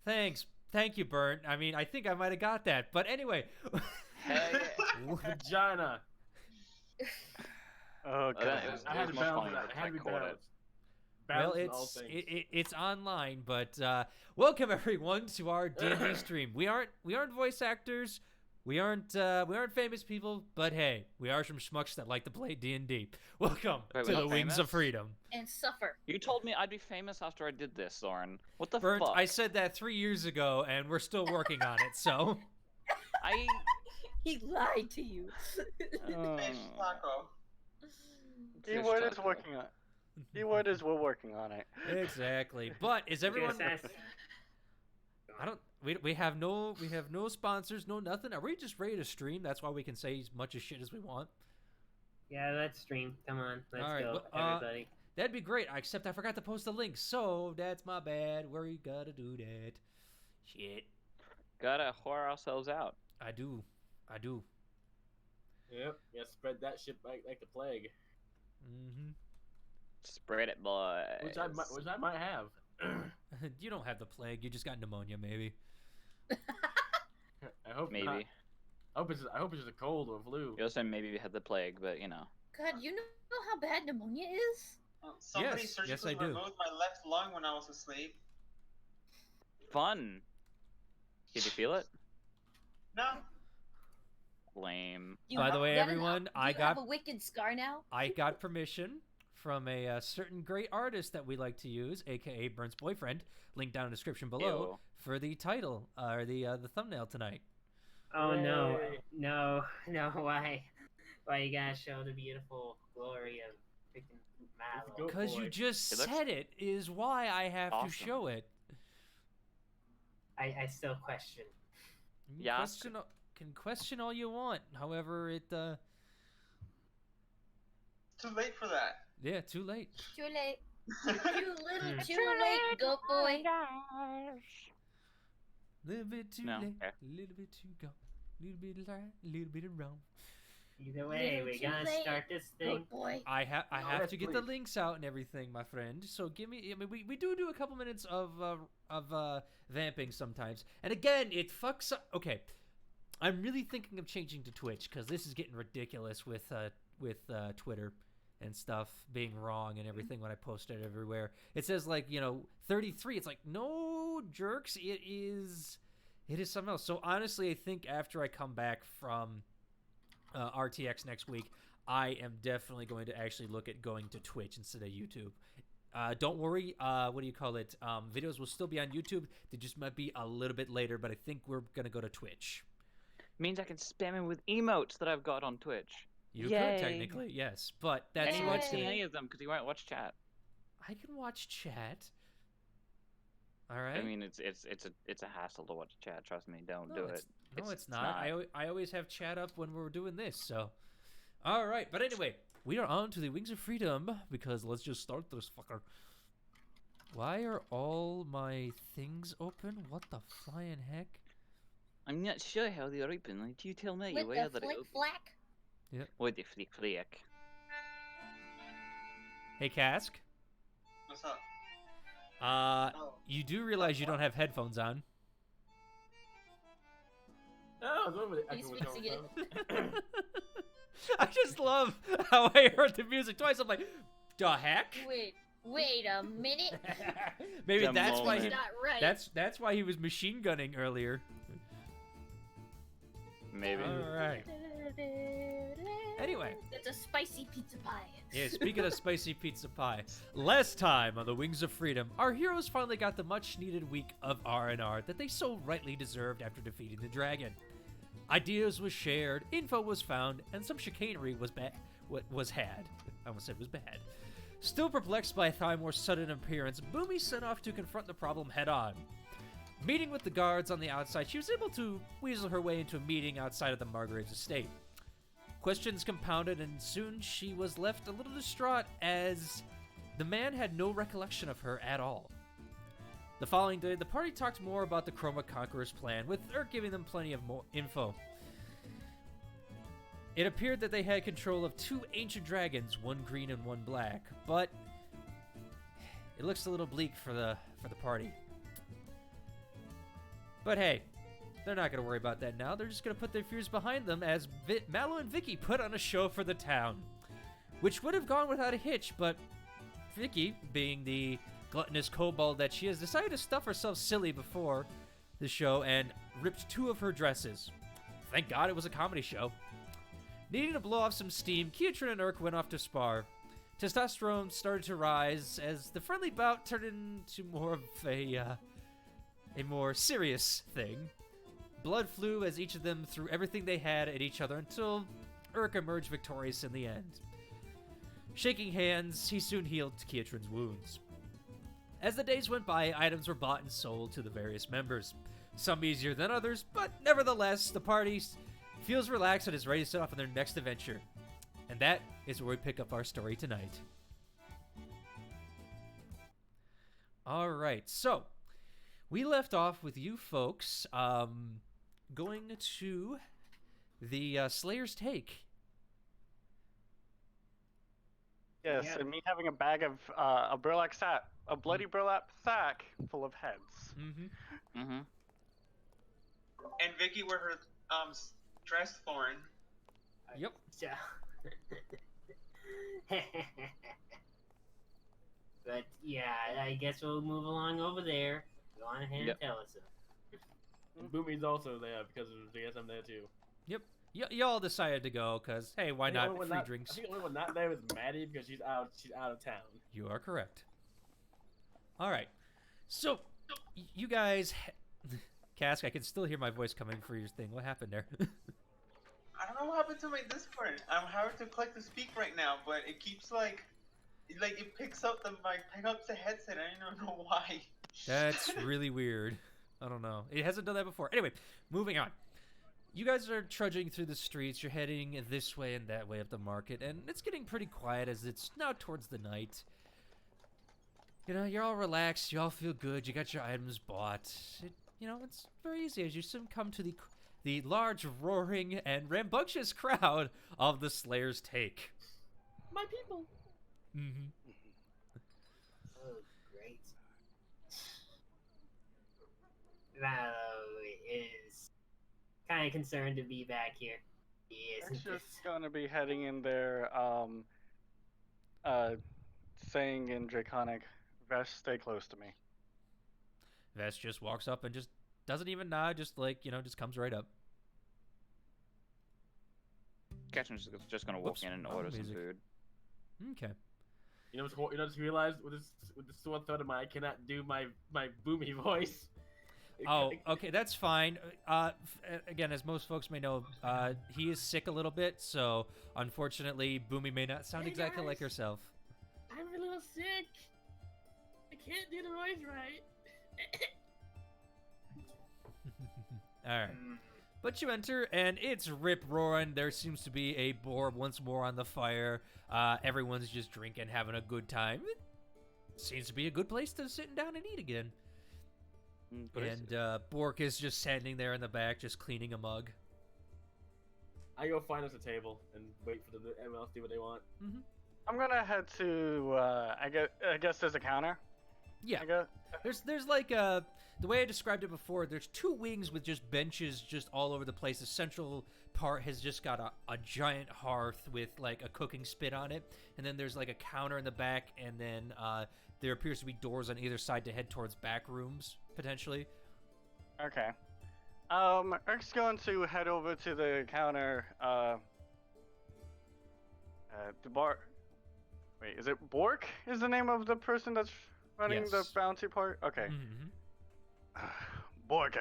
Thank you, Burnt. I mean, I think I might have got that. But anyway. Hey. Vagina. Oh god. I had to balance it. I had to be balanced. Well, Balance in all things. it's online, but welcome everyone to our D&D stream. We aren't voice actors, we aren't famous people, but hey, we are some schmucks that like to play D&D. Welcome to the Wings of Freedom. And suffer. You told me I'd be famous after I did this, Zorn. What the Burnt, fuck? I said that 3 years ago, and we're still working on it. So He lied to you. Keyword is working on. Keyword is we're working on it. Exactly. But is everyone? We have no sponsors, no nothing. Are we just ready to stream? That's why we can say as much as shit as we want. Yeah, let's stream. Come on, let's All right, go, well, everybody. That'd be great. Except I forgot to post a link, so that's my bad. We gotta do that. Shit. Gotta whore ourselves out. I do. Yep. Yeah, spread that shit like the plague. Mm-hmm. Spread it, boys. Which I might have. You don't have the plague. You just got pneumonia, maybe. I hope maybe. Not. I hope it's just a cold or flu. You also maybe we had the plague, but you know. God, you know how bad pneumonia is? Somebody Yes, surgically I do. removed my left lung when I was asleep. Fun. Did you feel it? No. Lame. By the way, everyone, I have a wicked scar now. I got permission from a certain great artist that we like to use, aka Burnt's boyfriend. Link down in the description below for the title or the thumbnail tonight. Oh no, why you gotta show the beautiful glory of freaking Mallow? Because you just said it is why I have to show it. I still question. Can question all you want. However, it Too late for that. Yeah, too late. Too late. Too late, goat boy. Little bit too late, little bit too go, little bit right, little bit wrong. Either way, we're gonna start this thing. Boy. I have to get the links out and everything, my friend. So give me. I mean, we do a couple minutes of vamping sometimes, and again, it fucks up. Okay, I'm really thinking of changing to Twitch because this is getting ridiculous with Twitter and stuff being wrong and everything when I post it everywhere. It says 33. It's like, no, jerks. It is something else. So honestly, I think after I come back from RTX next week, I am definitely going to actually look at going to Twitch instead of YouTube. Don't worry. What do you call it? Videos will still be on YouTube. They just might be a little bit later, but I think we're gonna go to Twitch. Means I can spam him with emotes that I've got on Twitch. You could technically, yes, but that's and you won't see any of them because you won't watch chat. I can watch chat. All right. I mean, it's a hassle to watch chat. Trust me, don't do it. No, it's not. I always have chat up when we're doing this. So, all right. But anyway, we are on to the Wings of Freedom because let's just start this fucker. Why are all my things open? What the flying heck? I'm not sure how they're open. Like, you tell me With where the they're flick open. flack. Yeah. With the flick flick. Hey, Cask. What's up? You do realize you don't have headphones on. Oh, He's fixing it. I just love how I heard the music twice. I'm like, the heck? Wait a minute. Maybe that's why That's not right. that's why he was machine gunning earlier. Maybe. All right. Anyway. It's a spicy pizza pie. Yeah, speaking of spicy pizza pie, last time on the Wings of Freedom, our heroes finally got the much-needed week of R&R that they so rightly deserved after defeating the dragon. Ideas was shared, info was found, and some chicanery was had. I almost said was bad. Still perplexed by Thymor's sudden appearance, Boomy set off to confront the problem head-on. Meeting with the guards on the outside, she was able to weasel her way into a meeting outside of the Margrave's estate. Questions compounded, and soon she was left a little distraught as the man had no recollection of her at all. The following day, the party talked more about the Chroma Conqueror's plan, with Urk giving them plenty of more info. It appeared that they had control of 2 ancient dragons, one green and one black, but it looks a little bleak for the party. But hey, they're not going to worry about that now. They're just going to put their fears behind them as Mallow and Vicky put on a show for the town, which would have gone without a hitch, but Vicky, being the gluttonous kobold that she is, decided to stuff herself silly before the show and ripped 2 of her dresses. Thank God it was a comedy show. Needing to blow off some steam, Keatron and Urk went off to spar. Testosterone started to rise as the friendly bout turned into more of a more serious thing. Blood flew as each of them threw everything they had at each other until Urk emerged victorious in the end. Shaking hands, he soon healed Keatron's wounds. As the days went by, items were bought and sold to the various members. Some easier than others, but nevertheless, the party feels relaxed and is ready to set off on their next adventure. And that is where we pick up our story tonight. Alright, so we left off with you folks going to the Slayer's Take. Yes, Yeah. and me having a bag of a burlap sack, a bloody burlap sack full of heads. Mm-hmm. Mm-hmm. And Vicky with her dress thorn. Yep. So. But yeah, I guess we'll move along over there. Go on ahead Yep. and tell us so. And Boomy's also there because I guess I'm there too. Yep. Y'all decided to go because, hey, why I think the not? only one Free not- drinks. I think the only one not there was Maddie because she's out of town. You are correct. All right. So, you guys... Cask, I can still hear my voice coming for your thing. What happened there? I don't know what happened to my Discord. I'm having to click to speak right now, but it keeps like it picks up the headset. I don't know why. That's really weird. I don't know. It hasn't done that before. Anyway, moving on. You guys are trudging through the streets. You're heading this way and that way up the market, and it's getting pretty quiet as it's now towards the night. You know, you're all relaxed. You all feel good. You got your items bought. It's very easy as you soon come to the large, roaring, and rambunctious crowd of the Slayer's Take. My people. Mm-hmm. Oh, great. Mallow is kind of concerned to be back here. He I'm isn't just gonna be heading in there, saying in Draconic, Vesh, stay close to me. Vest just walks up and just doesn't even nod, just just comes right up. Ketchum's just gonna walk Whoops, in and wrong order some music. food. Okay. Just realized with this sore throat of mine, I cannot do my Boomy voice. Oh, okay, that's fine. Again, as most folks may know, he is sick a little bit, so unfortunately, Boomy may not sound Hey, exactly like guys. herself. I'm a little sick. I can't do the voice right. All right. Mm. But you enter, and it's rip roaring. There seems to be a boar once more on the fire. Everyone's just drinking, having a good time. It seems to be a good place to sit down and eat again. And Bork is just standing there in the back, just cleaning a mug. I go find us a table and wait for everyone else to do what they want. Mm-hmm. I'm gonna head to, I guess there's a counter. Yeah. I guess. There's like the way I described it before, there's 2 wings with just benches just all over the place. The central part has just got a giant hearth with like a cooking spit on it. And then there's like a counter in the back, and then there appears to be doors on either side to head towards back rooms, potentially. Okay. Eric's going to head over to the counter, the bar. Wait, is it Bork? Is the name of the person that's running the Yes. bounty part? Okay. Mm-hmm. Bork,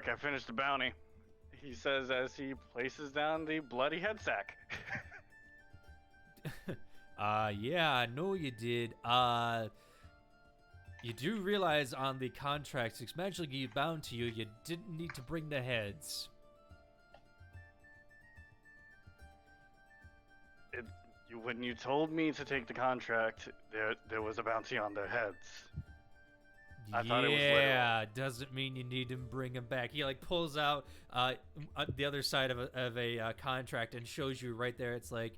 I finished the bounty. He says as he places down the bloody head sack. Yeah, I know you did. You do realize on the contracts it's magically bound to you, you didn't need to bring the heads. When you told me to take the contract, there was a bounty on their heads. I thought it was literal. Yeah, doesn't mean you need to bring him back. He like pulls out the other side of a contract and shows you right there. It's like,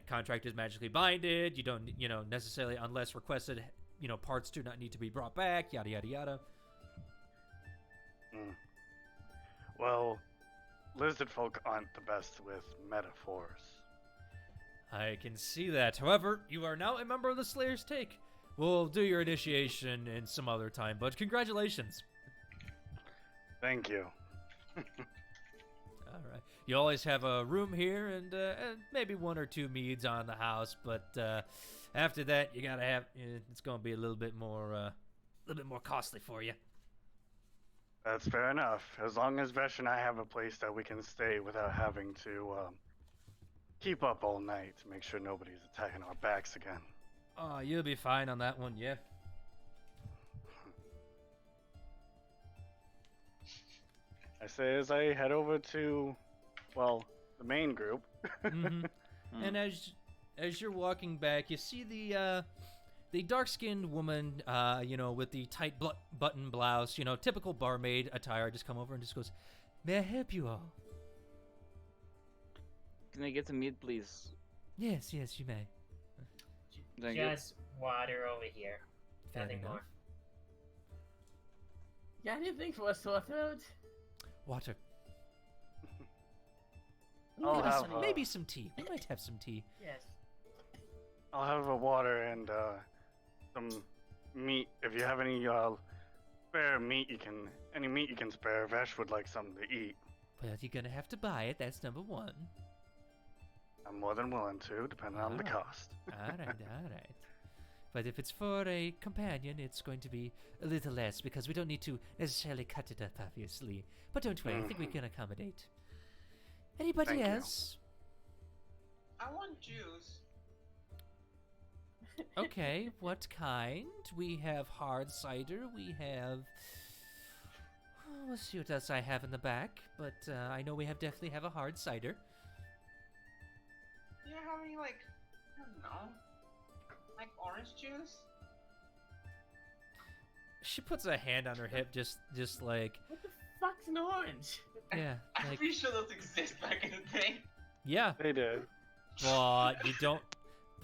contract is magically binded. You don't, necessarily, unless requested, parts do not need to be brought back. Yada yada yada. Hmm. Well, lizard folk aren't the best with metaphors. I can see that. However, you are now a member of the Slayer's Take. We'll do your initiation in some other time, but congratulations. Thank you. All right. You always have a room here and maybe 1 or 2 meads on the house, but after that, you gotta have. It's gonna be a little bit more costly for you. That's fair enough. As long as Vesh and I have a place that we can stay without having to keep up all night to make sure nobody's attacking our backs again. Oh, you'll be fine on that one, yeah. I say as I head over to, well, the main group. Mm-hmm. And as you're walking back, you see the dark-skinned woman, with the tight button blouse, typical barmaid attire, just come over and just goes, "May I help you all?" Can I get some meat, please? Yes, you may. Thank you. Just water over here. Fair Nothing enough. more. Got anything for a sore throat? Water. I'll Maybe have, some, maybe some tea. We might have some tea. Yes. I'll have a water and some meat. If you have any spare meat, any meat you can spare. Vesh would like something to eat. Well, you're gonna have to buy it. That's number 1. I'm more than willing to, depending on the Alright. cost. All right. But if it's for a companion, it's going to be a little less because we don't need to necessarily cut it up, obviously. But don't worry, I think we can accommodate. Anybody Thank you. else? I want juice. Okay, what kind? We have hard cider. We have. Let's see what else I have in the back. But I know we definitely have a hard cider. Do you have any, like, I don't know, like orange juice? She puts a hand on her hip, just like, What the fuck's an orange? yeah, I'm like, pretty sure those exist back in the day. yeah. They did. But you don't.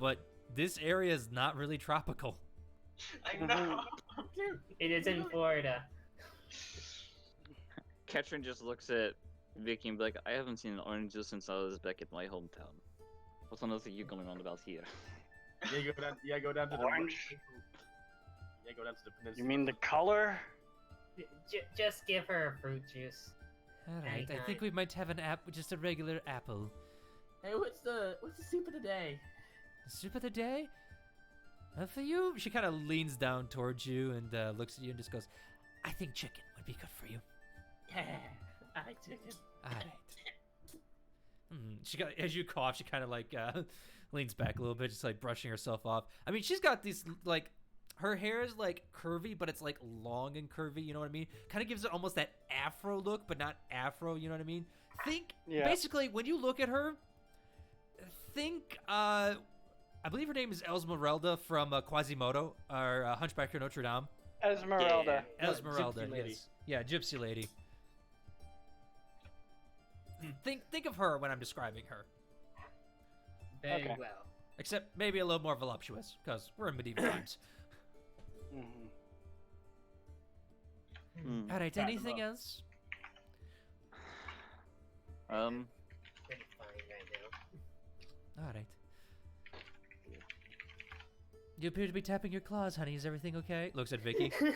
But this area is not really tropical. I know. Dude, It is in Florida. Katrin just looks at Vicky and be like, I haven't seen an orange juice since I was back at my hometown. What's another thing you going on about here? go down to Orange? the go down to the peninsula. You mean the color? Just give her a fruit juice. All right, I Anytime. think we might have an apple, just a regular apple. Hey, what's the soup of the day? Soup of the day? For you? She kind of leans down towards you and looks at you and just goes, I think chicken would be good for you. Yeah, I like chicken. All right. As you cough, she kind of like leans back a little bit, just like brushing herself off. I mean, she's got these like, her hair is like curvy, but it's like long and curvy. You know what I mean? Kind of gives it almost that afro look, but not afro. You know what I mean? Basically, when you look at her, I believe her name is Esmeralda from Quasimodo or Hunchback of Notre Dame. Esmeralda. Esmeralda, Gypsy lady. yes. Yeah, Gypsy Lady. Think of her when I'm describing her. Very Okay. well. Except maybe a little more voluptuous, because we're in medieval times. Hmm. All right, Fair anything enough. else? Pretty fine right All right. You appear to be tapping your claws, honey. Is everything okay? Looks at Vicky. now.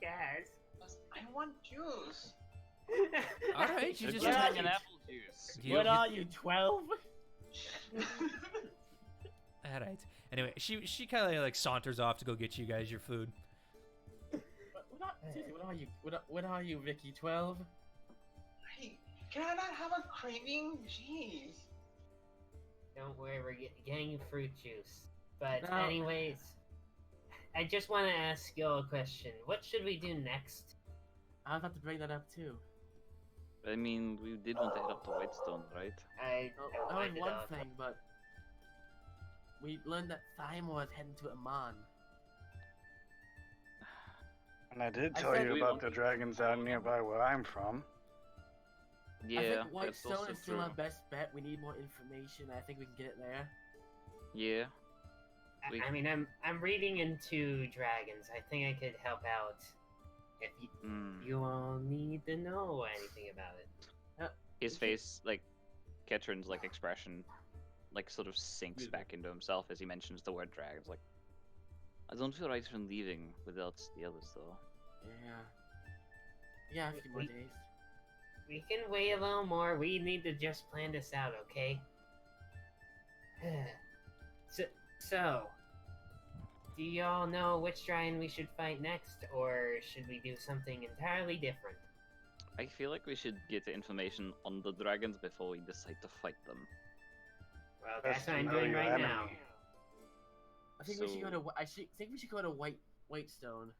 Guys. I want juice. All right, you They're just giving Yeah. an apple juice. What are you, 12? All right. Anyway, she kind of like saunters off to go get you guys your food. Seriously, what are you, Vicky, 12? Hey, can I not have a craving? Jeez. Don't worry, we're getting you fruit juice. But No. anyways, I just want to ask you a question. What should we do next? I was about to bring that up too. I mean, we did want to head up to Whitestone, right? I That was lined it one up. thing, but we learned that Thymor is heading to Amon. And I did I tell said you we about want the to- dragons out nearby where I'm from. Yeah, I think that's Whitestone also is still true. our best bet. We need more information. I think we can get it there. Yeah. I mean, I'm reading into dragons. I think I could help out if you all need to know anything about it. His face, like, Ketrin's, like, expression, like, sort of sinks back into himself as he mentions the word dragons. Like, I don't feel right in leaving without the others, though. Yeah, a few more days. We can wait a little more. We need to just plan this out, okay? So, do y'all know which dragon we should fight next, or should we do something entirely different? I feel like we should get the information on the dragons before we decide to fight them. Well, that's what I'm doing right now. I think we should go to. I think we should go to Whitestone.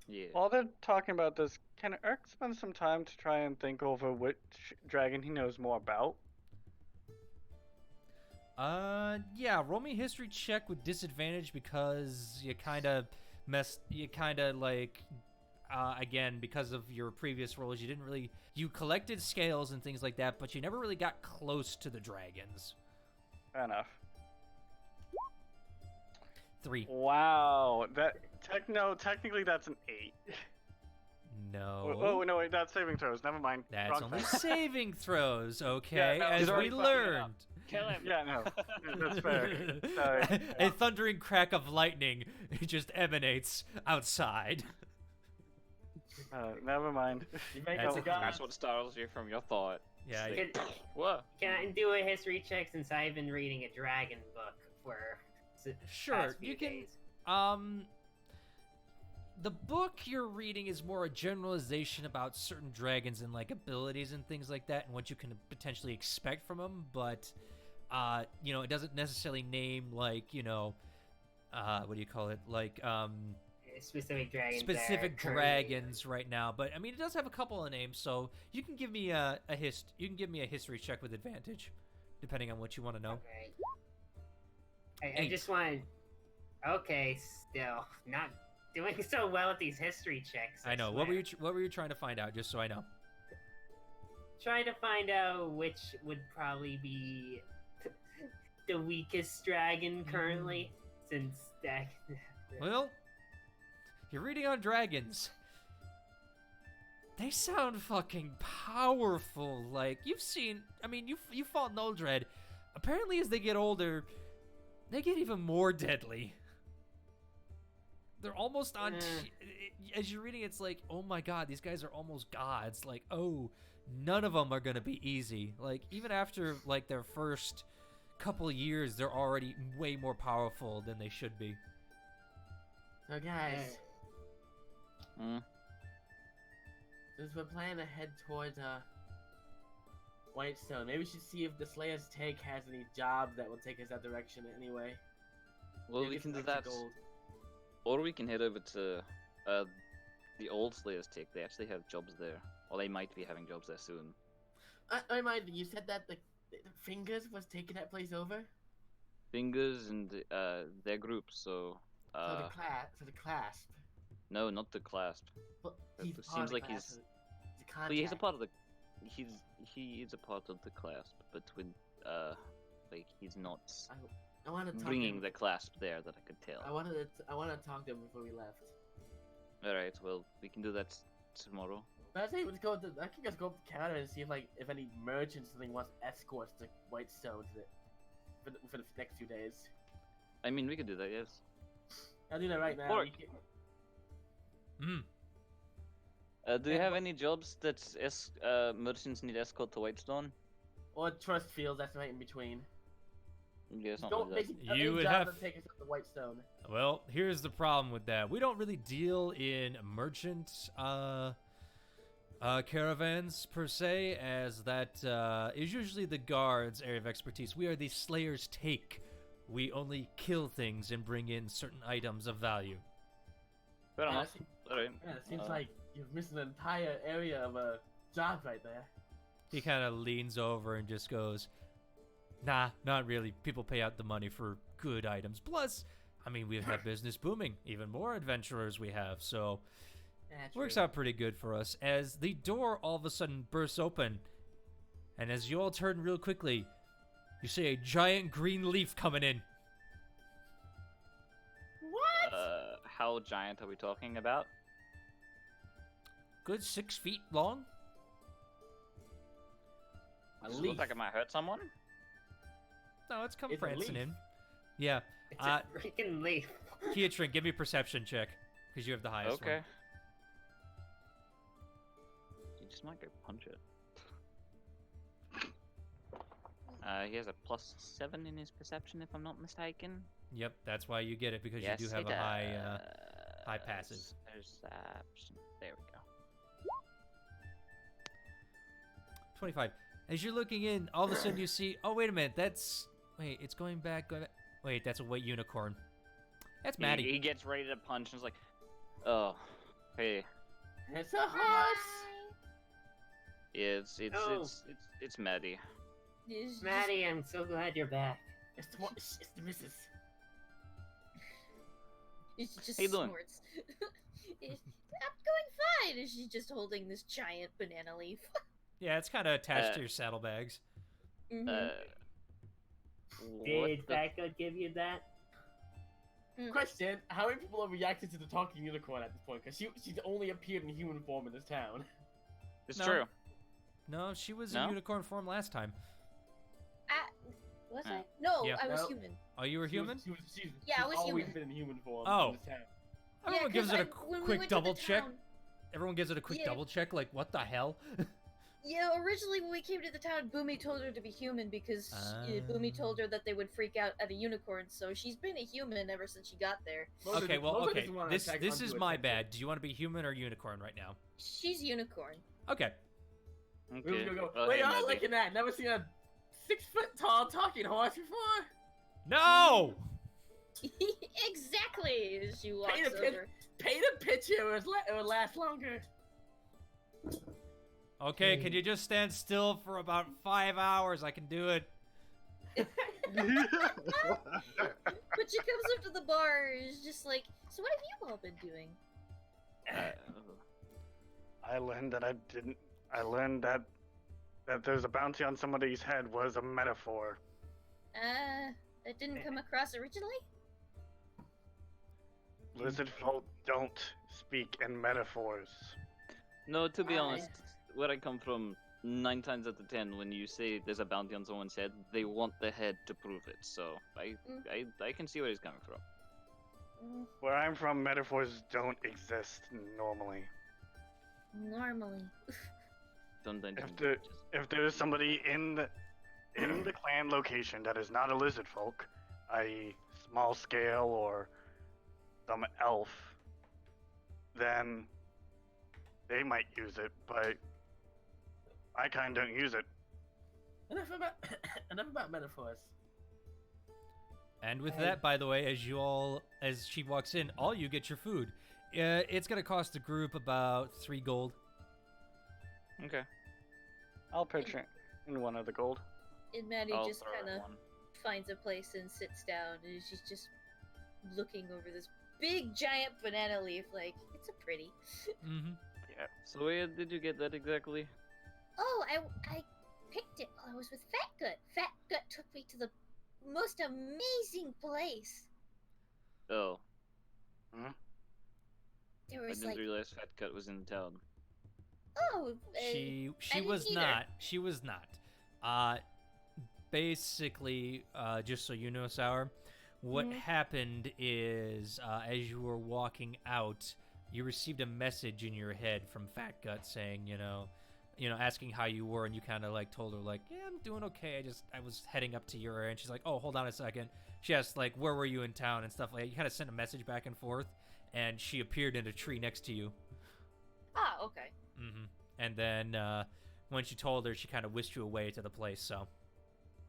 Yeah. While they're talking about this, can Urk spend some time to try and think over which dragon he knows more about? Yeah, roll me a history check with disadvantage because you kind of again, because of your previous rolls, you collected scales and things like that, but you never really got close to the dragons. Fair enough. 3. Wow, technically that's an 8. No. Oh no, wait, that's saving throws. Never mind. That's Wrong only thing. saving throws, okay? Yeah, no, as he's we already fucking learned. Kill him. Yeah, no, that's fair. Sorry. A thundering crack of lightning just emanates outside. Never mind. That's what startles you from your thought. Yeah. It's like, whoa. Can I do a history check since I've been reading a dragon book for Sure, past few you can. days? The book you're reading is more a generalization about certain dragons and like abilities and things like that, and what you can potentially expect from them. But, it doesn't necessarily name like what do you call it? Like specific dragons. specific dragons right now. But I mean, it does have a couple of names, so you can give me a history check with advantage, depending on what you want to know. Okay. I just want. Okay, still not doing so well at these history checks. I know. What were you trying to find out? Just so I know. Trying to find out which would probably be the weakest dragon currently, since that. Well, you're reading on dragons. They sound fucking powerful. Like you've fought Noldred. Apparently, as they get older, they get even more deadly. They're almost on. As you're reading, it's like, oh my god, these guys are almost gods. Like, oh, none of them are gonna be easy. Like, even after like their first couple years, they're already way more powerful than they should be. So guys, Mm. since we're planning to head towards Whitestone, maybe we should see if the Slayer's Take has any jobs that will take us that direction anyway. Well, Maybe we can some do extra that. gold. Or we can head over to the old Slayer's Take. They actually have jobs there. Or they might be having jobs there soon. I remind you said that the Fingers was taking that place over? Fingers and their group, so... For the clasp. No, not the clasp. But It he's seems part of the like clasp, he's- a But he's a contact. part of the... He is a part of the clasp, but with, like, he's not I want to talk bringing to the him. clasp there that I could tell. I wanted to talk to him before we left. Alright, well, we can do that tomorrow. But I think let's go. I think let's go up to Canada and see if any merchants something wants escorts to Whitestone for the next few days. I mean, we could do that, yes. I'll do that right now. Or- You can- Do you have any jobs that merchants need escort to Whitestone? Or trust fields. That's right in between. Yeah, something Don't like make that. You any would job have- that take us up to Whitestone. Well, here's the problem with that. We don't really deal in merchant caravans per se, as that is usually the guards' area of expertise. We are the Slayer's Take. We only kill things and bring in certain items of value. Fair Yeah, enough. Alright. Yeah, it seems like you've missed an entire area of a job right there. He kind of leans over and just goes, nah, not really. People pay out the money for good items. Plus, I mean, we have business booming. Even more adventurers we have, so Yeah, works true. out pretty good for us. As the door all of a sudden bursts open, and as you all turn real quickly, you see a giant green leaf coming in. What? How giant are we talking about? good 6 feet long. A Does it leaf. look like it might hurt someone? No, it's come It's a prancing leaf. in. Yeah. It's a freaking leaf. Kiatrin, give me a perception check, because you have the highest Okay. one. You just might go punch it. He has a +7 in his perception, if I'm not mistaken. Yep, that's why you get it, because Yes, you do have he a high does. passive. Perception. There we go. 25. As you're looking in, all of a sudden you see, oh, wait a minute, wait, it's going back. Wait, that's a white unicorn. That's Maddie. He gets ready to punch and is like, oh, hey. It's a horse. Yeah, Oh. it's Maddie. Maddie, I'm so glad you're back. It's the missus. She just How you doing? snorts. I'm going fine. And she's just holding this giant banana leaf. Yeah, it's kind of attached to your saddlebags. Mhm. Did What the... Fat Gut give you that? Question: how many people have reacted to the talking unicorn at this point? Because she's only appeared in human form in this town. It's No. true. No, she was No? in unicorn form last time. Was Yeah. I? No, Yeah. I was No. human. Oh, you were human? Yeah, I was always human. been in human form Oh. in this town. Everyone gives it a quick double check. Town, Everyone gives it a quick Yeah. double check, like, what the hell? yeah, originally when we came to the town, Boomy told her to be human because Boomy told her that they would freak out at a unicorn. So she's been a human ever since she got there. Okay, well, Moses okay. doesn't wanna This attack is onto my attention. bad. Do you want to be human or unicorn right now? She's unicorn. Okay. Okay. Go. Oh, Wait, hey, I'm Maddie. looking at. Never seen a 6-foot tall talking horse before. No! Exactly. She walks Paint a pic- over. Paint a picture. It would last longer. Okay, can you just stand still for about 5 hours? I can do it. But she comes up to the bar and is just like, so what have you all been doing? I learned that there's a bounty on somebody's head was a metaphor. That didn't come across originally? Lizard folk don't speak in metaphors. No, to be Why? honest, where I come from, 9 times out of 10, when you say there's a bounty on someone's head, they want the head to prove it. So I can see where he's coming from. Where I'm from, metaphors don't exist normally. Normally. If there's somebody in the clan location that is not a lizard folk, i.e. small scale or some elf, then they might use it, but I kind of don't use it. Enough about metaphors. And with that, by the way, as she walks in, all you get your food. It's gonna cost the group about 3 gold. Okay. I'll pitch it in one of the gold. And Maddie I'll just throw in kind of one. finds a place and sits down, and she's just looking over this big giant banana leaf like, it's a pretty. Mm-hmm. Yeah. So where did you get that exactly? Oh, I picked it while I was with Fat Gut. Fat Gut took me to the most amazing place. Oh, There I was didn't like, realize Fat Cut was in town. oh, She didn't was either. not. She was not. Basically, just so you know, Sour, what Mhm. happened is as you were walking out, you received a message in your head from Fat Gut saying, you know, asking how you were, and you kind of like told her like, yeah, I'm doing okay. I was heading up to your area, and she's like, oh, hold on a second. She asked like, where were you in town and stuff like that. You kind of sent a message back and forth, and she appeared in a tree next to you. Ah, okay. Mm-hmm. And then when she told her, she kind of whisked you away to the place. So.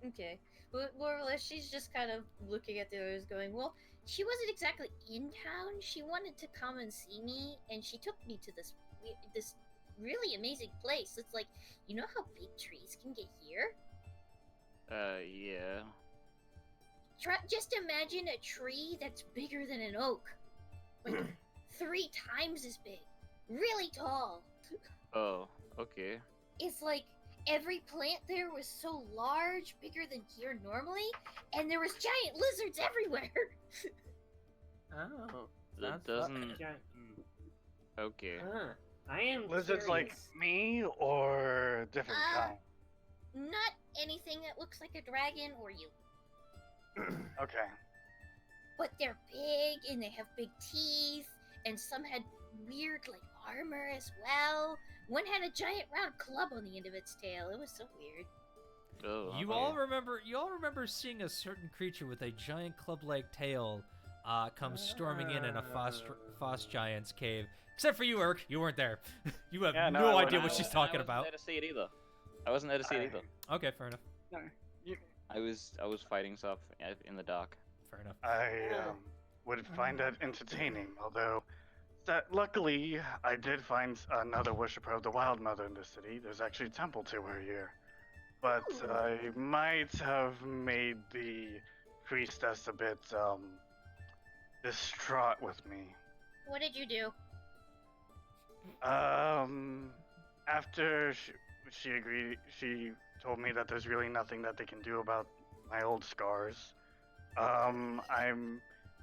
Okay. But more or less, she's just kind of looking at the others going, well, she wasn't exactly in town. She wanted to come and see me, and she took me to this really amazing place. It's like, you know how big trees can get here? Yeah. Just imagine a tree that's bigger than an oak. Like 3 times as big. Really tall. Oh, okay. It's like every plant there was so large, bigger than here normally, and there was giant lizards everywhere. Oh. That sounds doesn't. fun. Okay. I am Lizards like curious. me or different kind? Not anything that looks like a dragon or you. Okay. But they're big and they have big teeth, and some had weird like armor as well. One had a giant round club on the end of its tail. It was so weird. Oh, You all remember seeing a certain creature with a giant club-like tail come storming in a Foss Giant's cave. Except for you, Urk. You weren't there. You have Yeah, no, no I idea wasn't. what she's talking I about. wasn't there to see it either. I wasn't there to see it either. Okay, fair enough. I was fighting stuff in the dark. Fair enough. I would find that entertaining, although luckily I did find another worshiper of the Wild Mother in the city. There's actually a temple to her here. But I might have made the priestess a bit distraught with me. What did you do? After she agreed, she told me that there's really nothing that they can do about my old scars. I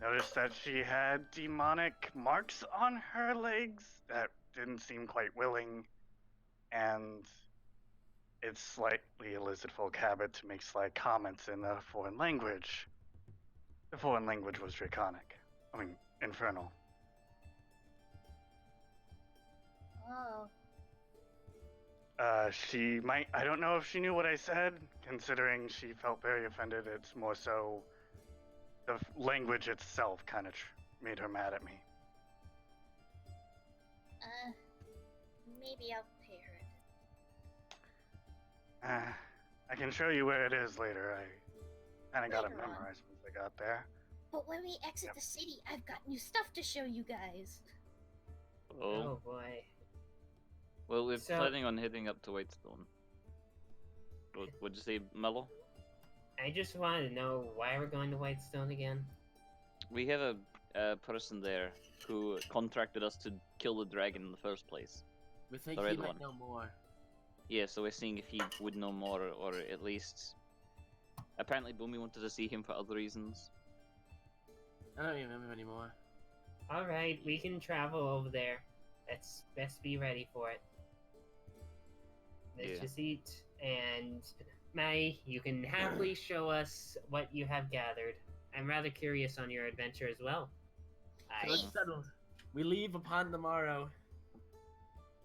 noticed that she had demonic marks on her legs that didn't seem quite willing, and it's slightly a lizard folk habit to make slight comments in a foreign language. The foreign language was draconic. I mean, infernal. Oh. She might. I don't know if she knew what I said, considering she felt very offended. It's more so the language itself kind of made her mad at me. Maybe I'll pay her. I can show you where it is later. I kind of got it Later on. memorized once I got there. But when we exit the city, I've got new stuff to show you guys. Oh boy. Well, we're So- planning on heading up to Whitestone. What'd you say, Mello? I just wanted to know why we're going to Whitestone again. We have a person there who contracted us to kill the dragon in the first place. We think The he red might one. know more. Yeah, so we're seeing if he would know more, or at least... Apparently Boomy wanted to see him for other reasons. I don't even remember anymore. Alright, we can travel over there. Let's best be ready for it. Let's Yeah. just eat, and Mai, you can happily show us what you have gathered. I'm rather curious on your adventure as well. So it's settled. We leave upon the morrow.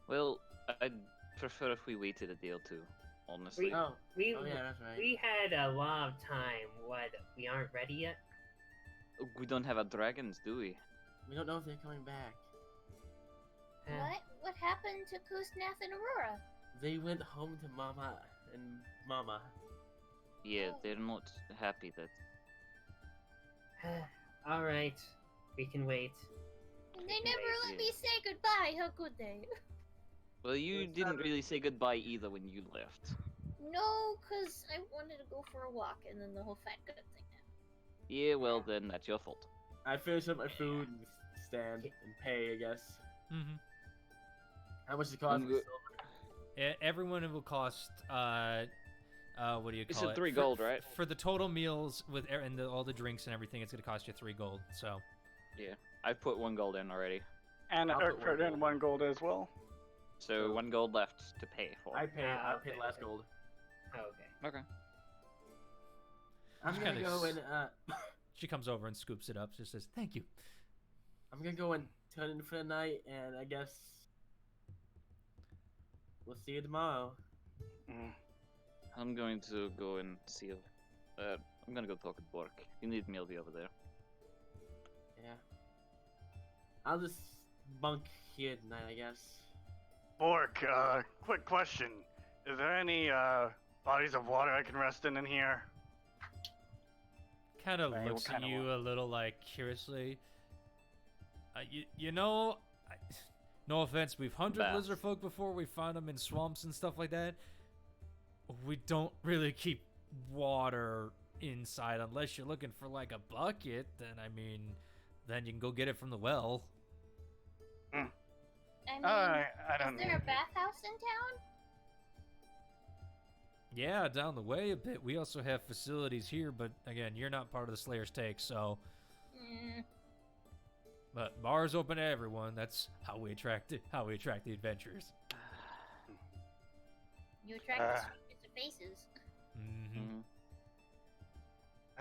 Well, I'd prefer if we waited a day or two, honestly. Oh, we oh yeah, that's right. we had a lot of time. What? We aren't ready yet? We don't have our dragons, do we? We don't know if they're coming back. Huh. What happened to Kusnath and Aurora? They went home to Mama and Mama. Yeah, Oh. they're not happy that... Alright, we can wait. And they never let Yeah. me say goodbye. How could they? Well, you It's didn't not- really say goodbye either when you left. No, cause I wanted to go for a walk, and then the whole fat gut thing happened. Yeah, well then, that's your fault. I finish up my food and stand and pay, I guess. Mm-hmm. How much does it cost? I'm go- Everyone will cost, what do you You call said it? 3 gold, right? For the total meals with all the drinks and everything, it's gonna cost you 3 gold. So Yeah, I've put 1 gold in already. And I'll Urk put put in 1 gold as well. So 1 gold left to pay for. I pay. I okay. paid last gold. Okay. Okay. I'm Just gonna kinda go and she comes over and scoops it up. Just says, "Thank you." I'm gonna go and turn in for the night, and I guess we'll see you tomorrow. Mm. I'm going to go and see if... I'm gonna go talk with Bork. If you need me, I'll be over there. Yeah. I'll just bunk here tonight, I guess. Bork, quick question. Is there any bodies of water I can rest in here? Kind of Right, looks what at kind of you a little like curiously. You know, no offense, we've hunted Baths. lizard folk before. We found them in swamps and stuff like that. We don't really keep water inside unless you're looking for like a bucket. Then I mean, then you can go get it from the well. I mean, I don't is there need a it. bathhouse in town? Yeah, down the way a bit. We also have facilities here, but again, you're not part of the Slayer's Take, so Mm, But bars open to everyone. That's how we attract the adventurers. You attract the strangest of faces. Mm-hmm.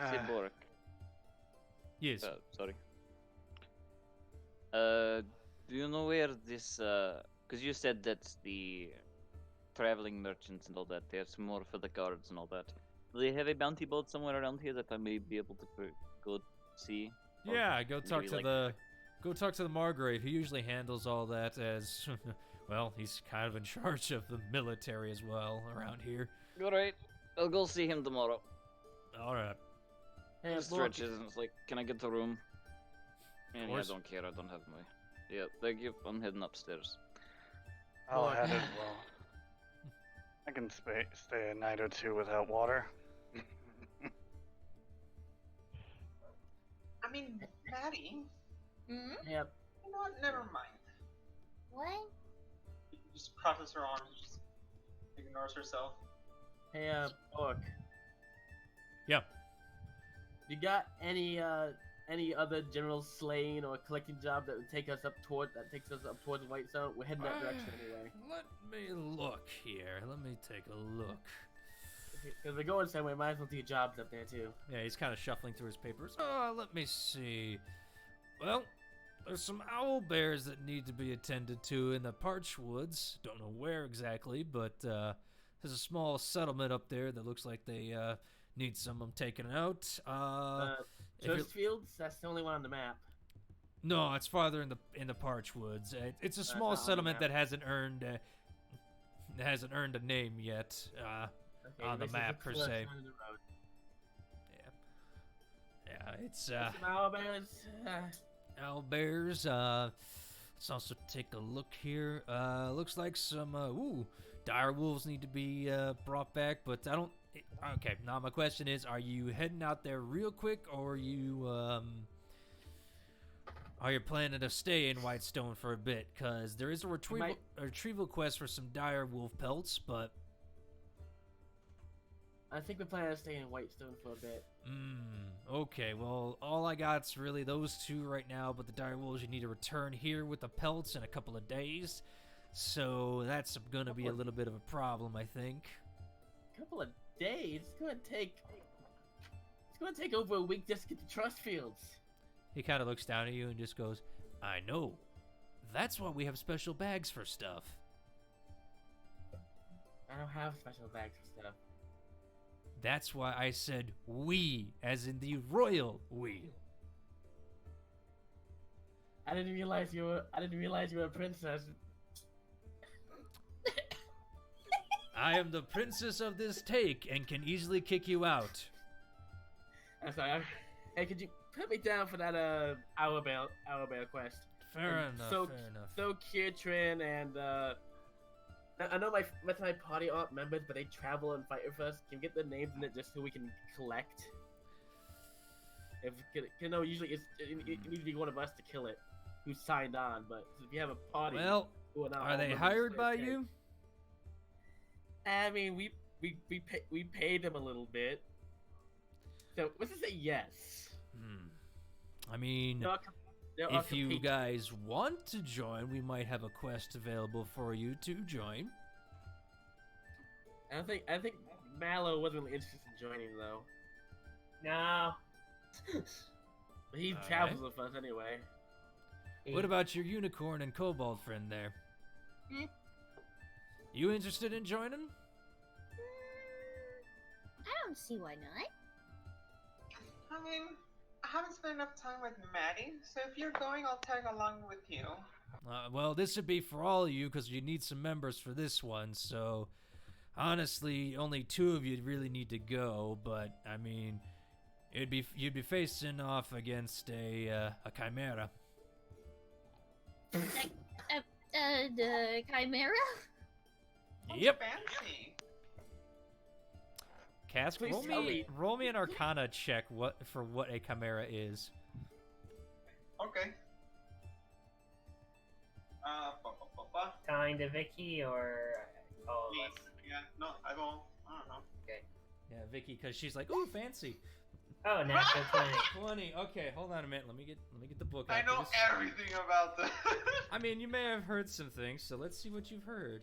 Sibork. Yes. Sorry. Do you know where this? Because you said that's the traveling merchants and all that. There's more for the guards and all that. Do they have a bounty boat somewhere around here that I may be able to go see? Or Yeah, go talk maybe, to like, the Margrave. He usually handles all that as well, he's kind of in charge of the military as well around here. Alright, I'll go see him tomorrow. Alright. Hey, He look, stretches and it's like, can I get the room? And yeah, I course. don't care, I don't have my... Yeah, thank you, I'm heading upstairs. I'll Look. head as well. I can stay a night or two without water. I mean, Maddie. Hmm? Yep. You know what? Never mind. What? Just crosses her arms, just ignores herself. Hey, Orc. Yeah. You got any other general slaying or collecting job that takes us up towards the Whitestone? We're heading that direction anyway. Let me look here. Let me take a look. Because we're going somewhere, might as well do jobs up there too. Yeah, he's kind of shuffling through his papers. Let me see. Well, there's some owl bears that need to be attended to in the Parch Woods. Don't know where exactly, but there's a small settlement up there that looks like they need someone taken out. If you're- Fields? That's the only one on the map. No, it's farther in the Parch Woods. It's a small not on the settlement map. that hasn't earned a name yet. Okay, On the this is map, per close se. end of the road. Yeah, it's Some owlbears. owl bears. Let's also take a look here. Looks like some dire wolves need to be brought back, but I don't. Okay, now my question is: are you heading out there real quick, or are you planning to stay in Whitestone for a bit? Because there is a retrieval quest for some dire wolf pelts, but I think we're planning to stay in Whitestone for a bit. Okay, well, all I got's really those two right now, but the dire wolves, you need to return here with the pelts in a couple of days. So that's gonna be a little bit of a problem, I think. Couple of days? It's gonna take over a week just to get the trust fields. He kind of looks down at you and just goes, I know. That's why we have special bags for stuff. I don't have special bags for stuff. That's why I said we, as in the royal we. I didn't realize you were a princess. I am the princess of this take and can easily kick you out. I'm sorry. Hey, could you put me down for that owlbear quest? Fair And enough, so, fair enough. So Kirtrin and I know my party aren't members, but they travel and fight with us. Can you get the names in it just so we can collect? Usually it needs to be one of us to kill it, who signed on. But if you have a party, Well, who not are all they members, hired it's by okay. you? I mean, we paid them a little bit. So let's just say yes. I mean, They're all if you compatriots. guys want to join, we might have a quest available for you to join. I think Mallow wasn't really interested in joining though. No. But he Alright. travels with us anyway. What about your unicorn and kobold friend there? You interested in joining? I don't see why not. I mean, I haven't spent enough time with Maddie, so if you're going, I'll tag along with you. Well, this would be for all of you because you need some members for this one. So, honestly, only 2 of you really need to go. But I mean, you'd be facing off against a chimera. The Chimera? Yep. Fancy. Cask, Please tell me. roll me an Arcana check what a chimera is. Okay. Time to Vicky or all of us? Yeah, no, I don't know. Yeah, Vicky, because she's like, ooh, fancy. Oh, natural 20. 20. Okay, hold on a minute. Let me get the book out. I know because- everything about this. I mean, you may have heard some things, so let's see what you've heard.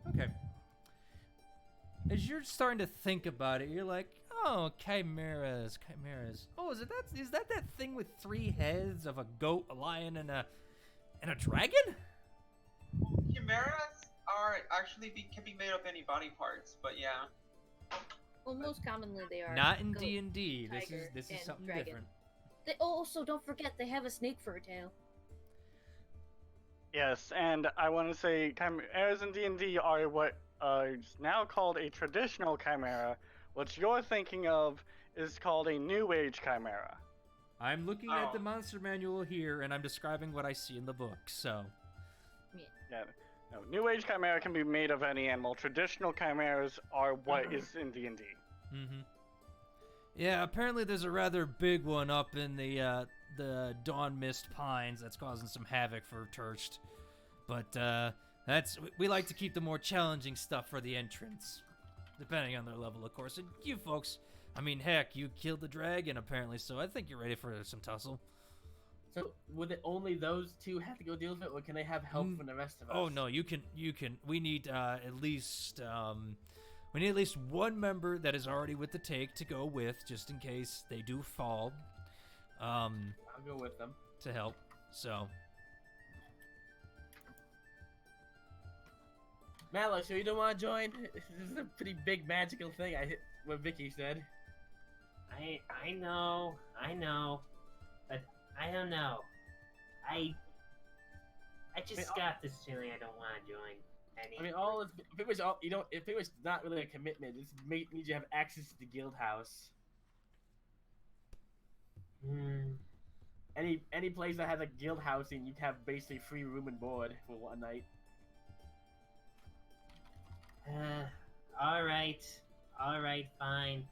Okay. As you're starting to think about it, you're like, oh, chimeras. Oh, is that thing with 3 heads of a goat, a lion, and a dragon? Chimeras are actually can be made of any body parts, but yeah. Well, most commonly they are. Not in goat, D&D. tiger, This is and something dragon. different. They also don't forget they have a snake for a tail. Yes, and I want to say chimeras in D&D are what is now called a traditional chimera. What you're thinking of is called a New Age chimera. I'm looking at the Oh. monster manual here, and I'm describing what I see in the book, so... Yeah. No, New Age chimera can be made of any animal. Traditional chimeras are what is in D&D. Mm-hmm. Yeah, apparently there's a rather big one up in the Dawn Mist Pines that's causing some havoc for Turst. But, we like to keep the more challenging stuff for the entrance. Depending on their level, of course. And you folks, I mean, heck, you killed the dragon, apparently, so I think you're ready for some tussle. So would it only those two have to go deal with it, or can they have help from the rest of us? Oh, no, you can, we need, at least one member that is already with the take to go with, just in case they do fall, I'll go with them. to help, so... Mallow, so you don't want to join? This is a pretty big magical thing. I hit what Vicky said. I know, but I don't know. I just got this feeling I don't want to join any. I mean, if it was all you don't, if it was not really a commitment, this means you have access to the guild house. Any place that has a guild housing, you have basically free room and board for one night. All right, fine.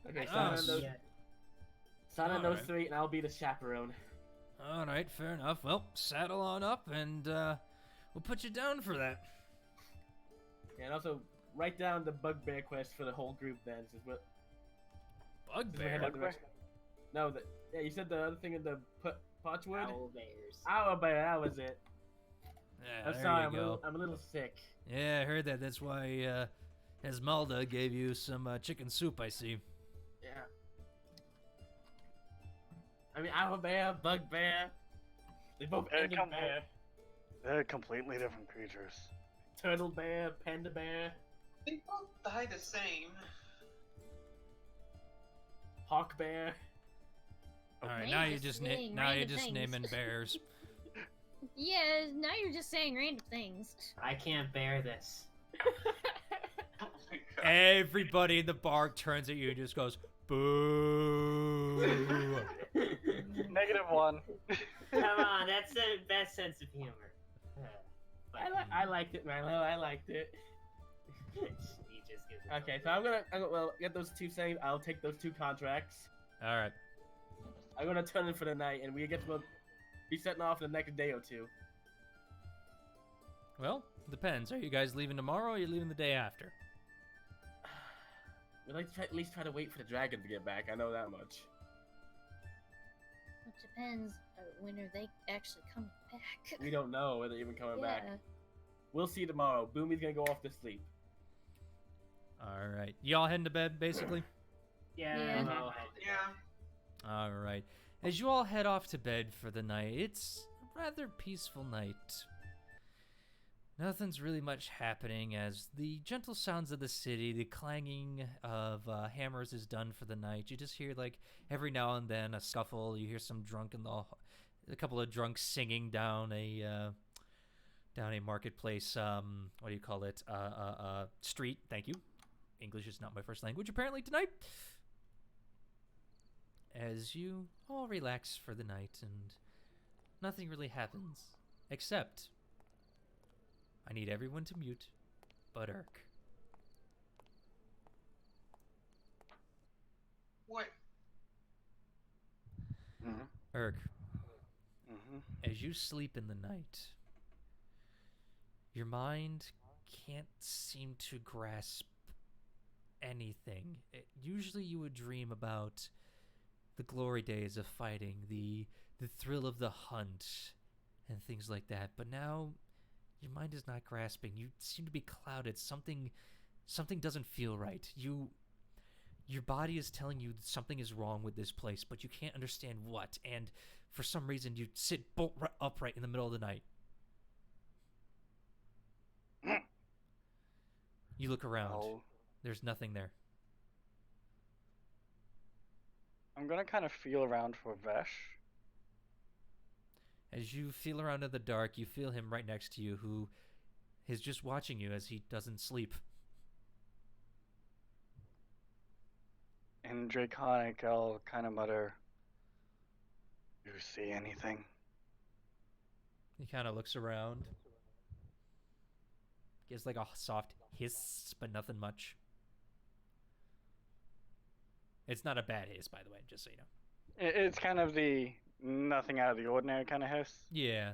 Okay, Oh, sign on those Alright. 3, and I'll be the chaperone. Alright, fair enough. Well, saddle on up, and, we'll put you down for that. Yeah, and also write down the bugbear quest for the whole group then. Since we're Bugbear? Bugbear? No, yeah, you said the other thing in the Potchwood? Owl bears. Owlbear, that was it. Yeah, I'm there sorry, you go. I'm a little sick. Yeah, I heard that. That's why, Esmalda gave you some, chicken soup, I see. Yeah. I mean, owlbear, bugbear. They both They're end in bear. They're completely different creatures. Turtle bear, panda bear, They both die the same. hawk bear. Alright, Now now you're you're just just, saying now you're random just things. naming bears. Yeah, now you're just saying random things. I can't bear this. Oh my god. Everybody in the bar turns at you and just goes, boo. -1. Come on, that's the best sense of humor. I liked it, Milo. I liked it. He just gives it Okay, so I'm gonna well get those 2 saved. I'll take those 2 contracts. Alright. I'm gonna turn in for the night, and we get to be setting off the next day or 2. Well, depends. Are you guys leaving tomorrow or are you leaving the day after? We'd like to at least try to wait for the dragon to get back. I know that much. It depends. When are they actually coming back? We don't know whether they're even coming back. Yeah. We'll see tomorrow. Boomy's gonna go off to sleep. Alright. Y'all heading to bed, basically? Yeah. Yeah. Go ahead. Yeah. Alright. As you all head off to bed for the night, it's a rather peaceful night. Nothing's really much happening as the gentle sounds of the city, the clanging of hammers is done for the night. You just hear, like, every now and then a scuffle. You hear some a couple of drunks singing down a marketplace, what do you call it? Street. Thank you. English is not my first language, apparently, tonight. As you all relax for the night, and nothing really happens, except I need everyone to mute, but Urk. What? Mm-hmm. Urk, Mm-hmm. as you sleep in the night, your mind can't seem to grasp anything. Usually you would dream about the glory days of fighting, the thrill of the hunt, and things like that. But now your mind is not grasping. You seem to be clouded. Something doesn't feel right. Your body is telling you that something is wrong with this place, but you can't understand what. And for some reason, you sit bolt upright in the middle of the night. You look around. Well, There's nothing there. I'm gonna kind of feel around for Vesh. As you feel around in the dark, you feel him right next to you, who is just watching you as he doesn't sleep. In Draconic, I'll kind of mutter, "You see anything?" He kind of looks around. Gives like a soft hiss, but nothing much. It's not a bad hiss, by the way, just so you know. It's kind of the nothing out of the ordinary kind of hiss. Yeah.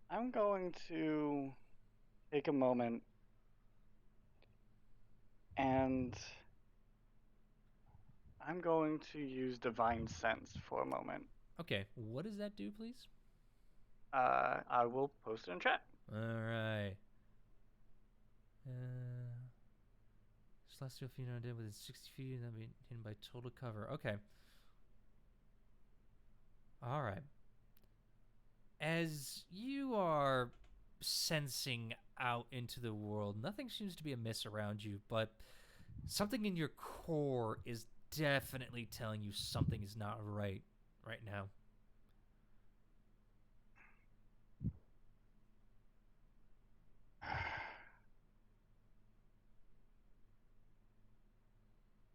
I'm going to take a moment and I'm going to use Divine Sense for a moment. Okay, what does that do, please? I will post it in chat. Alright. Celestial feet are dead within 60 feet and then be hidden by total cover. Okay. Alright. As you are sensing out into the world, nothing seems to be amiss around you, but something in your core is definitely telling you something is not right now.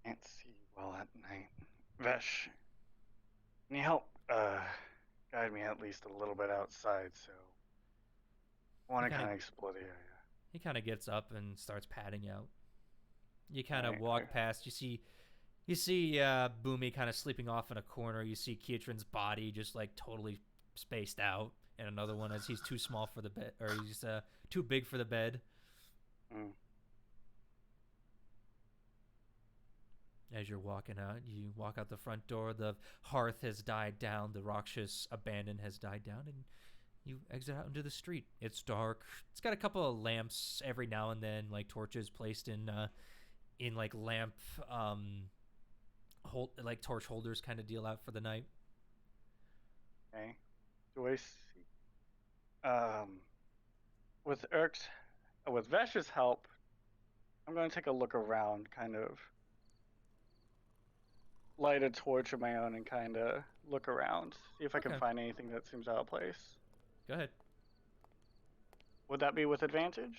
Can't see well at night. Vesh, can you help guide me at least a little bit outside? So I want to Okay. kind of explore the area. He kind of gets up and starts padding out. You kind of Alright, walk alright. past. You see Boomy kind of sleeping off in a corner. You see Kietran's body just like totally spaced out, and another one as he's too small for the bed, or he's too big for the bed. Mm. As you're walking out, you walk out the front door. The hearth has died down. The Rakshas abandon has died down, and you exit out into the street. It's dark. It's got a couple of lamps every now and then, like torches placed in like lamp like torch holders kind of deal out for the night. Okay. Do I see? With Vesh's help, I'm going to take a look around, kind of light a torch of my own and kind of look around, see if I can Okay. find anything that seems out of place. Go ahead. Would that be with advantage?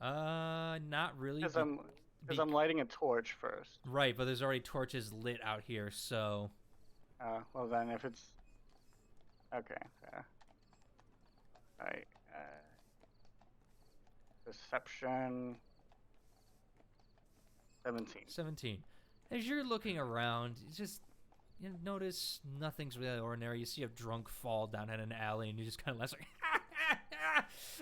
Not really. Because I'm lighting a torch first. Right, but there's already torches lit out here, so Well then, if it's okay. Alright. Perception. 17. 17. As you're looking around, you notice nothing's really ordinary. You see a drunk fall down in an alley, and you just kind of laugh like,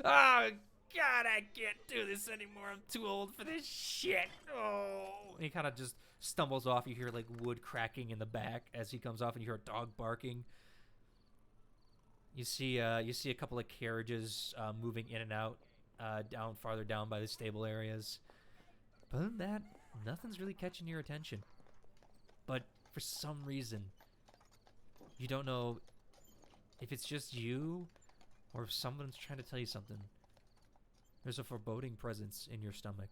oh, God, I can't do this anymore. I'm too old for this shit. Oh. And he kind of just stumbles off. You hear, like, wood cracking in the back as he comes off, and you hear a dog barking. You see a couple of carriages moving in and out farther down by the stable areas. But other than that, nothing's really catching your attention. But for some reason, you don't know if it's just you or if someone's trying to tell you something. There's a foreboding presence in your stomach.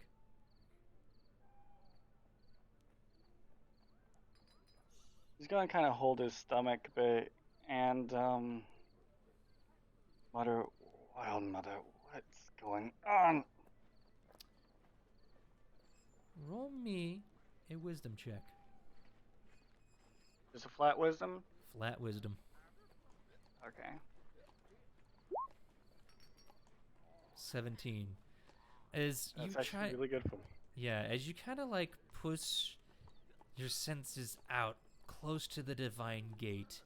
He's gonna kind of hold his stomach a bit and mutter, "Wild mother, what's going on?" Roll me a wisdom check. Just a flat wisdom. Flat wisdom. Okay. 17. As you That's try, actually really good for me. yeah, as you kind of like push your senses out close to the divine gate,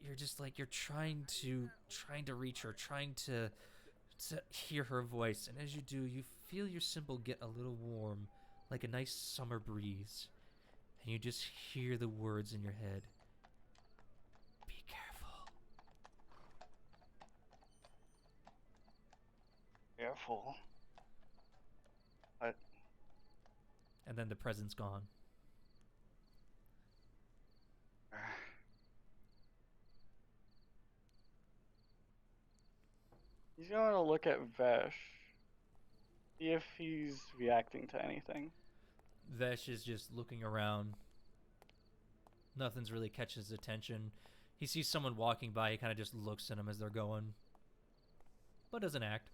you're just like, you're trying to reach her, trying to hear her voice, and as you do, you feel your symbol get a little warm, like a nice summer breeze, and you just hear the words in your head. Be careful. Careful. And then the present's gone. He's gonna look at Vesh, see if he's reacting to anything. Vesh is just looking around. Nothing's really catching his attention. He sees someone walking by, he kind of just looks at them as they're going, but doesn't act.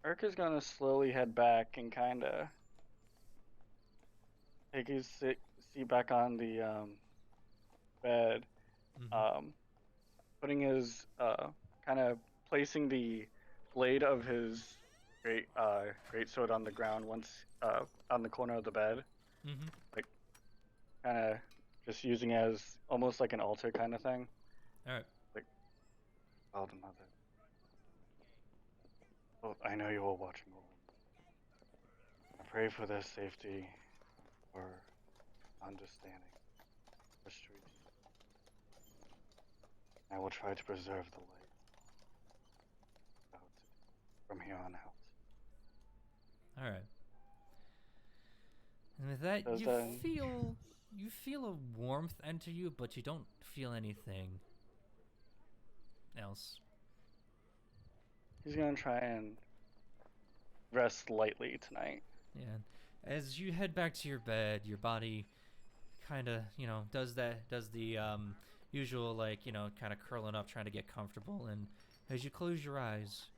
Urka's gonna slowly head back and kinda take his seat back on the bed, putting his kind of placing the blade of his great sword on the ground once on the corner of the bed, like kind of just using it as almost like an altar kind of thing. All right. Like, oh, the mother. Well, I know you are watching. I pray for their safety, for understanding, for street. I will try to preserve the light from here on out. All right. And with that, you feel a warmth enter you, but you don't feel anything else. He's gonna try and rest lightly tonight. Yeah. As you head back to your bed, your body kind of, does the usual, kind of curling up, trying to get comfortable. And as you close your eyes,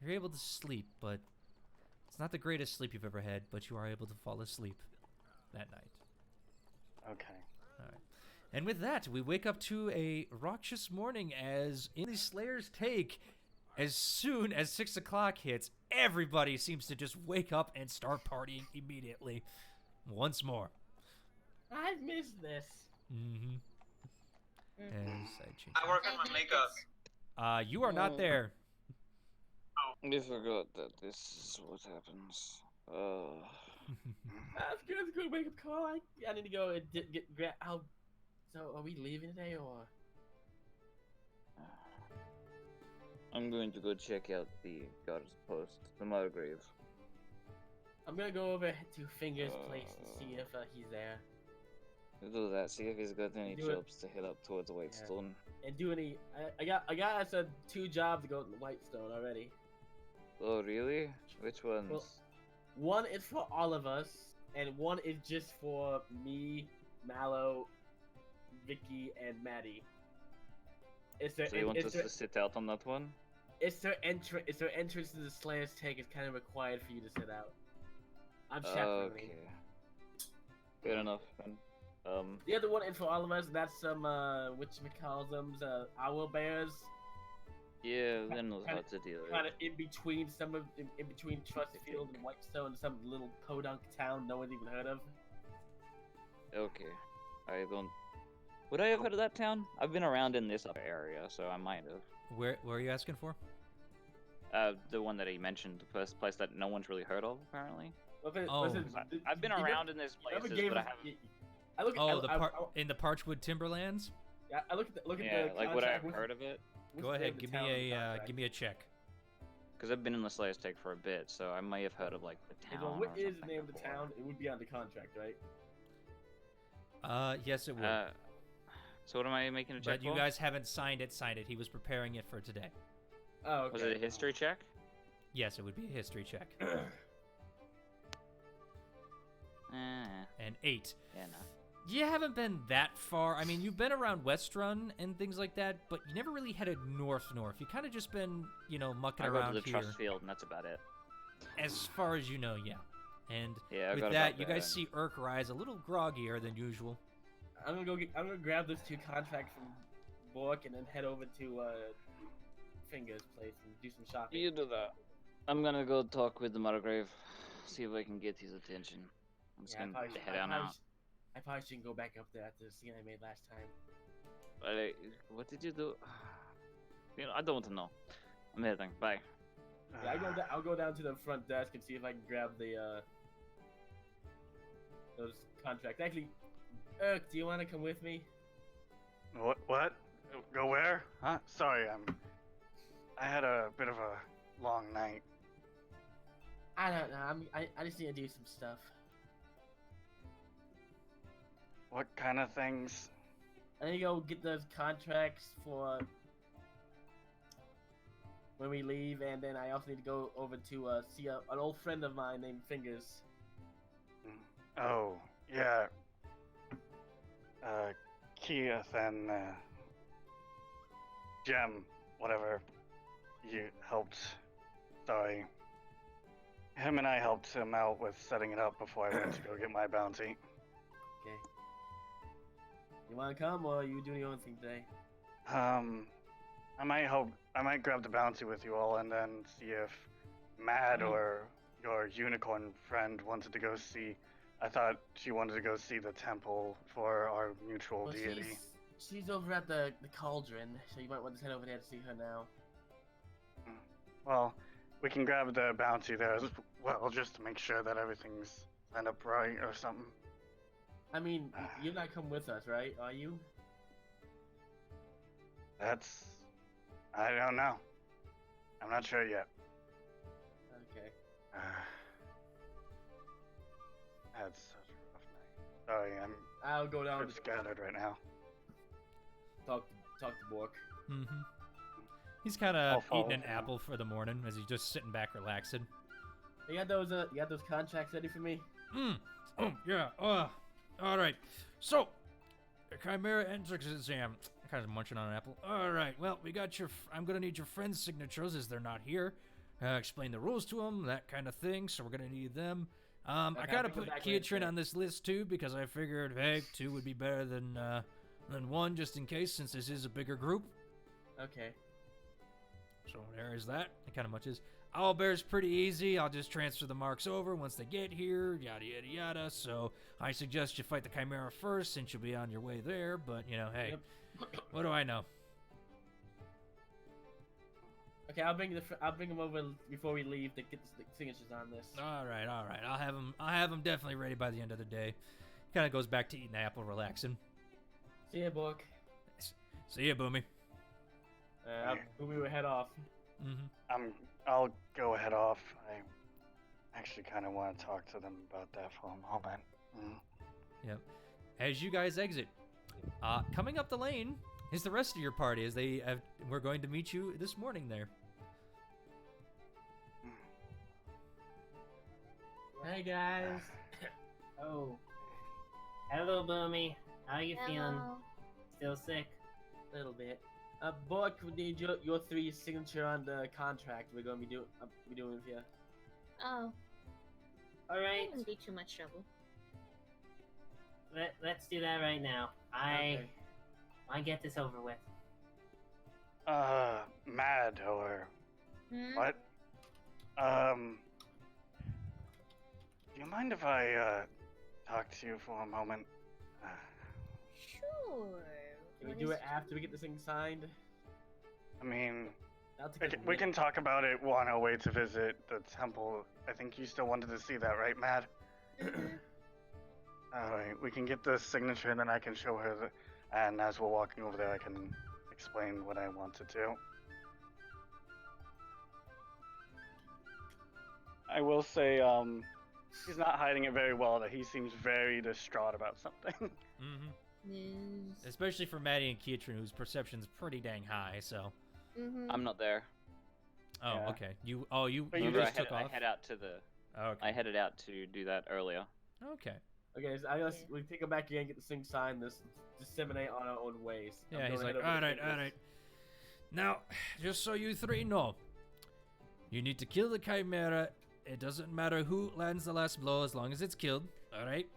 you're able to sleep, but it's not the greatest sleep you've ever had, but you are able to fall asleep that night. Okay. All right. And with that, we wake up to a raucous morning as in the Slayer's Take, as soon as 6 o'clock hits, everybody seems to just wake up and start partying immediately. Once more. I've missed this. As I change. I work on my makeup. You are not there. We forgot that this is what happens. That's good wake up call. I need to go and grab. So are we leaving today or? I'm going to go check out the guard's post, the Margrave. I'm gonna go over to Finger's place and see if he's there. You do that. See if he's got any Do it. jobs to head up towards Whitestone. And do any. I got us 2 jobs to go to Whitestone already. Oh really? Which ones? Well, one is for all of us, and one is just for me, Mallow, Vicky, and Maddie. So you want us to sit out on that one? It's their entrance to the Slayer's Take is kind of required for you to sit out. I'm chaperoning. Okay. Fair enough, then. The other one is for all of us. That's some whatchamacallums, owl bears. Yeah, then knows how to deal with Kind it. of in between in between Trustfield and Whitestone, some little podunk town no one's even heard of. Okay. I don't... Would I have heard of that town? I've been around in this upper area, so I might have. Where are you asking for? The one that he mentioned, the first place that no one's really heard of, apparently. Oh. I've been around in this places, but I haven't... In the Parchwood Timberlands? Yeah, I look at the like would I have contract, heard of it? Go ahead, give me a check. Because I've been in the Slayer's Take for a bit, so I may have heard of like the town. What or is the something name of the before. town? It would be on the contract, right? Yes, it would. So what am I making a check But you for? guys haven't signed it. He was preparing it for today. Oh, okay. Was it a history check? Yes, it would be a history check. An 8. Yeah, no. You haven't been that far. I mean, you've been around Westrun and things like that, but you never really headed north. You kind of just been, mucking I go around to the here. trust field, and that's about it. As far as you know, yeah. And Yeah, I with got that, about you guys see Urk rise a little groggier than usual. I'm gonna grab those 2 contracts from Bork and then head over to Finger's place and do some shopping. You do that. I'm gonna go talk with the Margrave, see if I can get his attention. I'm just gonna head on out. I probably shouldn't go back up there after the scene I made last time. What did you do? I don't want to know. I'm heading. Bye. Yeah, I'll go down to the front desk and see if I can grab the those contracts. Actually, Urk, do you want to come with me? What? Go where? Huh? Sorry, I had a bit of a long night. I don't know. I just need to do some stuff. What kind of things? I need to go get those contracts for when we leave, and then I also need to go over to see an old friend of mine named Fingers. Oh, yeah. Keith and Gem, whatever, you helped. Sorry. Him and I helped him out with setting it up before I went to go get my bounty. Okay. You want to come, or are you doing your own thing today? I might grab the bounty with you all and then see if Mad or your unicorn friend wanted to go see. I thought she wanted to go see the temple for our mutual deity. She's over at the cauldron, so you might want to head over there to see her now. Well, we can grab the bounty there as well, just to make sure that everything's lined up right or something. I mean, you're not coming with us, right? Are you? I don't know. I'm not sure yet. Okay. I had such a rough night. Sorry, I'll go down I'm scattered right now. talk to Bork. Mm-hmm. He's kind of I'll follow eating an him. apple for the morning as he's just sitting back relaxing. You got those contracts ready for me? Oh, yeah. All right. So, the Chimera entrance exam. Kind of munching on an apple. All right. Well, we got I'm gonna need your friends' signatures as they're not here. Explain the rules to them, that kind of thing. So we're gonna need them. I kind of put Keatrin on this list too because I figured, hey, 2 would be better than 1 just in case, since this is a bigger group. Okay. So there is that. It kind of munches. Owlbear's pretty easy. I'll just transfer the marks over once they get here, yada yada yada. So I suggest you fight the Chimera first since you'll be on your way there. But hey, what do I know? Okay, I'll bring them over before we leave to get the signatures on this. All right. I'll have them definitely ready by the end of the day. Kind of goes back to eating apple, relaxing. See ya, Bork. See ya, Boomy. We will head off. Mm-hmm. I'll go head off. I actually kind of want to talk to them about that for a moment. Yep. As you guys exit, coming up the lane is the rest of your party as we're going to meet you this morning there. Hey guys. Oh. Hello, Boomy. How you feeling? Hello. Still sick? A little bit. Bork, we need your 3 signature on the contract we're gonna be doing with you. Oh, Alright. it wouldn't be too much trouble. Let's do that right now. I get this over with. Mad or Hmm? what? Do you mind if I talk to you for a moment? Sure. Can we What do is it after we get this thing signed? I mean, That'll take a we minute. can talk about it on our way to visit the temple. I think you still wanted to see that, right, Mad? Mhm. Alright, we can get the signature and then I can show her and as we're walking over there I can explain what I want to do. I will say, he's not hiding it very well, that he seems very distraught about something. Mm-hmm. News. Especially for Maddie and Keatrin, whose perception's pretty dang high. So. Mhm. I'm not there. Oh, Yeah. okay. You Remember, just took I off. head out to the. Okay. I headed out to do that earlier. Okay. Okay, so I guess we take it back again, get this thing signed, this disseminate on our own ways. I'm Yeah, he's gonna like, head over all to right. Fingers. Now, just so you 3 know, you need to kill the Chimera. It doesn't matter who lands the last blow as long as it's killed. All right.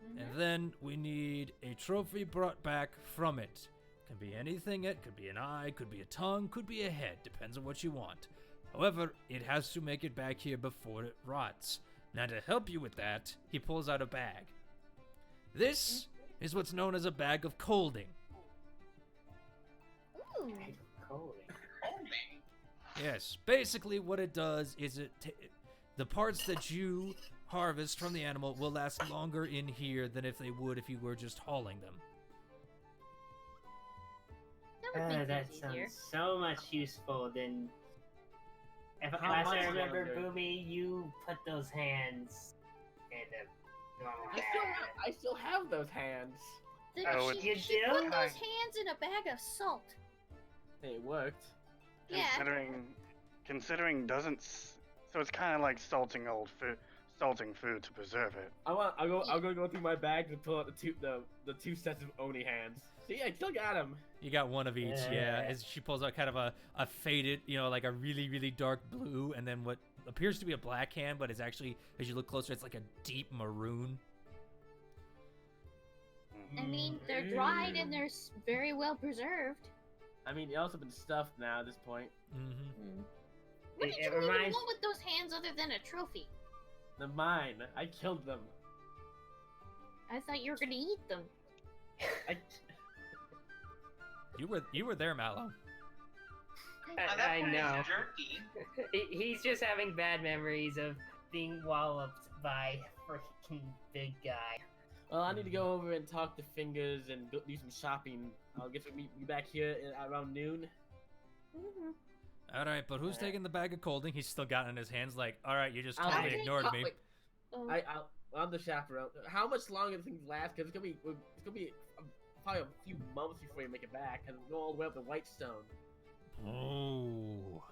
Mhm. And then we need a trophy brought back from it. Can be anything. It could be an eye, could be a tongue, could be a head. Depends on what you want. However, it has to make it back here before it rots. Now, to help you with that, he pulls out a bag. This is what's known as a bag of colding. Ooh. Holy. Yes, basically what it does is the parts that you harvest from the animal will last longer in here than if they would if you were just hauling them. That would make That things sounds easier. so much useful than. If How last much I remember, longer? Boomy, you put those hands in a normal I bag. still have those hands. Oh, She You put do? those hands in a bag of salt. Hey, it worked. Yeah. Considering doesn't. So it's kind of like salting food to preserve it. I'll go through my bag and pull out the two sets of Oni hands. See, I still got them. You got one of each, yeah. Yeah. As she pulls out kind of a faded, like a really, really dark blue, and then what appears to be a black hand, but it's actually, as you look closer, it's like a deep maroon. I mean, they're dried and they're very well preserved. I mean, they also been stuffed now at this point. Mm-hmm. What It- did it you even reminds- want with those hands other than a trophy? They're mine. I killed them. I thought you were gonna eat them. I, You were there, Mallow. At that I point, know. it's jerky. He's just having bad memories of being walloped by a freaking big guy. well, I need to go over and talk to Fingers and do some shopping. I'll get to meet you back here around noon. Mm-hmm. All right, but who's taking the bag of colding? He's still got it in his hands. Like, all right, you just I'll totally take- ignored me. Wait, Oh. I'm the chaperone. How much longer do things last? Because it's gonna be probably a few months before you make it back. Cause we go all the way up to Whitestone. Oh.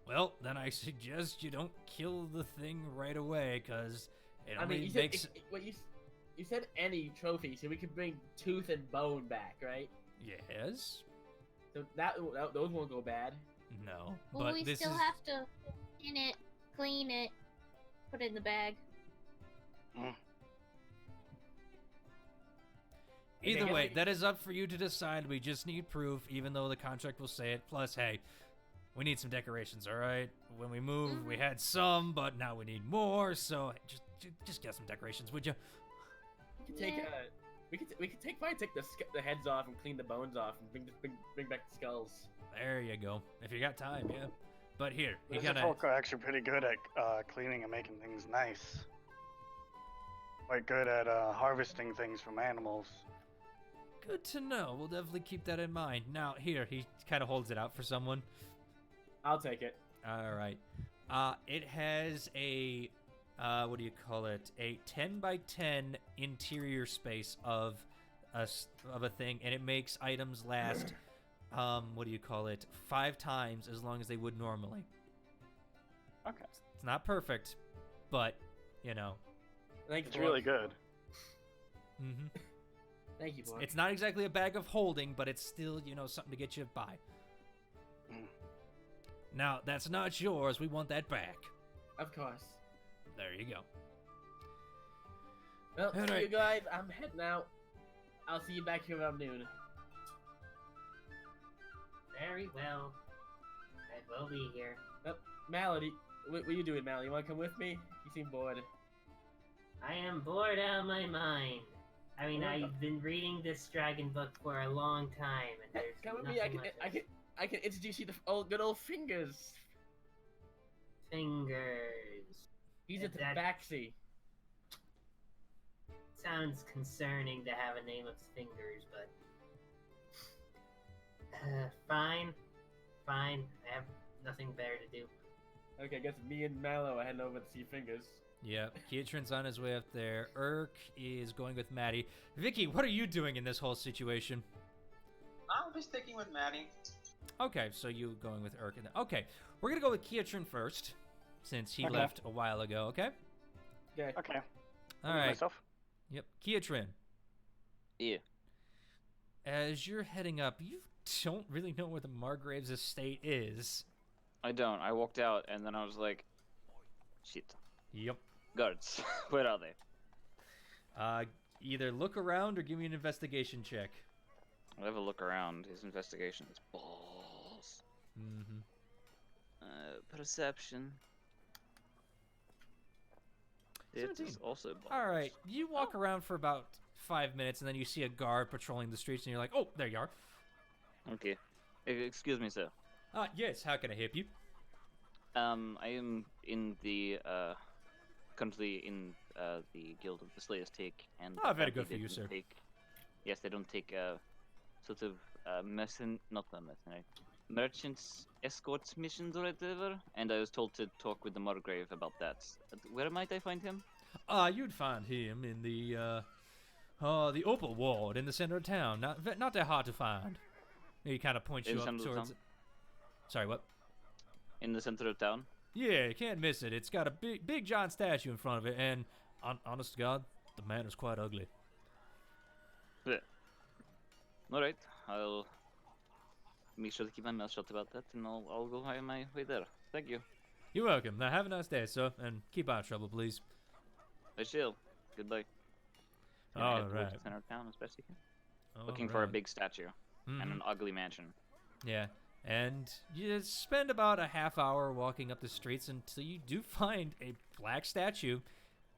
Well, then I suggest you don't kill the thing right away, cause it I only mean, you said makes. you said any trophy, so we could bring tooth and bone back, right? Yes. So those won't go bad. No. Well, but we this still is. have to in it, clean it, put it in the bag. Either Okay, way, guess- that is up for you to decide. We just need proof, even though the contract will say it. Plus, hey, we need some decorations, all right? When we moved, we had some, but now we need more. So just get some decorations, would you? We could take Yeah. we could probably take the heads off and clean the bones off and bring back the skulls. There you go. If you got time, yeah. But here, you Lizard gotta. folk are actually pretty good at cleaning and making things nice. Quite good at harvesting things from animals. Good to know. We'll definitely keep that in mind. Now, here, he kind of holds it out for someone. I'll take it. All right. It has a, what do you call it? A 10 by 10 interior space of a thing, and it makes items last, what do you call it? 5 times as long as they would normally. Okay. It's not perfect, but, you know. Thank It's you. really good. Mm-hmm. Thank you, boy. It's not exactly a bag of holding, but it's still, something to get you by. Mm. Now, that's not yours. We want that back. Of course. There you go. Well, All see right. you guys. I'm heading out. I'll see you back here around noon. Very well. I will be here. Malady, what are you doing, Malady? You want to come with me? You seem bored. I am bored out of my mind. I mean, Oh, I've been reading this dragon book for a long time, and there's Come with nothing me. much I can introduce you to good old Fingers. fingers. He's Yeah, a that- tabaxi. Sounds concerning to have a name of fingers, but fine. I have nothing better to do. Okay, I guess me and Mallow are heading over to see Fingers. Yep, Kietran's on his way up there. Urk is going with Maddie. Vicky, what are you doing in this whole situation? I'll be sticking with Maddie. Okay, so you going with Urk. Okay, we're going to go with Kietran first, since he Okay. left a while ago, okay? Okay. Okay. All right. Myself. Yep, Kietran, Yeah. as you're heading up, you don't really know where the Margraves estate is. I don't. I walked out and then I was like, shit. Yep. Guards. Where are they? Either look around or give me an investigation check. I'll have a look around. His investigation is balls. Mm-hmm. Perception. It 17. is also All right, bonus. you walk around for about 5 minutes, and then you see a guard patrolling the streets, and you're like, oh, there you are. Okay. Excuse me, sir. Yes, how can I help you? I am in the currently in the Guild of the Slayers Take, and Ah, very they good for you, didn't sir. Yes, they don't take sort of merchants escorts missions or whatever. And I was told to talk with the Margrave about that. Where might I find him? You'd find him in the Opal Ward in the center of town. Not that hard to find. He kind of points In you the up center of towards. town? Sorry, what? In the center of town. Yeah, you can't miss it. It's got a big giant statue in front of it, and honest to God, the man is quite ugly. Yeah. All right, I'll make sure to keep my mouth shut about that, and I'll go my way there. Thank you. You're welcome. Now have a nice day, sir, and keep out of trouble, please. I shall. Goodbye. And I All head towards right. the center of town as best you can. All Looking for a right. big statue and Mhm. an ugly mansion. Yeah, and you spend about a half hour walking up the streets until you do find a black statue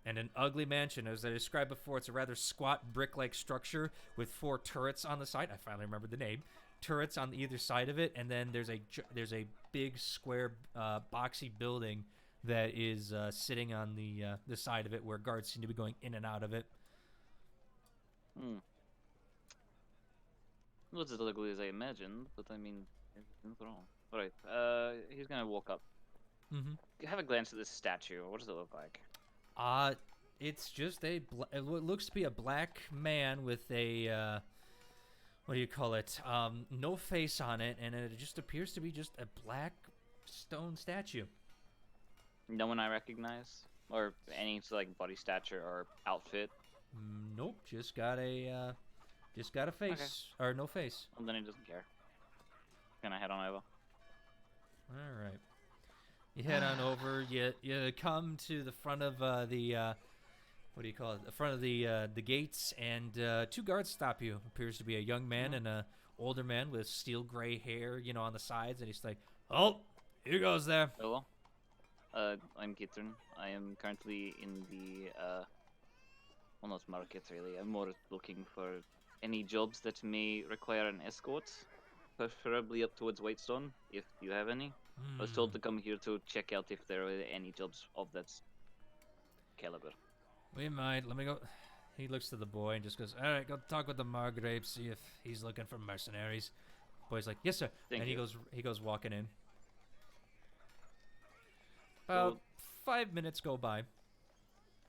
and an ugly mansion. As I described before, it's a rather squat brick-like structure with 4 turrets on the side. I finally remembered the name. Turrets on either side of it, and then there's a big square boxy building that is sitting on the side of it where guards seem to be going in and out of it. Hmm. Not as ugly as I imagined, but I mean, nothing wrong. Alright, he's gonna walk up. Mm-hmm. Have a glance at this statue. What does it look like? It's just it looks to be a black man with a what do you call it? No face on it, and it just appears to be just a black stone statue. No one I recognize? Or any like body stature or outfit? Nope, just got a face or no face. Well, then he doesn't care. Gonna head on over. All right. You head on over. You come to the front of the what do you call it? The front of the gates, and 2 guards stop you. Appears to be a young man and a older man with steel gray hair, on the sides, and he's like, "Oh, here goes there." Hello. I'm Kitron. I am currently in the well, not market really. I'm more looking for any jobs that may require an escort, preferably up towards Whitestone, if you have any. I was told to come here to check out if there are any jobs of that caliber. We might. Let me go. He looks to the boy and just goes, "All right, go talk with the Margrave, see if he's looking for mercenaries." Boy's like, "Yes, sir." Thank and you. he goes walking in. About 5 minutes go by.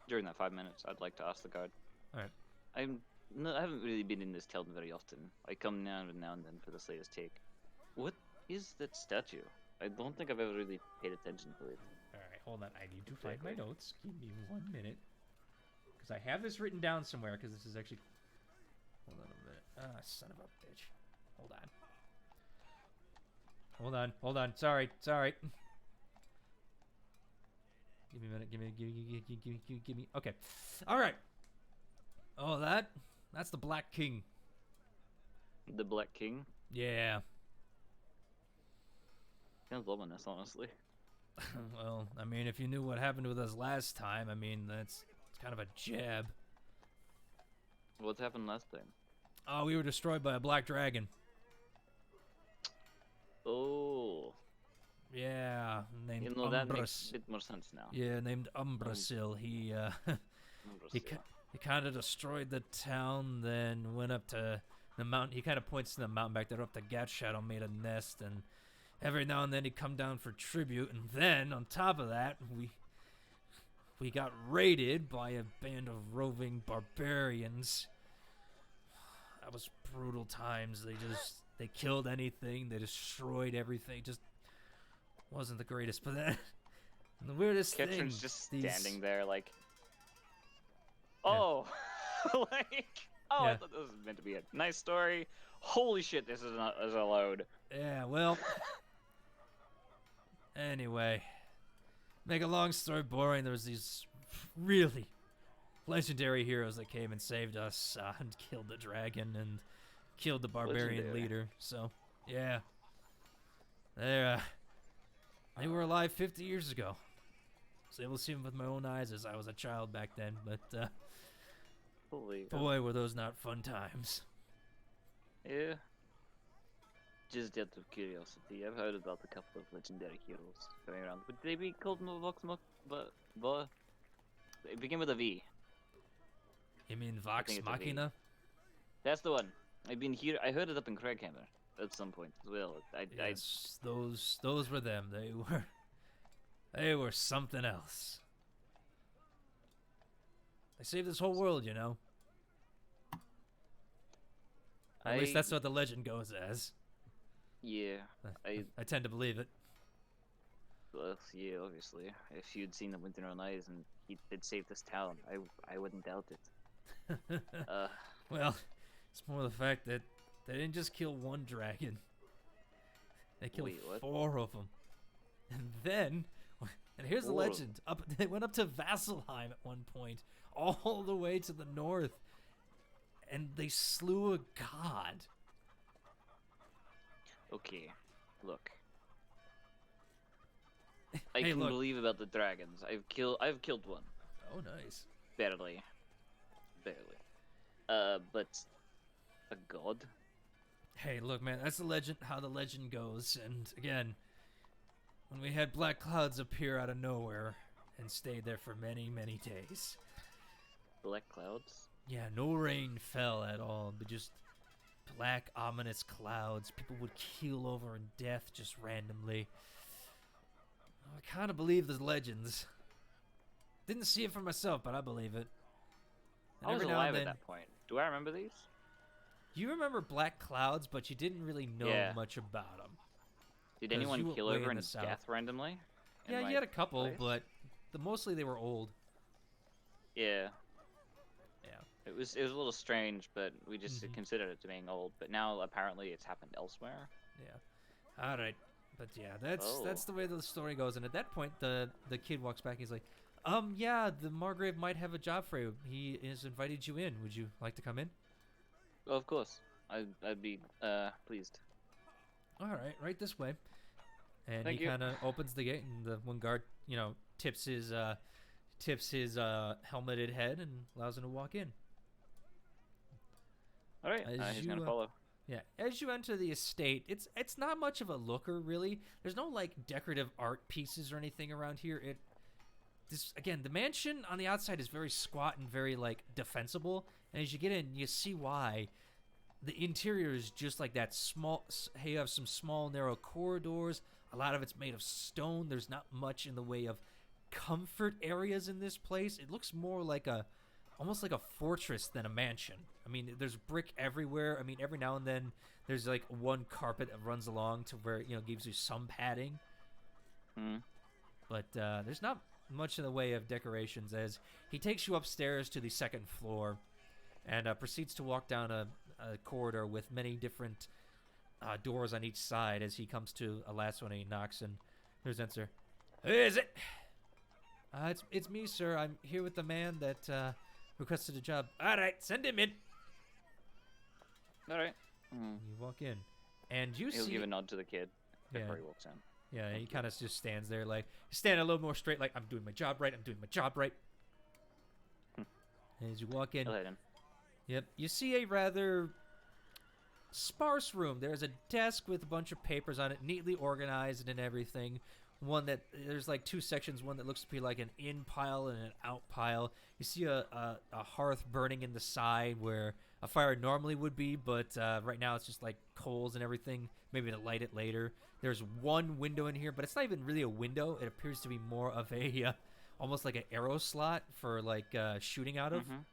During that 5 minutes, I'd like to ask the guard. Alright. I haven't really been in this town very often. I come now and then for the Slayer's Take. What is that statue? I don't think I've ever really paid attention to it. Alright, hold on. I need to find my notes. Give me 1 minute. Because I have this written down somewhere, because this is actually... Hold on a minute. Ah, son of a bitch. Hold on. Hold on. Sorry. Give me a minute. Give me. Okay. All right. Oh, that's the Black King. The Black King? Yeah. Sounds ominous, honestly. Well, I mean, if you knew what happened with us last time, I mean, it's kind of a jab. What happened last time? Oh, we were destroyed by a black dragon. Oh. Yeah, named You know, that makes Umbras. a bit more sense now. Yeah, named Umbrasil. He kind of destroyed the town, then went up to the mountain. He kind of points to the mountain back there, up to Gat Shadow, made a nest, and every now and then he'd come down for tribute. And then, on top of that, we got raided by a band of roving barbarians. That was brutal times. They killed anything. They destroyed everything. Just wasn't the greatest. But then, the weirdest thing. Ketron's just these- standing there like, oh, like, oh, Yeah. I thought this was meant to be a nice story. Holy shit, this is a load. Yeah, well. Anyway, make a long story boring. There was these really legendary heroes that came and saved us and killed the dragon and killed the barbarian Legendary. leader. So, yeah, they're They were alive 50 years ago. I was able to see them with my own eyes as I was a child back then, but Holy. boy, were those not fun times. Yeah. Just out of curiosity, I've heard about a couple of legendary heroes going around. Would they be called Vox but it begin with a V. You mean Vox think it's a V. Machina? That's the one. I heard it up in Craighammer at some point as well. Yes, those were them. They were something else. They saved this whole world, you know. At least that's what the legend goes as. Yeah, I tend to believe it. well, yeah, obviously. If you'd seen them with your own eyes and they'd saved this town, I wouldn't doubt it. Well, it's more the fact that they didn't just kill one dragon. They killed Wait, what? 4 of them. And then, and here's the 4 of legend. They went up to Vasselheim at one point, all the way to the north, and they slew a god. Okay, look. I Hey, can look. believe about the dragons. I've killed one. Oh, nice. Barely. But a god? Hey, look, man, that's the legend, how the legend goes. And again, when we had black clouds appear out of nowhere and stayed there for many, many days. Black clouds? Yeah, no rain fell at all, but just black, ominous clouds. People would keel over in death just randomly. I kind of believe the legends. Didn't see it for myself, but I believe it. And I was every now alive and at then, that point. Do I remember these? you remember black clouds, but you didn't really know Yeah. much about them. Did 'Cause you anyone were kill way over in in the south. death randomly? in Yeah, my you had a couple, place? but mostly they were old. Yeah. Yeah. It was a little strange, but we just Mhm. considered it to being old. But now apparently it's happened elsewhere. Yeah. All right. But yeah, that's Oh. the way the story goes. And at that point, the kid walks back. He's like, yeah, the Margrave might have a job for you. He has invited you in. Would you like to come in? Oh, of course. I'd be pleased. All right, right this way. And Thank he you. kind of opens the gate, and the one guard, tips his helmeted head and allows him to walk in. All right. As He's you, gonna follow. Yeah, as you enter the estate, it's not much of a looker, really. There's no like decorative art pieces or anything around here. The mansion on the outside is very squat and very like defensible, and as you get in, you see why. The interior is just like that small. Hey, you have some small, narrow corridors. A lot of it's made of stone. There's not much in the way of comfort areas in this place. It looks more like almost like a fortress than a mansion. I mean, there's brick everywhere. I mean, every now and then there's like one carpet that runs along to where gives you some padding. Hmm. But there's not much in the way of decorations as he takes you upstairs to the second floor and proceeds to walk down a corridor with many different doors on each side as he comes to a last one and he knocks and there's answer. Who is it? It's me, sir. I'm here with the man that requested a job. All right, send him in. All right. Mm. You walk in, and you He'll see. give a nod to the kid before Yeah. he walks in. Yeah, he kind of just stands there like, stand a little more straight, like, I'm doing my job right, I'm doing my job right. As you walk in, I'll hit him. yep, you see a rather sparse room. There's a desk with a bunch of papers on it, neatly organized and everything. There's like 2 sections, one that looks to be like an in pile and an out pile. You see a hearth burning in the side where a fire normally would be, but right now it's just like coals and everything, maybe to light it later. There's one window in here, but it's not even really a window. It appears to be more of a, almost like an arrow slot for like shooting out of. Mhm.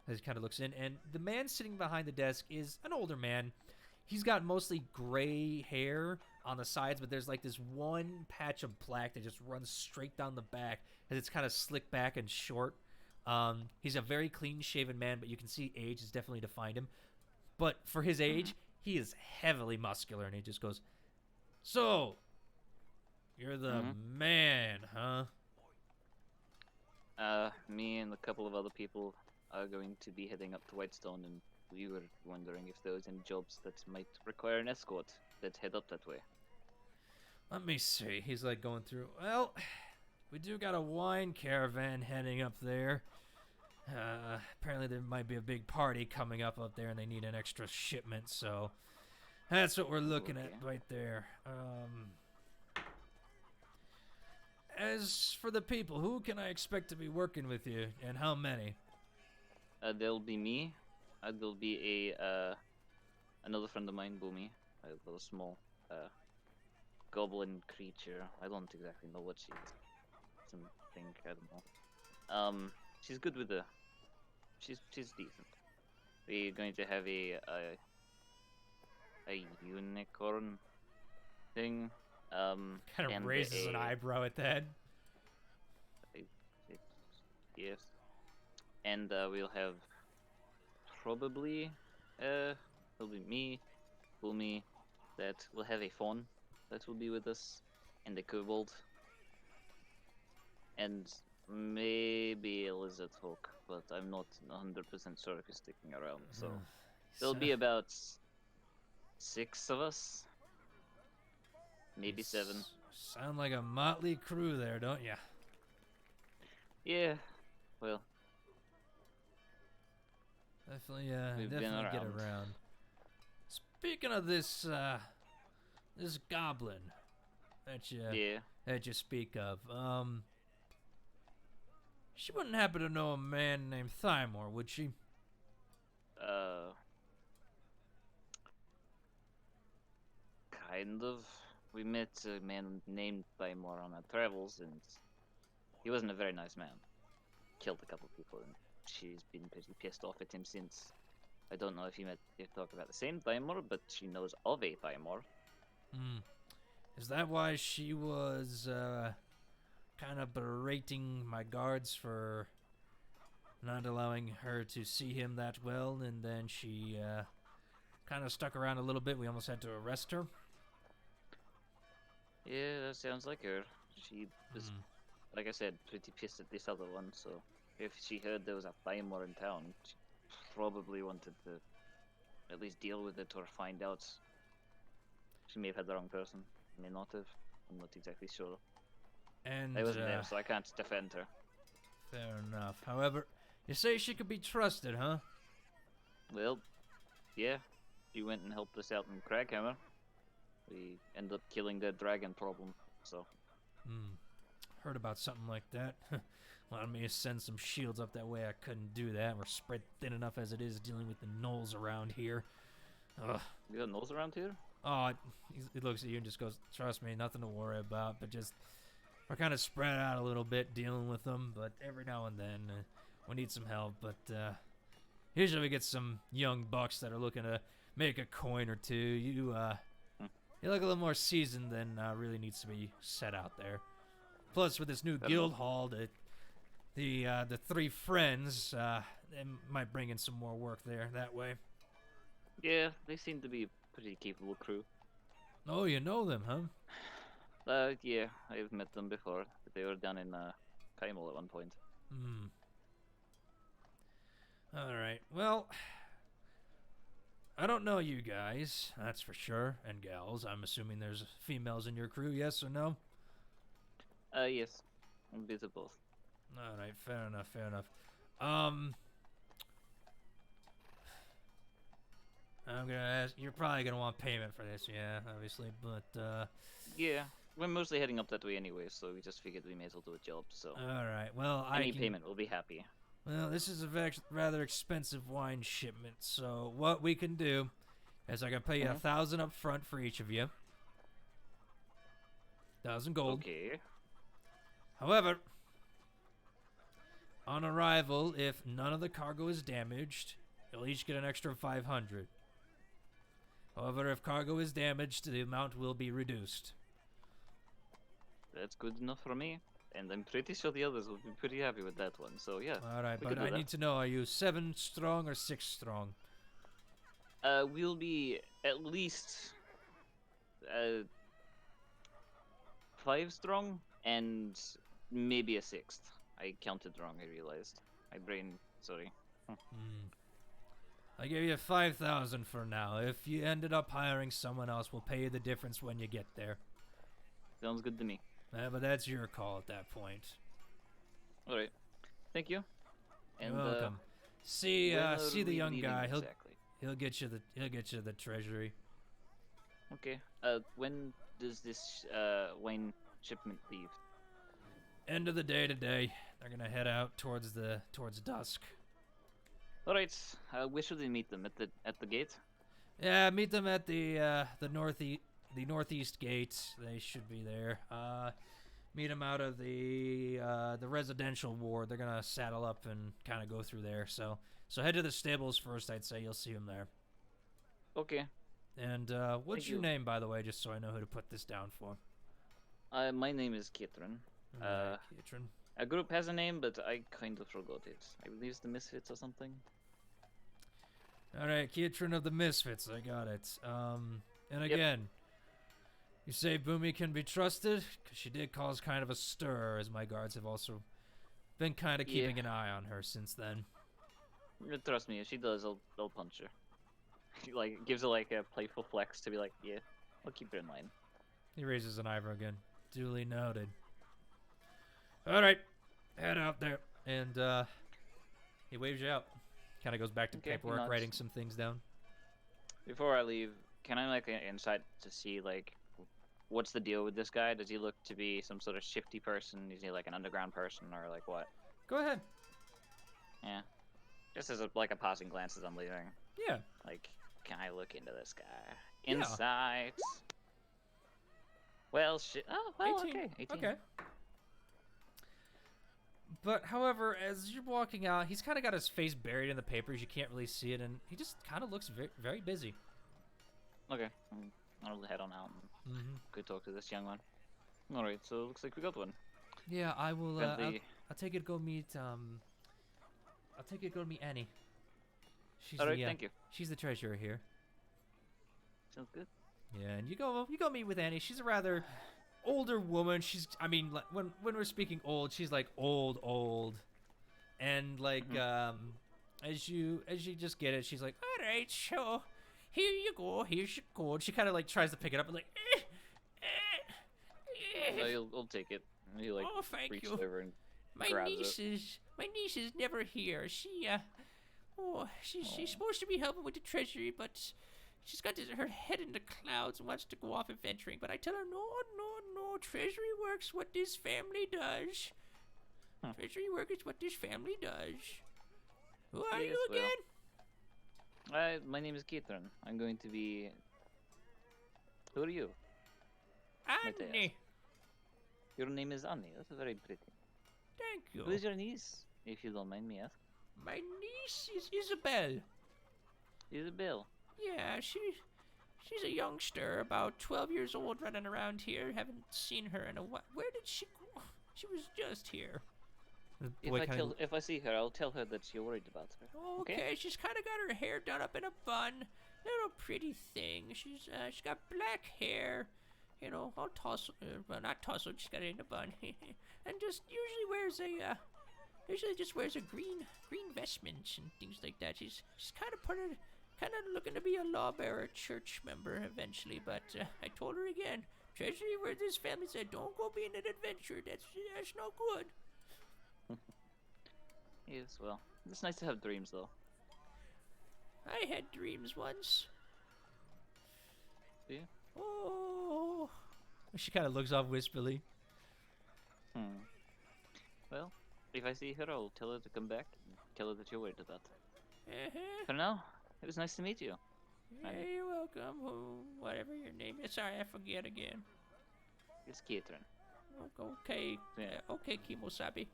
As he kind of looks in, and the man sitting behind the desk is an older man. He's got mostly gray hair on the sides, but there's like this one patch of black that just runs straight down the back, as it's kind of slicked back and short. He's a very clean-shaven man, but you can see age has definitely defined him. But for his age, he is heavily muscular, and he just goes, "So, you're the man, huh?" Me and a couple of other people are going to be heading up to Whitestone, and we were wondering if there was any jobs that might require an escort that head up that way. Let me see. He's like going through. Well, we do got a wine caravan heading up there. Apparently there might be a big party coming up there, and they need an extra shipment. So that's what we're looking at right there. As for the people, who can I expect to be working with you, and how many? There'll be me. There'll be another friend of mine, Boomy, a little small goblin creature. I don't exactly know what she is. Something, I don't know. She's good with the. She's decent. We're going to have a unicorn thing. Kind of and raises an eyebrow at that. Yes. And we'll have probably it'll be me, Boomy, that will have a fawn that will be with us, and a kobold, and maybe a lizard folk, but I'm not 100% sure if he's sticking around. So there'll be about 6 of us, maybe 7. Sound like a motley crew there, don't ya? Yeah, well, Definitely, We've been definitely get around. around. Speaking of this, this goblin that you speak of, she wouldn't happen to know a man named Thymor, would she? Kind of. We met a man named Tymor on our travels, and he wasn't a very nice man. Killed a couple people, and she's been pretty pissed off at him since. I don't know if you talk about the same Tymor, but she knows of a Tymor. Is that why she was, kind of berating my guards for not allowing her to see him that well, and then she, kind of stuck around a little bit? We almost had to arrest her? Yeah, that sounds like her. She was, like I said, pretty pissed at this other one, so if she heard there was a Tymor in town, she probably wanted to at least deal with it or find out. She may have had the wrong person. May not have. I'm not exactly sure. And, I wasn't there, so I can't defend her. Fair enough. However, you say she could be trusted, huh? Well, yeah. She went and helped us out in Craghammer. We ended up killing the dragon problem, so. Heard about something like that. Wanted me to send some shields up that way. I couldn't do that. We're spread thin enough as it is dealing with the gnolls around here. Ugh. You got gnolls around here? Oh, he looks at you and just goes, "Trust me, nothing to worry about, but just we're kind of spread out a little bit dealing with them, but every now and then we need some help, but usually we get some young bucks that are looking to make a coin or two. You look a little more seasoned than really needs to be set out there. Plus, with this new guild hall, the 3 friends, they might bring in some more work there that way." Yeah, they seem to be a pretty capable crew. Oh, you know them, huh? Yeah, I've met them before. They were down in Kaimel at one point. Alright, well, I don't know you guys, that's for sure, and gals. I'm assuming there's females in your crew, yes or no? Yes, a bit of both. Alright, fair enough, fair enough. I'm gonna ask, you're probably gonna want payment for this, yeah, obviously, but, Yeah, we're mostly heading up that way anyway, so we just figured we may as well do a job, so. Alright, well, Any payment, we'll be happy. Well, this is a rather expensive wine shipment, so what we can do is I can pay you 1,000 up front for each of you. 1,000 gold. Okay. However, on arrival, if none of the cargo is damaged, you'll each get an extra 500. However, if cargo is damaged, the amount will be reduced. That's good enough for me. And I'm pretty sure the others will be pretty happy with that one, so yeah. Alright, we but can do I that. need to know, are you 7 strong or 6 strong? We'll be at least 5 strong and maybe a 6th. I counted wrong, I realized. My brain, sorry. I gave you 5,000 for now. If you ended up hiring someone else, we'll pay you the difference when you get there. Sounds good to me. But that's your call at that point. All right. Thank you. And You're welcome. See when are the we young leaving guy. Exactly. He'll get you the treasury. Okay. When does this wine shipment leave? End of the day today. They're gonna head out towards dusk. All right. Where should we meet them? At the gate? Yeah, meet them at the northeast gate. They should be there. Meet them out of the residential ward. They're gonna saddle up and kind of go through there. So head to the stables first. I'd say you'll see them there. Okay. And what's Thank your you. name, by the way, just so I know who to put this down for? My name is Kitron. Katrin. A group has a name, but I kind of forgot it. I believe it's the Misfits or something. All right, Katrin of the Misfits. I got it. And Yep. again, you say Boomy can be trusted? Because she did cause kind of a stir, as my guards have also been kind of keeping an eye on her since then. Trust me, if she does, I'll punch her. He gives her a playful flex to be like, yeah, I'll keep her in mind. He raises an eyebrow again. Duly noted. All right, head out there. And he waves you out. Kind of goes back to Okay, paperwork, nods. writing some things down. Before I leave, can I an insight to see what's the deal with this guy? Does he look to be some sort of shifty person? Is he an underground person or what? Go ahead. Yeah. Just as a passing glance as I'm leaving. Yeah. Can I look into this guy? Yeah. Insight. Well, shit. Oh, well, 18. okay. 18. Okay. But, however, as you're walking out, he's kind of got his face buried in the papers. You can't really see it, and he just kind of looks very, very busy. Okay. I'll head on out and Mm-hmm. go talk to this young one. All right. So it looks like we got one. Yeah, I will. Friendly. I'll take it to go meet. I'll take it to go meet Annie. She's All right. the, Thank you. She's the treasurer here. Sounds good. Yeah, and you go meet with Annie. She's a rather older woman. She's, I mean, when we're speaking old, she's old, and as you just get it, she's like, all right, sure, here you go, here's your gold. She kind of tries to pick it up and I'll take it. He oh, thank reaches you. over and My grabs niece it. is never here. She's supposed to be helping with the treasury, but she's got her head in the clouds and wants to go off adventuring. But I tell her, no. Treasury work's what this family does. Treasury work is what this family does. Who are Yes, you well, again? My name is Keitron. I'm going to be. Who are you? might I Annie. Your name is Annie. That's very pretty. Thank you. Who is your niece, if you don't mind me asking? My niece is Isabel. Isabel. Yeah, she's a youngster, about 12 years old, running around here. Haven't seen her in a while. Where did she go? She was just here. If I see her, I'll tell her that you're worried about her. Okay, she's kind of got her hair done up in a bun. Little pretty thing. She's got black hair. All tousled. Well, not tousled. She's got it in a bun. And just usually just wears a green vestment and things like that. She's kind of looking to be a lawbearer, church member eventually. But I told her again, treasury where this family said, don't go being an adventurer. That's no good. Yes, well, it's nice to have dreams, though. I had dreams once. Yeah. Oh. She kind of looks off wistfully. Well, if I see her, I'll tell her to come back and tell her that you're worried about her. Uh-huh. For now, it was nice to meet you. Yeah, you're welcome. Whatever your name is. Sorry, I forget again. It's Keitron. Okay. Yeah. Okay, Kimosabi.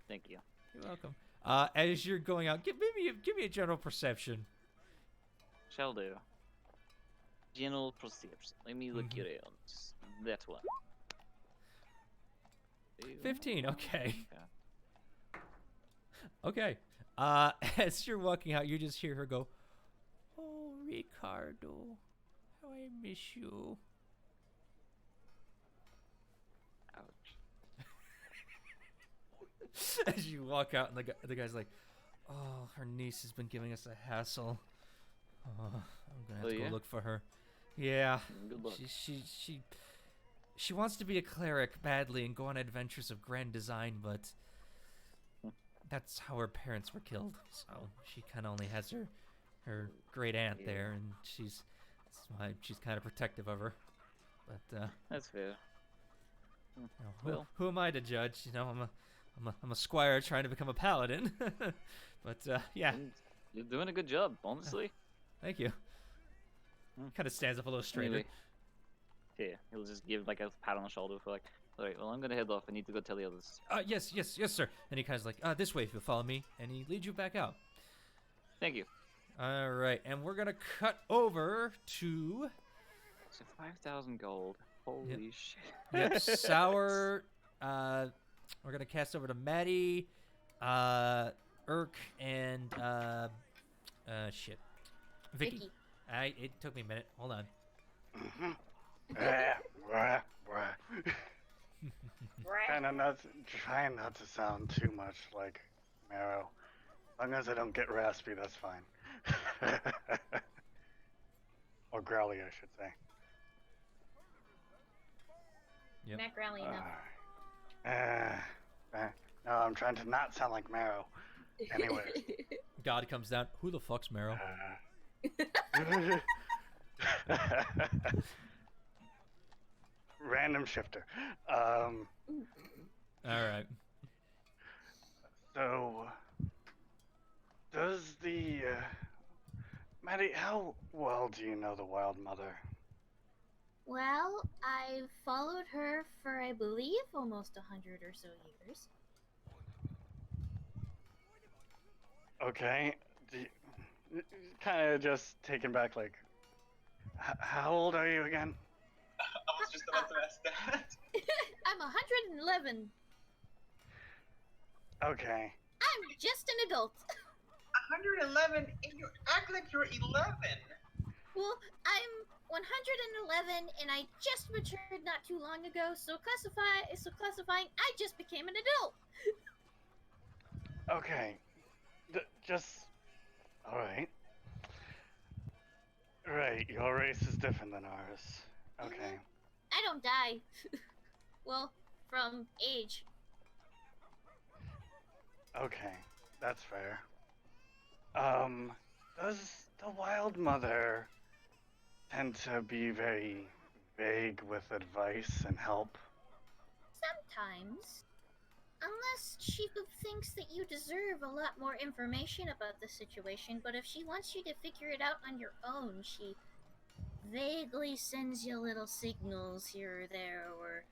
Thank you. You're welcome. As you're going out, give me a general perception. Shall do. General perception. Let me look around. That one. 15. Okay. Okay. Okay. As you're walking out, you just hear her go, "Oh, Ricardo, how I miss you." Ouch. As you walk out, and the guy's like, "Oh, her niece has been giving us a hassle. Oh, I'm gonna have to go Yeah? look for her." Yeah, Good luck. she wants to be a cleric badly and go on adventures of grand design, but that's how her parents were killed. So she kind of only has her great aunt there, and that's why she's kind of protective of her. But That's fair. you know, Well. who am I to judge? You know, I'm a squire trying to become a paladin. But yeah, You're doing a good job, honestly. thank you. Kind of stands up a little straighter. Anyway, yeah, he'll just give like a pat on the shoulder for like, alright, well, I'm gonna head off. I need to go tell the others. Yes, sir. And he kind of like, this way if you'll follow me, and he leads you back out. Thank you. All right, and we're gonna cut over to So 5,000 gold. Holy shit. yep, Sour. We're gonna cast over to Maddie, Urk, and shit, Vicky. It took me a minute. Hold on. Trying not to sound too much like Marrow. As long as I don't get raspy, that's fine. Or growly, I should say. Yep. Matt Growly enough. No, I'm trying to not sound like Marrow. Anyways. God comes down. Who the fuck's Marrow? Random shifter. All right. So, does the Maddie? How well do you know the Wild Mother? Well, I've followed her for, I believe, almost 100 or so years. Okay. Kind of just taken back, like, how old are you again? I was just about to ask that. I'm 111. Okay. I'm just an adult. 111, and you act like you're 11. Well, I'm 111, and I just matured not too long ago. So classifying, I just became an adult. Okay. Just. Alright. Right, your race is different than ours. Okay. I don't die. Well, from age. Okay, that's fair. Does the Wild Mother tend to be very vague with advice and help? Sometimes. Unless she thinks that you deserve a lot more information about the situation, but if she wants you to figure it out on your own, she vaguely sends you little signals here or there, or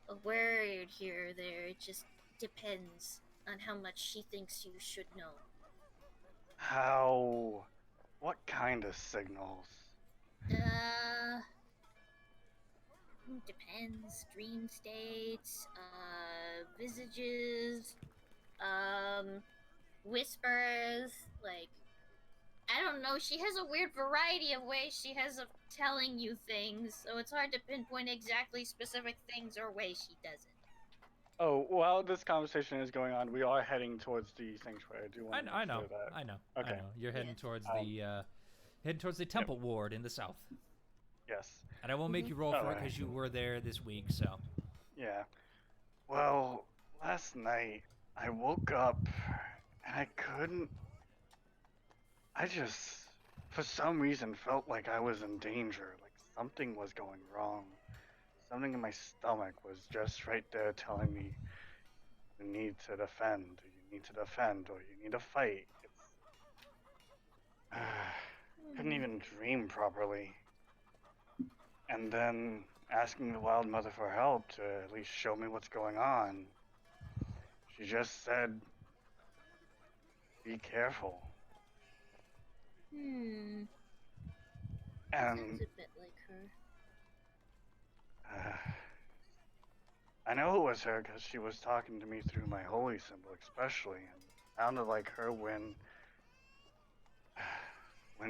a word here or there. It just depends on how much she thinks you should know. What kind of signals? Depends. Dream states, visages, whispers, like, I don't know, she has a weird variety of ways she has of telling you things, so it's hard to pinpoint exactly specific things or ways she does it. Oh, while this conversation is going on, we are heading towards the sanctuary. I do want to I know. that. I know. Okay. I know. You're heading Yeah. towards the Temple Ward in the south. Yes. And I won't make you roll for it Alright. because you were there this week. So. Yeah. Well, last night I woke up and I couldn't. I just, for some reason, felt like I was in danger. Like something was going wrong. Something in my stomach was just right there telling me, you need to defend, or you need to fight. Couldn't even dream properly. And then asking the Wild Mother for help to at least show me what's going on. She just said, be careful. Sounds And a bit like her. I know it was her because she was talking to me through my holy symbol, especially, and it sounded like her when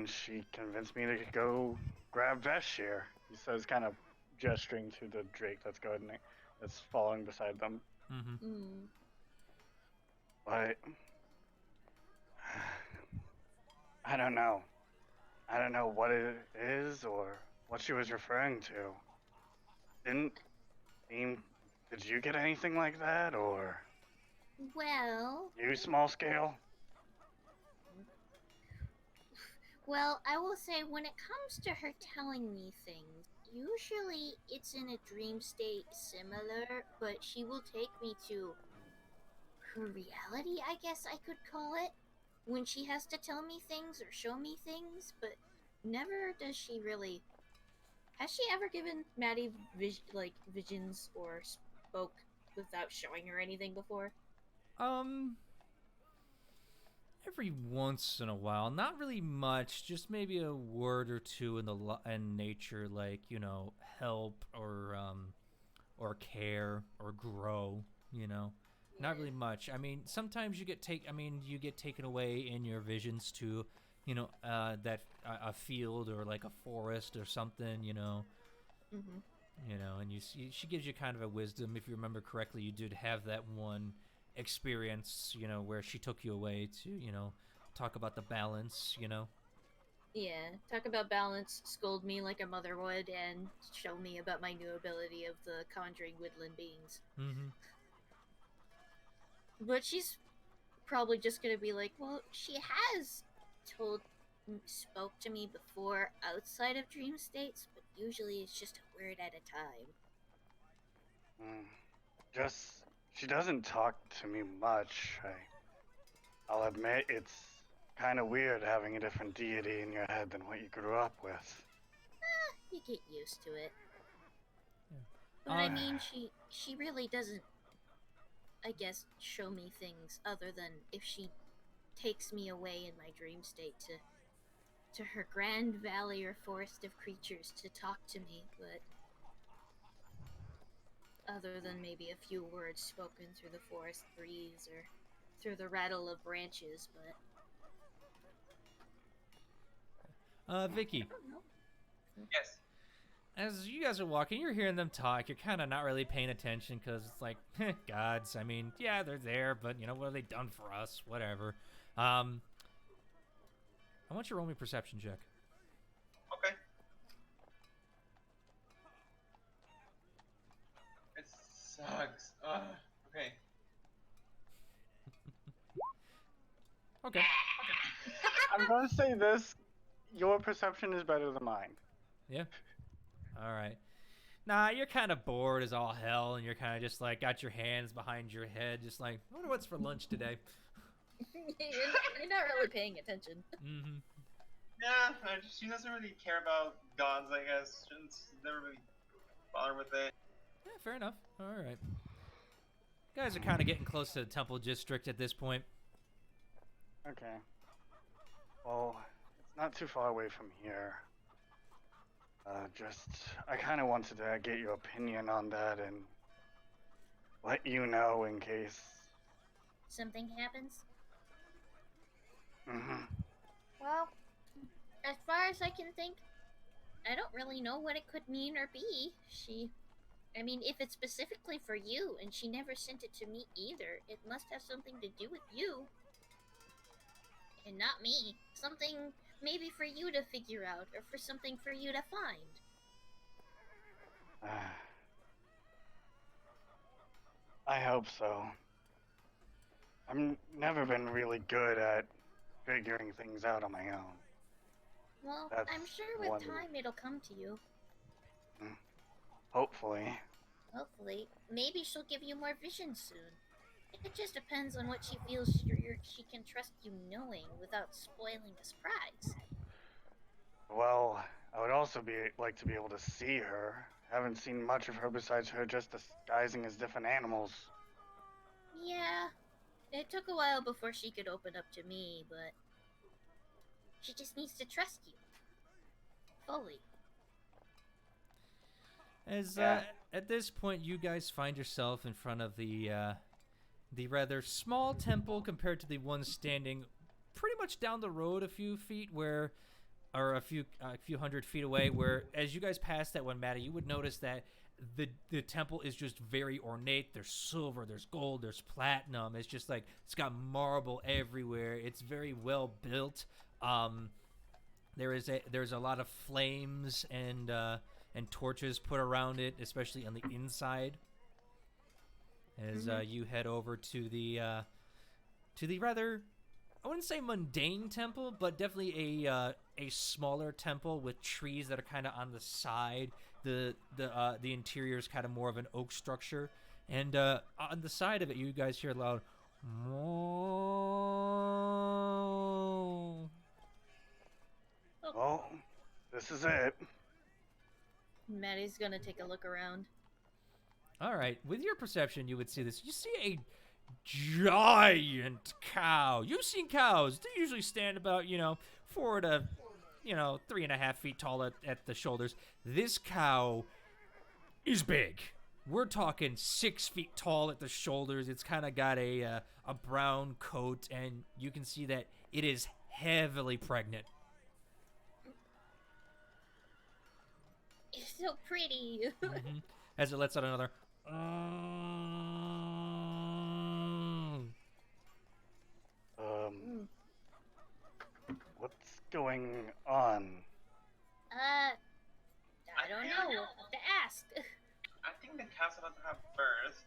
she convinced me to go grab Veshir. He says, kind of gesturing to the drake that's following beside them. Mm-hmm. But I don't know. I don't know what it is or what she was referring to. Team, did you get anything like that, or Well, you small scale? well, I will say when it comes to her telling me things, usually it's in a dream state similar, but she will take me to her reality, I guess I could call it, when she has to tell me things or show me things, but never does she really. Has she ever given Maddie visions or spoke without showing her anything before? Um, every once in a while, not really much, just maybe a word or two in in nature, like help or care or grow. Not really much. I mean, sometimes you get taken away in your visions to, that a field or like a forest or something. Mm-hmm. And she gives you kind of a wisdom. If you remember correctly, you did have that one experience, where she took you away to, talk about the balance. Yeah, talk about balance, scold me like a mother would, and show me about my new ability of the conjuring woodland beings. Mm-hmm. But she's probably just gonna be like, well, she has spoke to me before outside of dream states, but usually it's just a word at a time. Mm, just she doesn't talk to me much. I'll admit it's kind of weird having a different deity in your head than what you grew up with. You get used to it. Yeah. But I mean, she really doesn't, I guess, show me things other than if she takes me away in my dream state to her grand valley or forest of creatures to talk to me, but other than maybe a few words spoken through the forest breeze or through the rattle of branches, but Vicky, I don't know. Yes. as you guys are walking, you're hearing them talk. You're kind of not really paying attention because it's like, gods. I mean, yeah, they're there, but what have they done for us? Whatever. I want you to roll me a perception check. Okay. It sucks. Ugh. Okay. Okay. I'm gonna say this: your perception is better than mine. Yeah. All right. Nah, you're kind of bored as all hell, and you're kind of just like got your hands behind your head, just like, I wonder what's for lunch today. You're not really paying attention. Mm-hmm. Yeah, she doesn't really care about gods, I guess. She never really bother with it. Yeah, fair enough. All right. You guys are kind of getting close to the temple district at this point. Okay. Well, it's not too far away from here. I kind of wanted to get your opinion on that and let you know in case. Something happens? Mm-hmm. Well, as far as I can think, I don't really know what it could mean or be. I mean, if it's specifically for you and she never sent it to me either, it must have something to do with you. And not me. Something maybe for you to figure out or for something for you to find. I hope so. I've never been really good at figuring things out on my own. Well, That's I'm sure with one- time it'll come to you. Hopefully. Hopefully. Maybe she'll give you more vision soon. It just depends on what she feels she can trust you knowing without spoiling the surprise. Well, I would also like to be able to see her. Haven't seen much of her besides her just disguising as different animals. Yeah, it took a while before she could open up to me, but she just needs to trust you. Fully. As Yeah. At this point, you guys find yourself in front of the rather small temple compared to the one standing pretty much down the road a few feet, or a few hundred feet away. Where as you guys pass that one, Maddie, you would notice that the temple is just very ornate. There's silver, there's gold, there's platinum. It's just like it's got marble everywhere. It's very well built. There's a lot of flames and and torches put around it, especially on the inside. As you head over to the rather, I wouldn't say mundane temple, but definitely a smaller temple with trees that are kind of on the side. The interior is kind of more of an oak structure, and on the side of it, you guys hear loud. Moo. Well, this is it. Maddie's gonna take a look around. All right, with your perception, you would see this. You see a giant cow. You've seen cows. They usually stand about, 4 to, 3.5 feet tall at the shoulders. This cow is big. We're talking 6 feet tall at the shoulders. It's kind of got a brown coat, and you can see that it is heavily pregnant. It's so pretty. Mm-hmm. As it lets out another. What's going on? I don't know. We'll have to ask. I think the cow's about to have birth.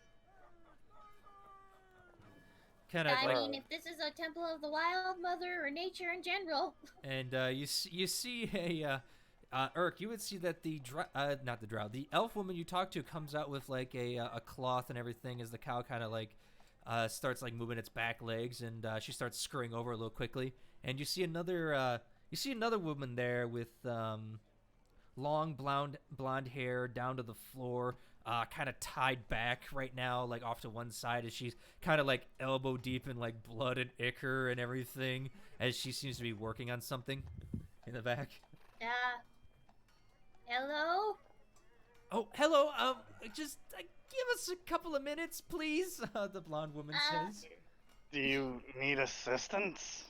Kind of I like, mean, if this is a temple of the wild mother or nature in general. and you see a Urk, you would see that the elf woman you talk to comes out with like a cloth and everything as the cow kind of like starts like moving its back legs, and she starts scurrying over a little quickly, and you see another woman there with long blonde hair down to the floor, kind of tied back right now, like off to one side, as she's kind of like elbow deep in like blood and ichor and everything, as she seems to be working on something in the back. Hello? Oh, hello. Just give us a couple of minutes, please. The blonde woman says. Do you need assistance?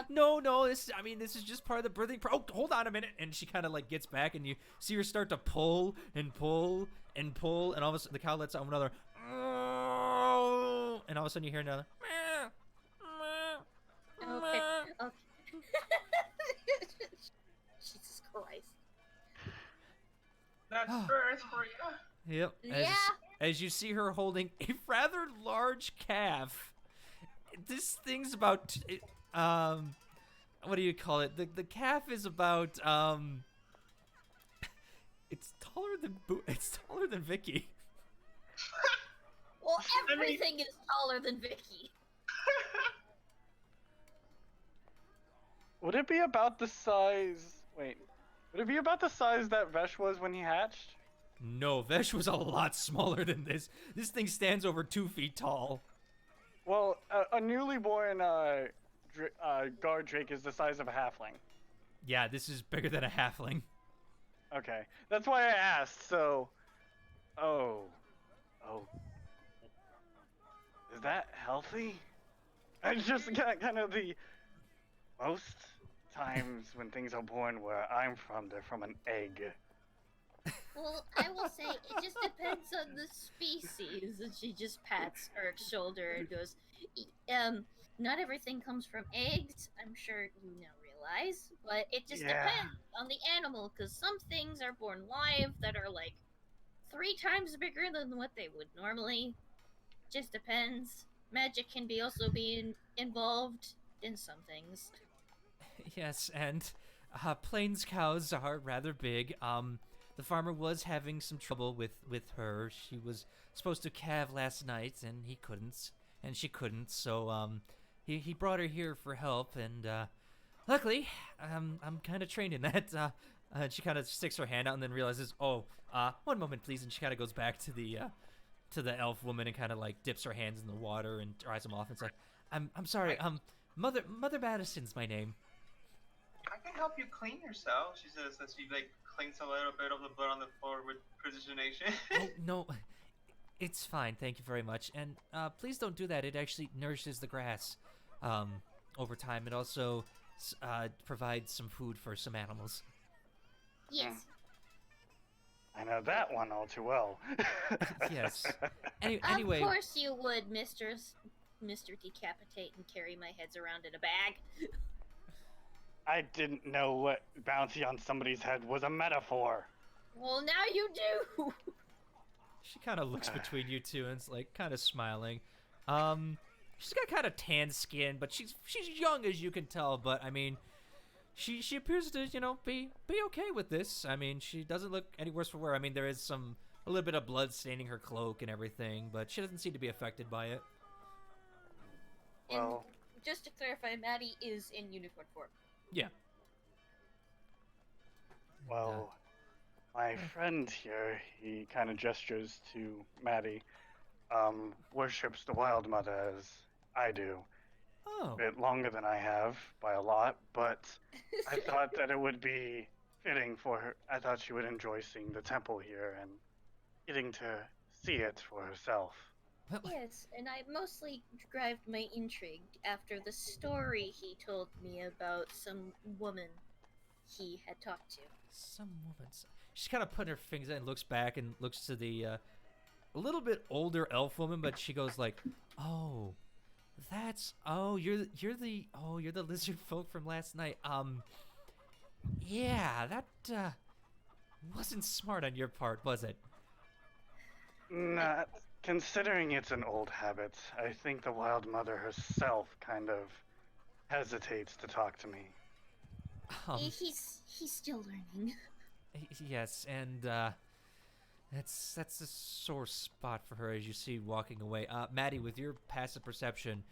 No. This is just part of the birthing. Oh, hold on a minute. And she kind of like gets back, and you see her start to pull and pull and pull, and all of a sudden the cow lets out another. And all of a sudden you hear another. Okay. Jesus Christ. That's birth for you. Yep. As you see her holding a rather large calf. This thing's about what do you call it? The calf is about it's taller than Vicky. Well, everything is taller than Vicky. Would it be about the size? Wait. Would it be about the size that Vesh was when he hatched? No, Vesh was a lot smaller than this. This thing stands over 2 feet tall. Well, a newly born guard drake is the size of a halfling. Yeah, this is bigger than a halfling. Okay, that's why I asked. So, oh, is that healthy? It's just kind of the most times when things are born where I'm from, they're from an egg. Well, I will say it just depends on the species. And she just pats Eric's shoulder and goes, not everything comes from eggs. I'm sure you now realize, but it just depends on the animal, because some things are born live that are like 3 times bigger than what they would normally. Just depends. Magic can be also being involved in some things. Yes, and plains cows are rather big. The farmer was having some trouble with her. She was supposed to calve last night, and she couldn't. So he brought her here for help, and luckily, I'm kind of trained in that. And she kind of sticks her hand out and then realizes, one moment, please. And she kind of goes back to the elf woman and kind of like dips her hands in the water and dries them off and says, I'm sorry. Mother Madison's my name. I can help you clean yourself, she says as she like cleans a little bit of the blood on the floor with precisionation. Oh, no, it's fine. Thank you very much. And please don't do that. It actually nourishes the grass over time. It also provides some food for some animals. Yes. I know that one all too well. Yes. Anyway. Of course you would, Mr. Decapitate and carry my heads around in a bag. I didn't know what bounty on somebody's head was a metaphor. Well, now you do. She kind of looks between you two and is like kind of smiling. She's got kind of tan skin, but she's young as you can tell. But I mean, she appears to be okay with this. I mean, she doesn't look any worse for wear. I mean, there is a little bit of blood staining her cloak and everything, but she doesn't seem to be affected by it. And Well, just to clarify, Maddie is in unicorn form. Yeah. well, my friend here, he kind of gestures to Maddie, worships the Wild Mother as I do. Oh. A bit longer than I have by a lot, but I thought that it would be fitting for her. I thought she would enjoy seeing the temple here and getting to see it for herself. Well, Yes, and I mostly derived my intrigue after the story he told me about some woman he had talked to. some woman. She's kind of putting her fingers in and looks back and looks to the a little bit older elf woman, but she goes like, "Oh, you're the lizard folk from last night. Yeah, that wasn't smart on your part, was it?" Not considering it's an old habit, I think the Wild Mother herself kind of hesitates to talk to me. He's still learning. Yes, and that's a sore spot for her as you see walking away. Maddie, with your passive perception,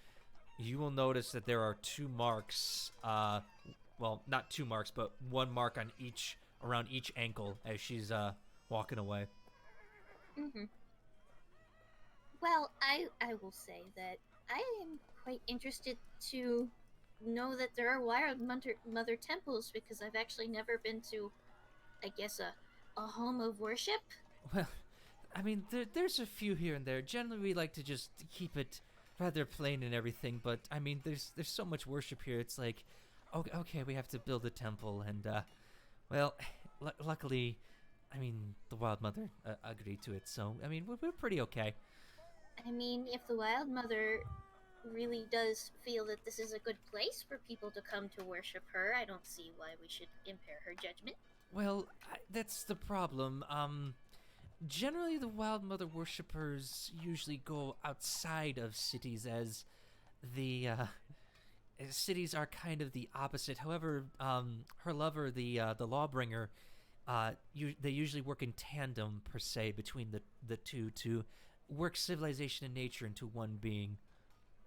you will notice that there are 2 marks. Well, not 2 marks, but 1 mark on around each ankle as she's walking away. Mm-hmm. Well, I will say that I am quite interested to know that there are wild mother temples because I've actually never been to, I guess, a home of worship. Well, I mean, there's a few here and there. Generally, we like to just keep it rather plain and everything. But I mean, there's so much worship here. It's like, okay, we have to build a temple, and well, luckily, I mean, the Wild Mother agreed to it. So I mean, we're pretty okay. I mean, if the wild mother really does feel that this is a good place for people to come to worship her, I don't see why we should impair her judgment. Well, that's the problem. Generally, the Wild Mother worshippers usually go outside of cities, as the cities are kind of the opposite. However, her lover, the Lawbringer, they usually work in tandem per se between the two to work civilization and nature into one being.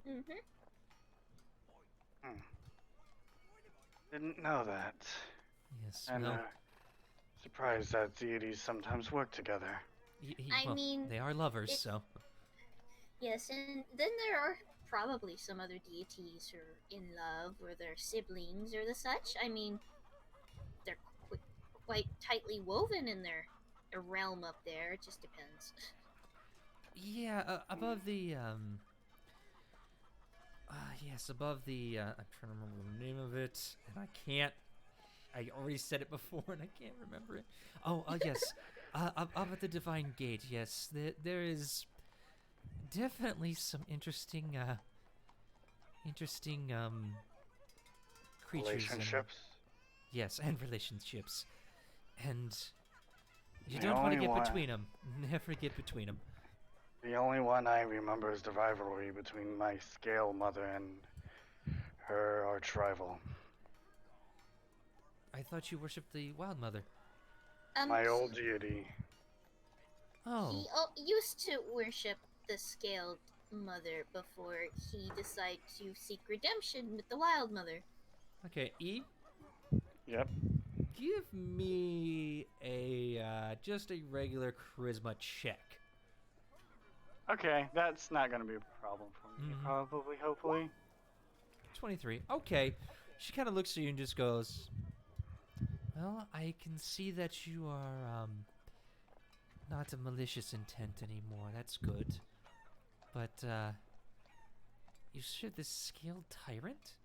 Mm-hmm. Didn't know that. Yes, And well, surprised that deities sometimes work together. I mean, they are lovers, it- so. Yes, and then there are probably some other deities who are in love, or their siblings, or the such. I mean, they're quite tightly woven in their realm up there. It just depends. Yeah, above the yes, above the I'm trying to remember the name of it, and I can't. I already said it before, and I can't remember it. Oh, yes, up at the Divine Gate. Yes, there is definitely some interesting creatures. Relationships. Yes, and relationships, and you The don't want to only get one- between them. Never get between them. The only one I remember is the rivalry between my Scale Mother and her arch rival. I thought you worshipped the Wild Mother. My old deity. Oh. He used to worship the Scaled Mother before he decided to seek redemption with the Wild Mother. Okay, E, Yep. give me a just a regular charisma check. Okay, that's not gonna be a problem for me. Mhm. Probably, hopefully. 23. Okay. She kind of looks at you and just goes, "Well, I can see that you are not a malicious intent anymore. That's good. But you sure this Scaled Tyrant?"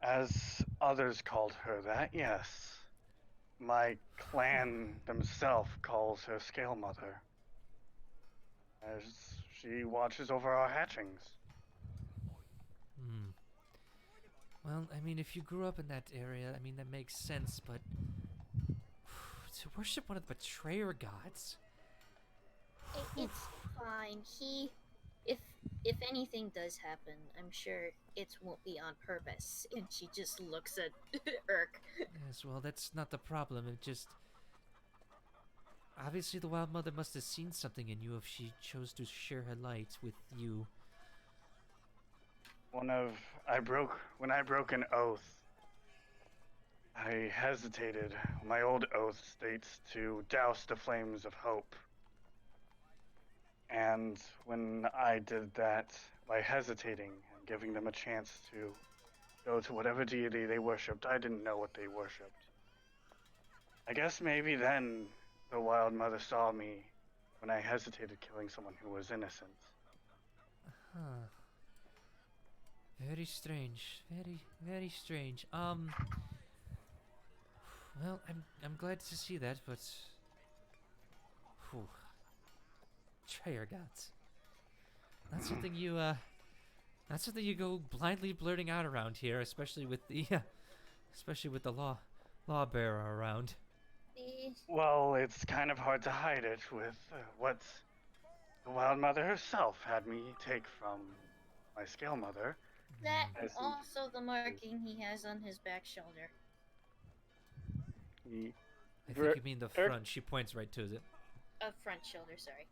As others called her that, yes. My clan themselves calls her Scale Mother, as she watches over our hatchings. Hmm. Well, I mean, if you grew up in that area, I mean, that makes sense, but To worship one of the betrayer gods. It's fine. If anything does happen, I'm sure it won't be on purpose. And she just looks at Irk. Yes, well, that's not the problem. It just... Obviously, the Wild Mother must have seen something in you if she chose to share her light with you. When I broke an oath, I hesitated. My old oath states to douse the flames of hope. And when I did that, by hesitating and giving them a chance to go to whatever deity they worshipped, I didn't know what they worshipped. I guess maybe then the Wild Mother saw me when I hesitated killing someone who was innocent. Huh. Very strange. Very, very strange. Well, I'm glad to see that, but... Whew. Betrayer gods. Not something you, not something you go blindly blurting out around here, especially with the law bearer around. Well, it's kind of hard to hide it with what the Wild Mother herself had me take from my Scale Mother. That I see. also the marking he has on his back shoulder. I think you mean the front. She points right to it. Front shoulder, sorry.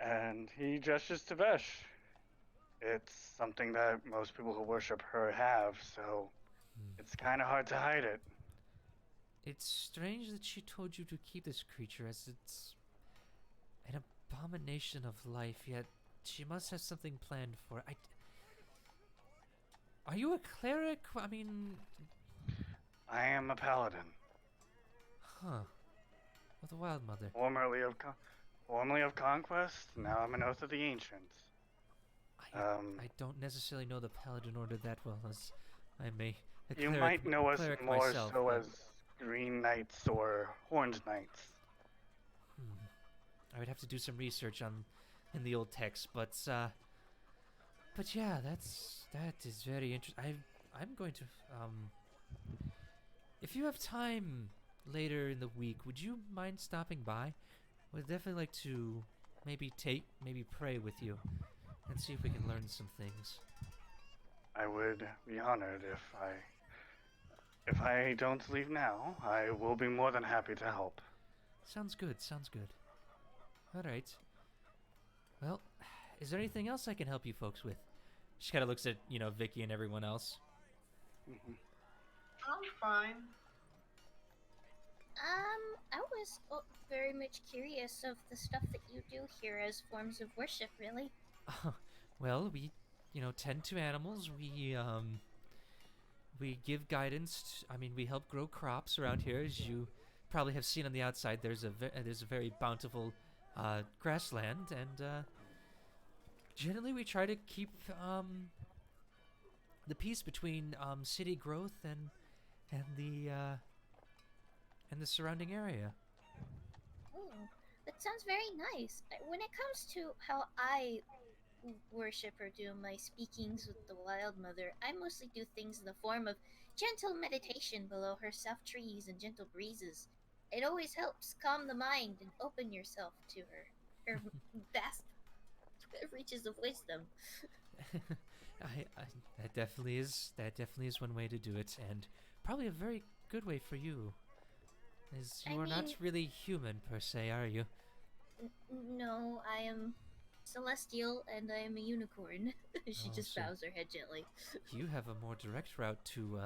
And he gestures to Vesh. It's something that most people who worship her have, so it's kind of hard to hide it. It's strange that she told you to keep this creature, as it's an abomination of life, yet she must have something planned for it. Are you a cleric? I mean... I am a paladin. Huh. Of the Wild Mother. Formerly of Conquest, now I'm an Oath of the Ancients. I don't necessarily know the Paladin Order that well, as I may... You might know us more myself, so but... as Green Knights or Horned Knights. I would have to do some research in the old text, but yeah, that is very interesting. I'm going to if you have time later in the week, would you mind stopping by? Would definitely like to maybe pray with you and see if we can learn some things. I would be honored if I don't leave now. I will be more than happy to help. Sounds good. All right. Well, is there anything else I can help you folks with? She kind of looks at, Vicky and everyone else. I'm fine. I was very much curious of the stuff that you do here as forms of worship, really. Well, we, tend to animals. We give guidance. We help grow crops around here. As you probably have seen on the outside, there's a very bountiful grassland, and generally we try to keep the peace between city growth and the surrounding area. Oh, that sounds very nice. When it comes to how I worship or do my speakings with the Wild Mother, I mostly do things in the form of gentle meditation below her soft trees and gentle breezes. It always helps calm the mind and open yourself to her vast reaches of wisdom. That definitely is one way to do it, and probably a very good way for you. As you are not really human per se, are you? No, I am celestial and I am a unicorn. She just bows her head gently. You have a more direct route to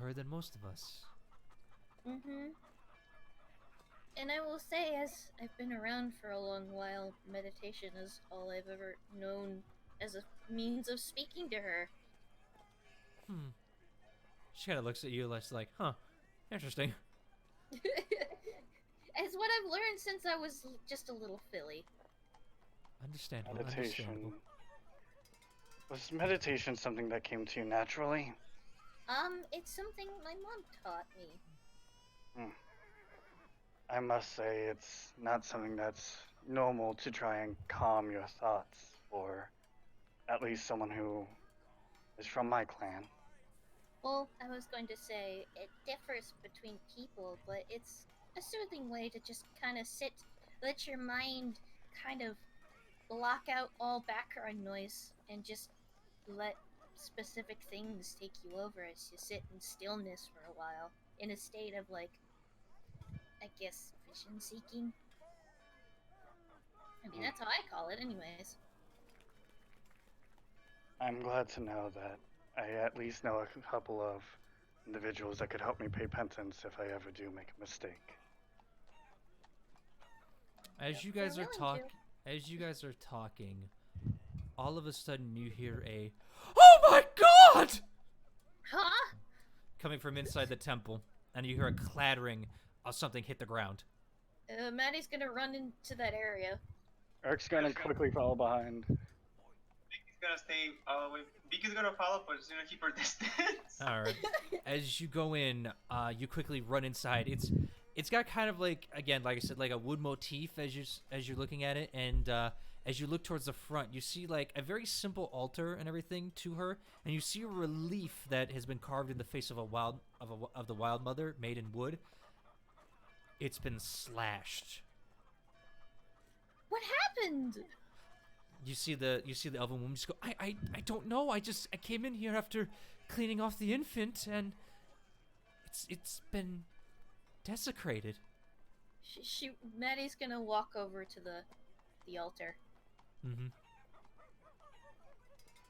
her than most of us. And I will say, as I've been around for a long while, meditation is all I've ever known as a means of speaking to her. She kind of looks at you like, huh, interesting. It's what I've learned since I was just a little filly. Understandable. Was meditation something that came to you naturally? It's something my mom taught me. I must say it's not something that's normal to try and calm your thoughts for at least someone who is from my clan. Well, I was going to say it differs between people, but it's a soothing way to just kind of sit, let your mind kind of block out all background noise and just let specific things take you over as you sit in stillness for a while in a state of, like, I guess, vision seeking. I mean, that's how I call it, anyways. I'm glad to know that I at least know a couple of individuals that could help me pay penance if I ever do make a mistake. As you They're guys are willing as you guys are talking, all of a sudden you hear a "Oh my god!" Huh? coming from inside the temple, and you hear a clattering of something hit the ground. Maddie's gonna run into that area. Eric's gonna quickly follow behind. Vicky's gonna stay. Vicky's gonna follow, but she's gonna keep her distance. All right. As you go in, you quickly run inside. It's got kind of like, again, like I said, like a wood motif as you're looking at it, and as you look towards the front, you see like a very simple altar and everything to her, and you see a relief that has been carved in the face of the wild mother, made in wood. It's been slashed. What happened? You see the elven woman just go, I don't know. I came in here after cleaning off the infant, and it's been desecrated. Maddie's gonna walk over to the altar. Mm-hmm.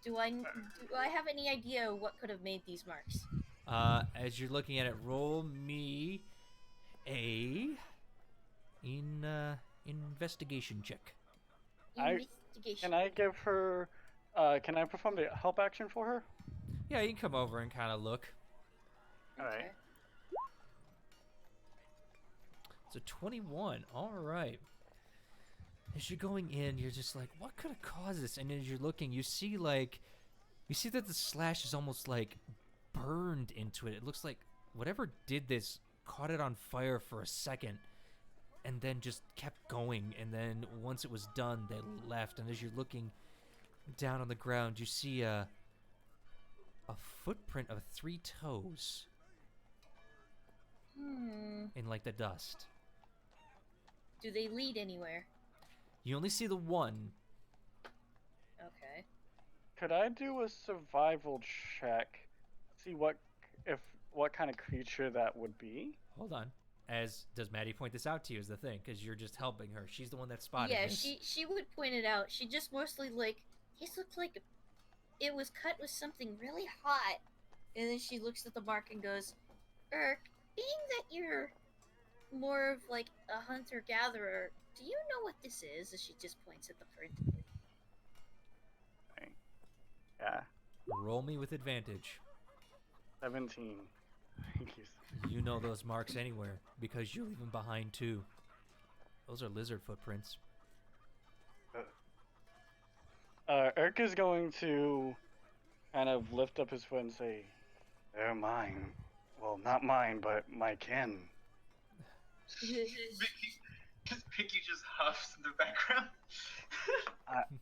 Do I have any idea what could have made these marks? As you're looking at it, roll me a investigation check. Investigation. Can I give her? Can I perform the help action for her? Yeah, you can come over and kind of look. Alright. It's a 21. All right. As you're going in, you're just like, what could have caused this? And as you're looking, you see that the slash is almost like burned into it. It looks like whatever did this caught it on fire for a second and then just kept going. And then once it was done, they left. And as you're looking down on the ground, you see a footprint of 3 toes in like the dust. Do they lead anywhere? You only see the one. Okay. Could I do a survival check? See what kind of creature that would be? Hold on. Does Maddie point this out to you is the thing, because you're just helping her. She's the one that spotted Yeah, this. she would point it out. She just mostly like, this looks like it was cut with something really hot. And then she looks at the mark and goes, Erk, being that you're more of like a hunter-gatherer, do you know what this is? As she just points at the print. Okay. Yeah. Roll me with advantage. 17. Thank you. You know those marks anywhere, because you leave them behind too. Those are lizard footprints. Eric is going to kind of lift up his foot and say, "They're mine. Well, not mine, but my kin." Vicky just huffs in the background.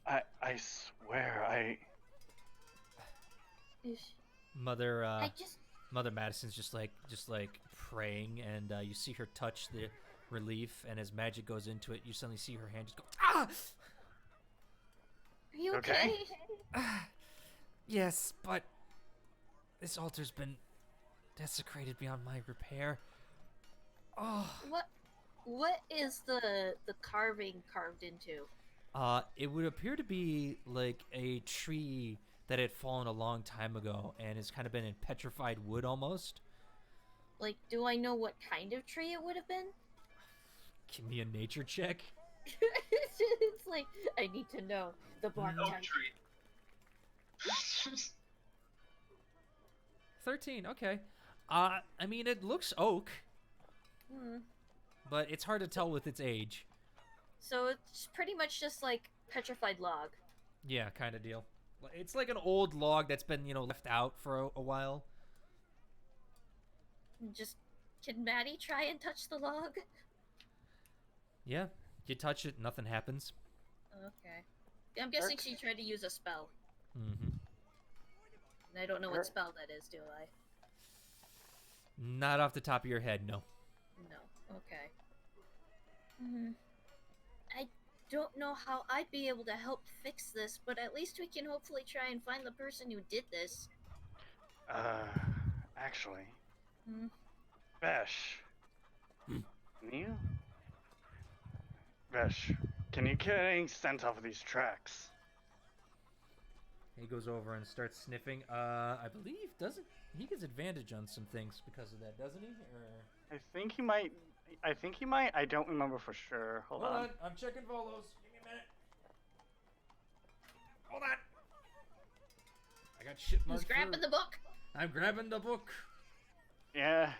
I swear, Mother Madison's just like praying, and you see her touch the relief, and as magic goes into it, you suddenly see her hand just go, ah! Are you okay? Yes, but this altar's been desecrated beyond my repair. Oh. What is the carving carved into? It would appear to be like a tree that had fallen a long time ago and has kind of been in petrified wood almost. Like, do I know what kind of tree it would have been? Give me a nature check. It's like, I need to know the bark Oak type. tree. 13, okay. I mean, it looks oak, but it's hard to tell with its age. So it's pretty much just like petrified log. Yeah, kind of deal. It's like an old log that's been, left out for a while. Just, can Maddie try and touch the log? Yeah, you touch it, nothing happens. Okay. I'm guessing she tried to use a spell. Mm-hmm. And I don't know what spell that is, do I? Not off the top of your head, no. No. Okay. I don't know how I'd be able to help fix this, but at least we can hopefully try and find the person who did this. Actually, Hmm. Vesh. Can you? Vesh, can you get any scent off of these tracks? He goes over and starts sniffing. I believe he gets advantage on some things because of that, doesn't he? Or... I think he might. I don't remember for sure. Hold on. I'm checking Volos. Give me a minute. Hold on. I got shit marked. He's grabbing the book. I'm grabbing the book. Yeah.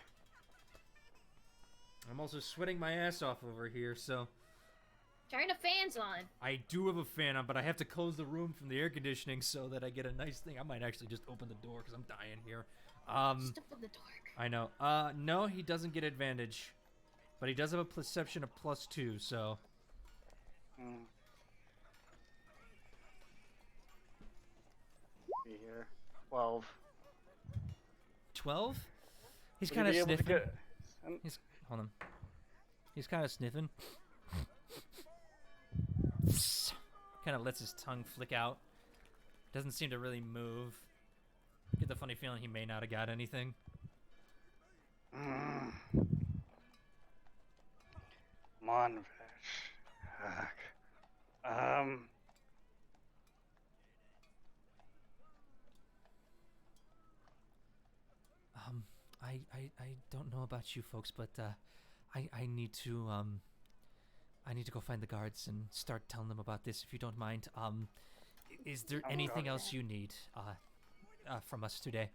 I'm also sweating my ass off over here, so... Turn the fans on. I do have a fan on, but I have to close the room from the air conditioning so that I get a nice thing. I might actually just open the door because I'm dying here. Just open the door. I know. No, he doesn't get advantage. But he does have a perception of +2, so... See here. 12. 12? He's Would kind of you be able to sniffing. get- Hold on. He's kind of sniffing. Kind of lets his tongue flick out. Doesn't seem to really move. Get the funny feeling he may not have got anything. Come on, Vesh. Fuck. I don't know about you folks, but I need to go find the guards and start telling them about this if you don't mind. Is there anything else you need from us today?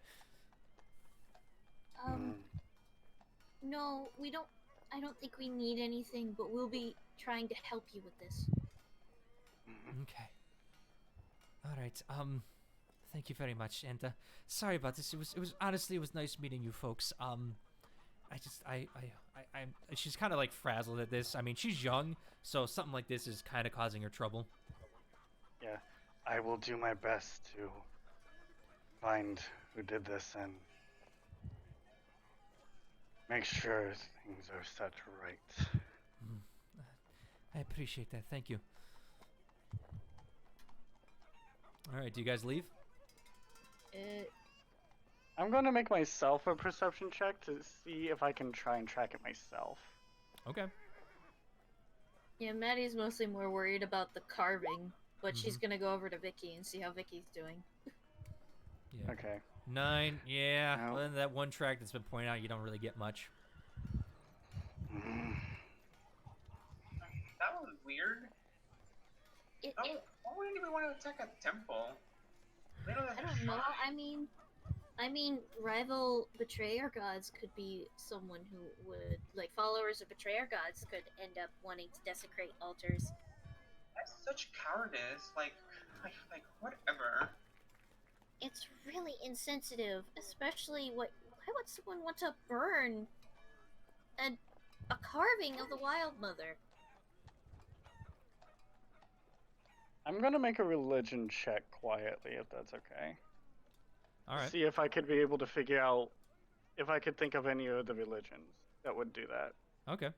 No, we don't. I don't think we need anything, but we'll be trying to help you with this. Okay. All right. Thank you very much, and sorry about this. It was honestly, it was nice meeting you folks. She's kind of like frazzled at this. I mean, she's young, so something like this is kind of causing her trouble. Yeah, I will do my best to find who did this and make sure things are set right. I appreciate that. Thank you. All right, do you guys leave? I'm going to make myself a perception check to see if I can try and track it myself. Okay. Yeah, Maddie's mostly more worried about the carving, but she's gonna go over to Vicky and see how Vicky's doing. Yeah. Okay. 9. Yeah. No. Other than that one track that's been pointed out, you don't really get much. That was weird. It, Why would we want to attack a temple? They don't have I a don't know. shrine. I mean, rival betrayer gods could be someone who would, like, followers of betrayer gods could end up wanting to desecrate altars. That's such cowardice. Like whatever. It's really insensitive, especially why would someone want to burn a carving of the Wild Mother? I'm going to make a religion check quietly, if that's okay. All right. See if I could be able to figure out if I could think of any of the religions that would do that. Okay.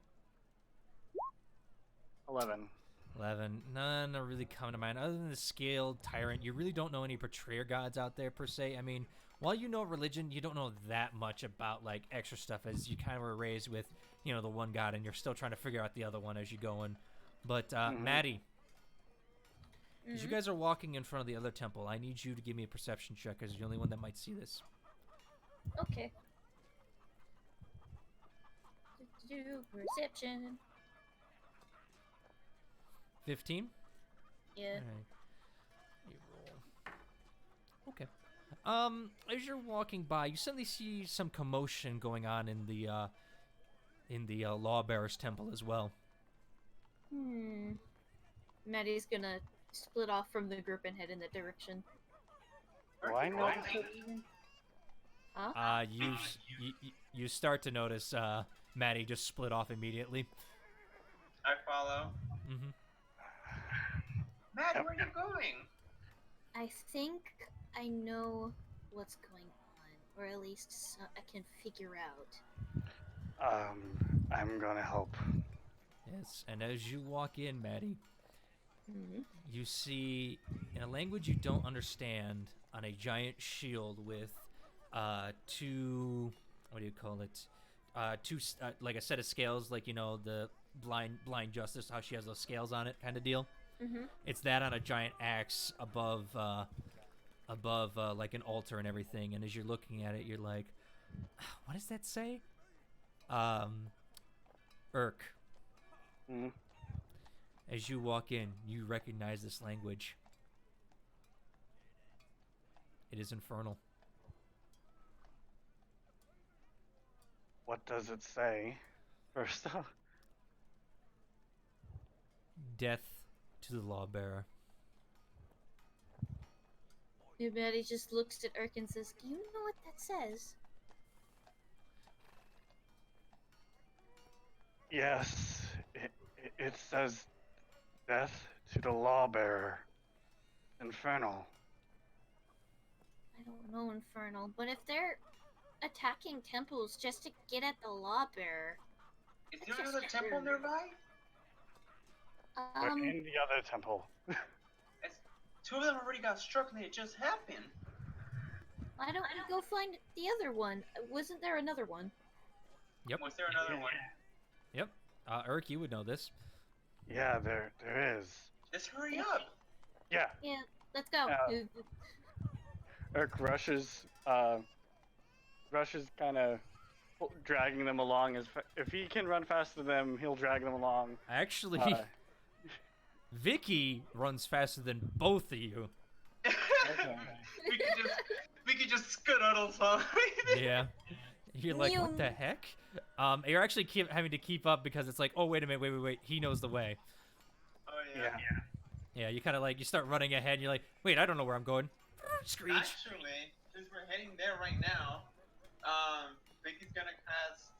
11. 11. None are really coming to mind. Other than the Scaled Tyrant, you really don't know any betrayer gods out there, per se. I mean, while you know religion, you don't know that much about, like, extra stuff, as you kind of were raised with, you know, the one god, and you're still trying to figure out the other one as you go in. But, Maddie, as you guys are walking in front of the other temple, I need you to give me a perception check, as you're the only one that might see this. Okay. Perception. 15? Yeah. Alright. You roll. Okay. As you're walking by, you suddenly see some commotion going on in the Lawbearer's Temple as well. Maddie's gonna split off from the group and head in that direction. Why not? Huh? You start to notice Maddie just split off immediately. I follow. Mm-hmm. Matt, where are you going? I think I know what's going on. or at least I can figure out. I'm gonna help. Yes, and as you walk in, Maddie, Mm-hmm. you see, in a language you don't understand, on a giant shield with two, what do you call it? Like a set of scales, like, you know, the blind justice, how she has those scales on it, kind of deal. Mm-hmm. It's that on a giant axe above like an altar and everything. And as you're looking at it, you're like, what does that say? Urk. Hmm? As you walk in, you recognize this language. It is infernal. What does it say? First off. Death to the lawbearer. Maddie just looks at Urk and says, "Do you know what that says?" Yes, it says death to the lawbearer. Infernal. I don't know, Infernal, but if they're attacking temples just to get at the lawbearer, Is there another temple nearby? We're in the other temple. Two of them already got struck and it just happened. why don't we go find the other one? Wasn't there another one? Yep. Was there another one? Yep. Urk, you would know this. Yeah, there is. Just hurry up. Yeah. Yeah, let's go. Urk rushes kind of dragging them along. If he can run faster than them, he'll drag them along. Actually, Vicky runs faster than both of you. Okay. we could just skedaddle somewhere. Yeah. You're like, what the heck? You're actually having to keep up because it's like, oh, wait a minute, wait. He knows the way. Oh yeah. Yeah, you kind of like, you start running ahead and you're like, wait, I don't know where I'm going. Screech. Actually, since we're heading there right now, Vicky's gonna cast.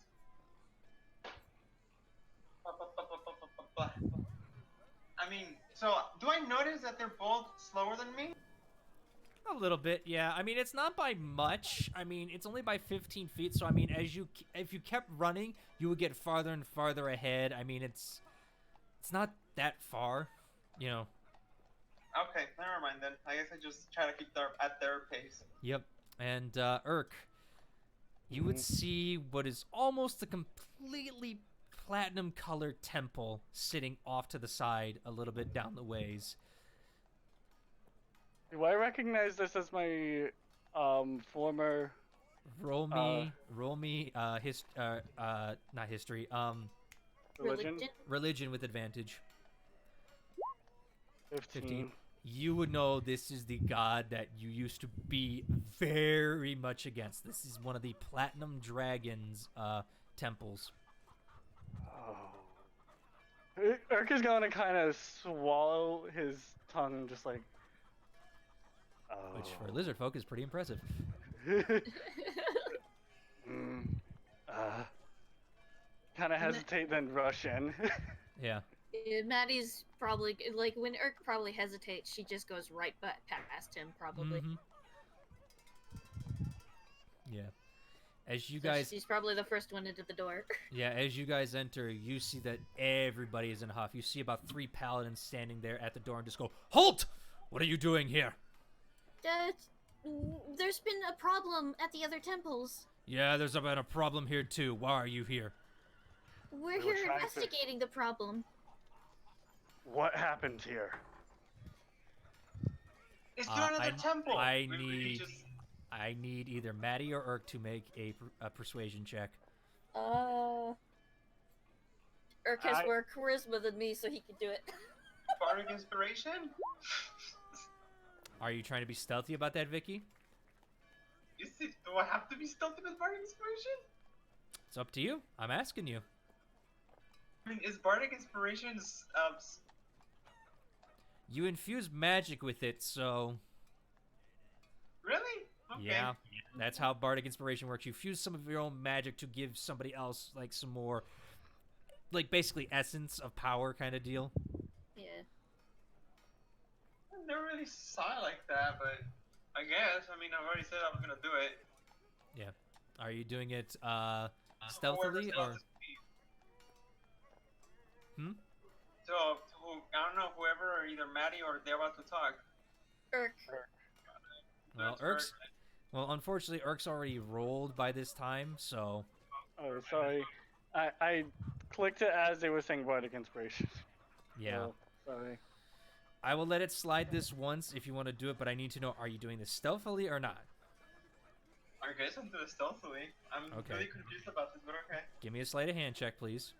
I mean, so do I notice that they're both slower than me? A little bit, yeah. I mean, it's not by much. I mean, it's only by 15 feet. So, I mean, if you kept running, you would get farther and farther ahead. I mean, it's not that far, you know. Okay, never mind then. I guess I just try to keep at their pace. Yep. And Urk, you would see what is almost a completely platinum-colored temple sitting off to the side, a little bit down the ways. Do I recognize this as my former? Roll me, not history. Religion with advantage. 15. You would know this is the god that you used to be very much against. This is one of the platinum dragons temples. Oh. Urk is going to kind of swallow his tongue, just like. Oh. Which for lizard folk is pretty impressive. Kind of hesitate, then rush in. Yeah. Maddie's probably like when Urk probably hesitates, she just goes right past him, probably. Mm-hmm. Yeah. As you So guys, she's probably the first one into the door. yeah, as you guys enter, you see that everybody is in a huff. You see about 3 paladins standing there at the door and just go, "Halt! What are you doing here?" There's been a problem at the other temples. Yeah, there's been a problem here too. Why are you here? We're We were here trying to- investigating the problem. What happened here? Is there another temple? I We need just... I need either Maddie or Urk to make a persuasion check. Urk has more charisma than me, so he can do it. Bardic inspiration? Are you trying to be stealthy about that, Vicky? Do I have to be stealthy with Bardic inspiration? It's up to you. I'm asking you. I mean, is Bardic inspiration You infuse magic with it, so really? Okay. yeah, that's how Bardic Inspiration works. You fuse some of your own magic to give somebody else like some more, like basically essence of power kind of deal. Yeah. I never really saw it like that, but I guess. I mean, I've already said I was gonna do it. Yeah. Are you doing it Whoever's stealthily about or? to speak. Hmm? So, I don't know, whoever, either Maddie or they're about to talk. Irk. Well, That's Urk's. Irk. Well, unfortunately, Urk's already rolled by this time, so. Oh, sorry. I clicked it as they were saying Bardic Inspiration. Yeah. So, sorry. I will let it slide this once if you want to do it, but I need to know, are you doing this stealthily or not? I guess I'm doing it stealthily. I'm Okay. really confused about this, but okay. Give me a sleight of hand check, please.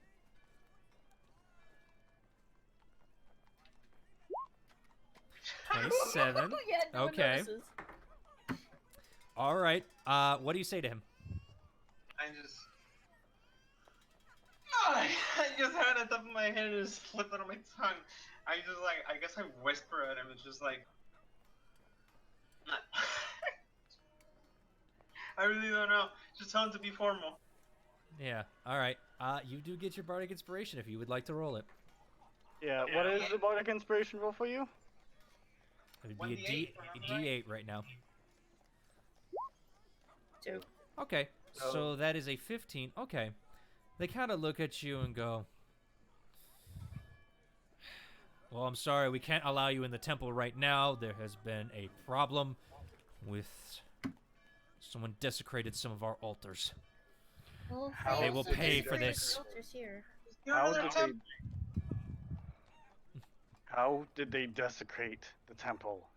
$27. Yeah, no one Okay. notices. All right. What do you say to him? I just... I just had it on top of my head and it just slipped out of my tongue. I just like, I guess I whisper at him. It's just like... I really don't know. Just tell him to be formal. Yeah. All right. You do get your bardic inspiration if you would like to roll it. Yeah, what is the Bardic Inspiration roll for you? It would be a D8 right now. 2. Okay. So that is a 15. Okay. They kind of look at you and go, well, I'm sorry, we can't allow you in the temple right now. There has been a problem with someone desecrated some of our altars. Well, They will also pay just for bring this. the altars here. How did they desecrate the temple?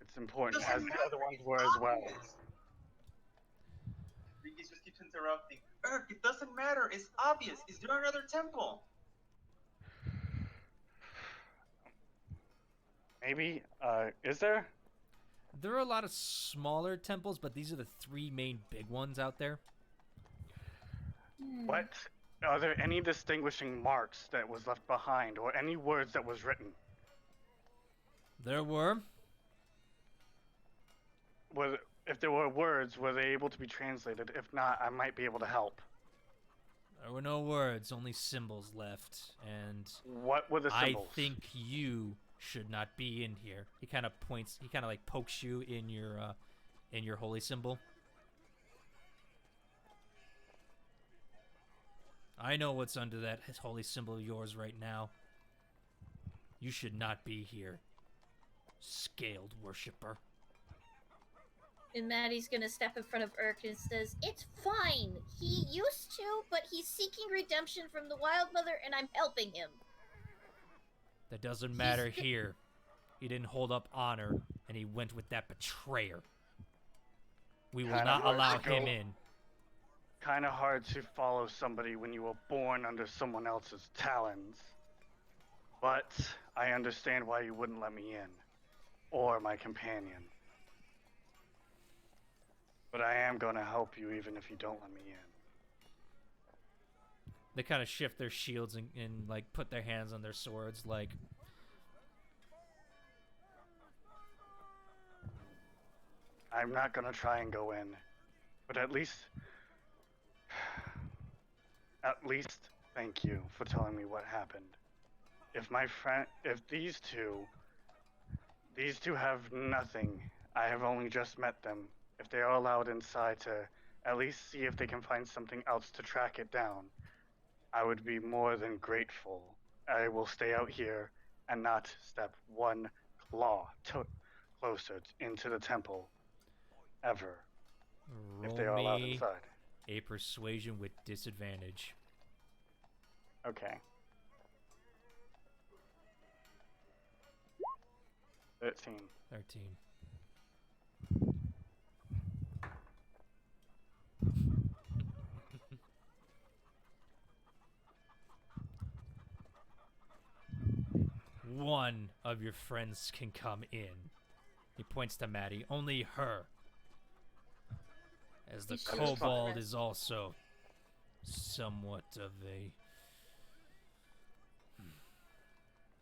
It's important, Doesn't as the matter, other ones it's were as well. obvious. Ricky just keeps interrupting. Irk, it doesn't matter. It's obvious. Is there another temple? Maybe, is there? There are a lot of smaller temples, but these are the 3 main big ones out there. What? Are there any distinguishing marks that was left behind, or any words that was written? There were. If there were words, were they able to be translated? If not, I might be able to help. There were no words, only symbols left, and What were the symbols? I think you should not be in here. He kind of points. He kind of like pokes you in your holy symbol. I know what's under that holy symbol of yours right now. You should not be here, scaled worshipper. And Maddie's gonna step in front of Irk and says, "It's fine. He used to, but he's seeking redemption from the Wild Mother, and I'm helping him." That doesn't matter here. He didn't hold up honor, and he went with that betrayer. We will Kinda not hard allow to go. him in. Kind of hard to follow somebody when you were born under someone else's talons. But I understand why you wouldn't let me in. Or my companion. But I am going to help you even if you don't let me in. They kind of shift their shields and like put their hands on their swords, like. I'm not going to try and go in. But at least thank you for telling me what happened. If these two have nothing. I have only just met them. If they are allowed inside to at least see if they can find something else to track it down, I would be more than grateful. I will stay out here and not step one claw closer into the temple ever. If they are Roll allowed me inside. a persuasion with disadvantage. Okay. 13. 13. One of your friends can come in. He points to Maddie. Only her. As the He's just kobold fine. is also somewhat of a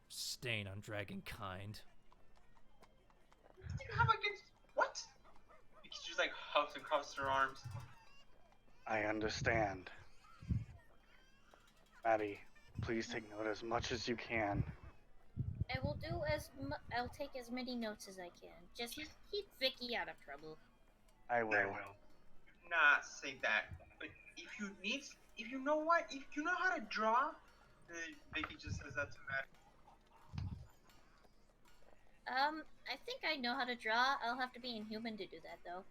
stain on dragonkind. You have against what? Because she's like huffs and cuffs her arms. I understand. Maddie, please take note as much as you can. I will do I'll take as many notes as I can. Just keep Vicky out of trouble. I will. not say that. But if you know what, if you know how to draw, Vicky just says that to Matt. I think I know how to draw. I'll have to be inhuman to do that, though.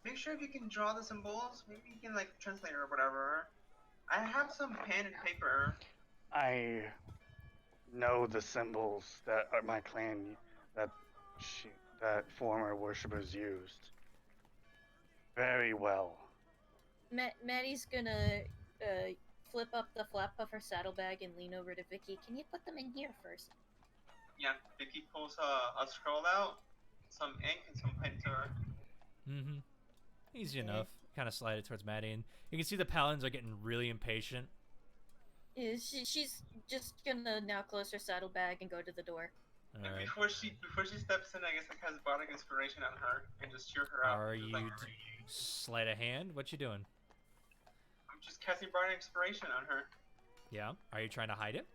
Make sure if you can draw the symbols, maybe you can like translate or whatever. I have some pen and paper. I know the symbols that my clan that that former worshippers used very well. Maddie's gonna flip up the flap of her saddlebag and lean over to Vicky. Can you put them in here first? Yeah, Vicky pulls a scroll out, some ink, and some pen to her. Mm-hmm. Easy enough. Kind of slide it towards Maddie, and you can see the paladins are getting really impatient. Yeah, she's just gonna now close her saddlebag and go to the door. All And right. before she steps in, I guess I cast bardic inspiration on her and just cheer her up. Are Just you like, sleight of hand? What you doing? I'm just casting bardic inspiration on her. Yeah. Are you trying to hide it?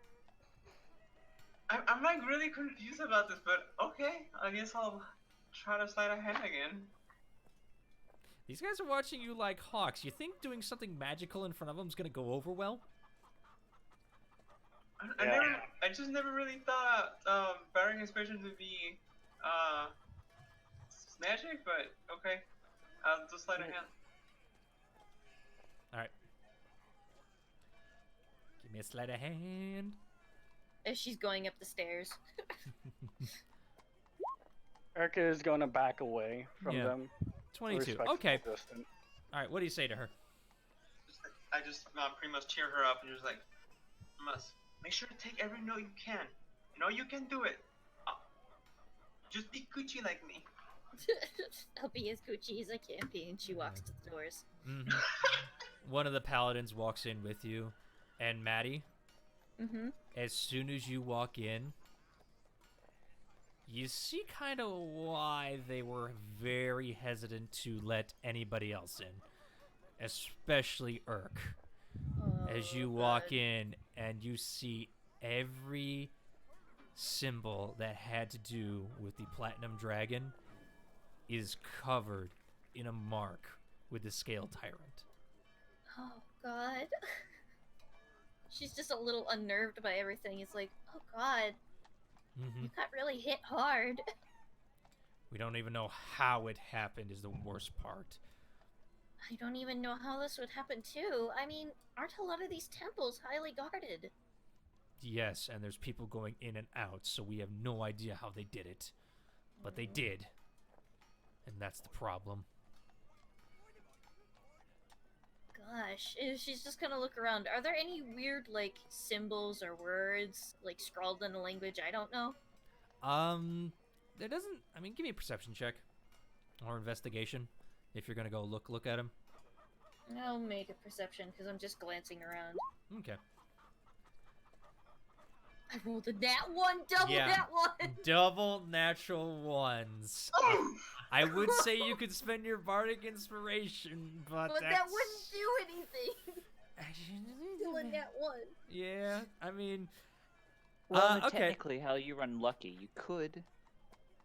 I'm like really confused about this, but okay, I guess I'll try to sleight of hand again. These guys are watching you like hawks. You think doing something magical in front of them is gonna go over well? I just never really thought bardic inspiration would be magic, but okay, I'll just sleight of hand. All right. Give me a sleight of hand. As she's going up the stairs. Erica is going to back away from Yeah. them. 22. respectful Okay. distance. All right. What do you say to her? I just pretty much cheer her up and just like, must make sure to take every note you can. You know you can do it. Just be Gucci like me. I'll be as Gucci as I can be, and she walks to the doors. Mm-hmm. One of the paladins walks in with you, and Maddie. Mm-hmm. As soon as you walk in, you see kind of why they were very hesitant to let anybody else in, especially Urk. As you walk in and you see every symbol that had to do with the Platinum Dragon is covered in a mark with the Scale Tyrant. Oh, God. She's just a little unnerved by everything. It's like, oh, God, Mm-hmm. you got really hit hard. We don't even know how it happened is the worst part. I don't even know how this would happen, too. I mean, aren't a lot of these temples highly guarded? Yes, and there's people going in and out, so we have no idea how they did it. But they did. And that's the problem. Gosh, she's just gonna look around. Are there any weird, like, symbols or words, like, scrawled in a language I don't know? There doesn't... I mean, give me a perception check. Or investigation, if you're gonna go look at him. I'll make a perception, because I'm just glancing around. Okay. I rolled a nat 1, double Yeah. nat 1! Double natural ones. I would say you could spend your bardic inspiration, but But that's... that wouldn't do anything! Still a nat 1. Yeah, I mean... Well, okay. technically, how you run lucky, you could.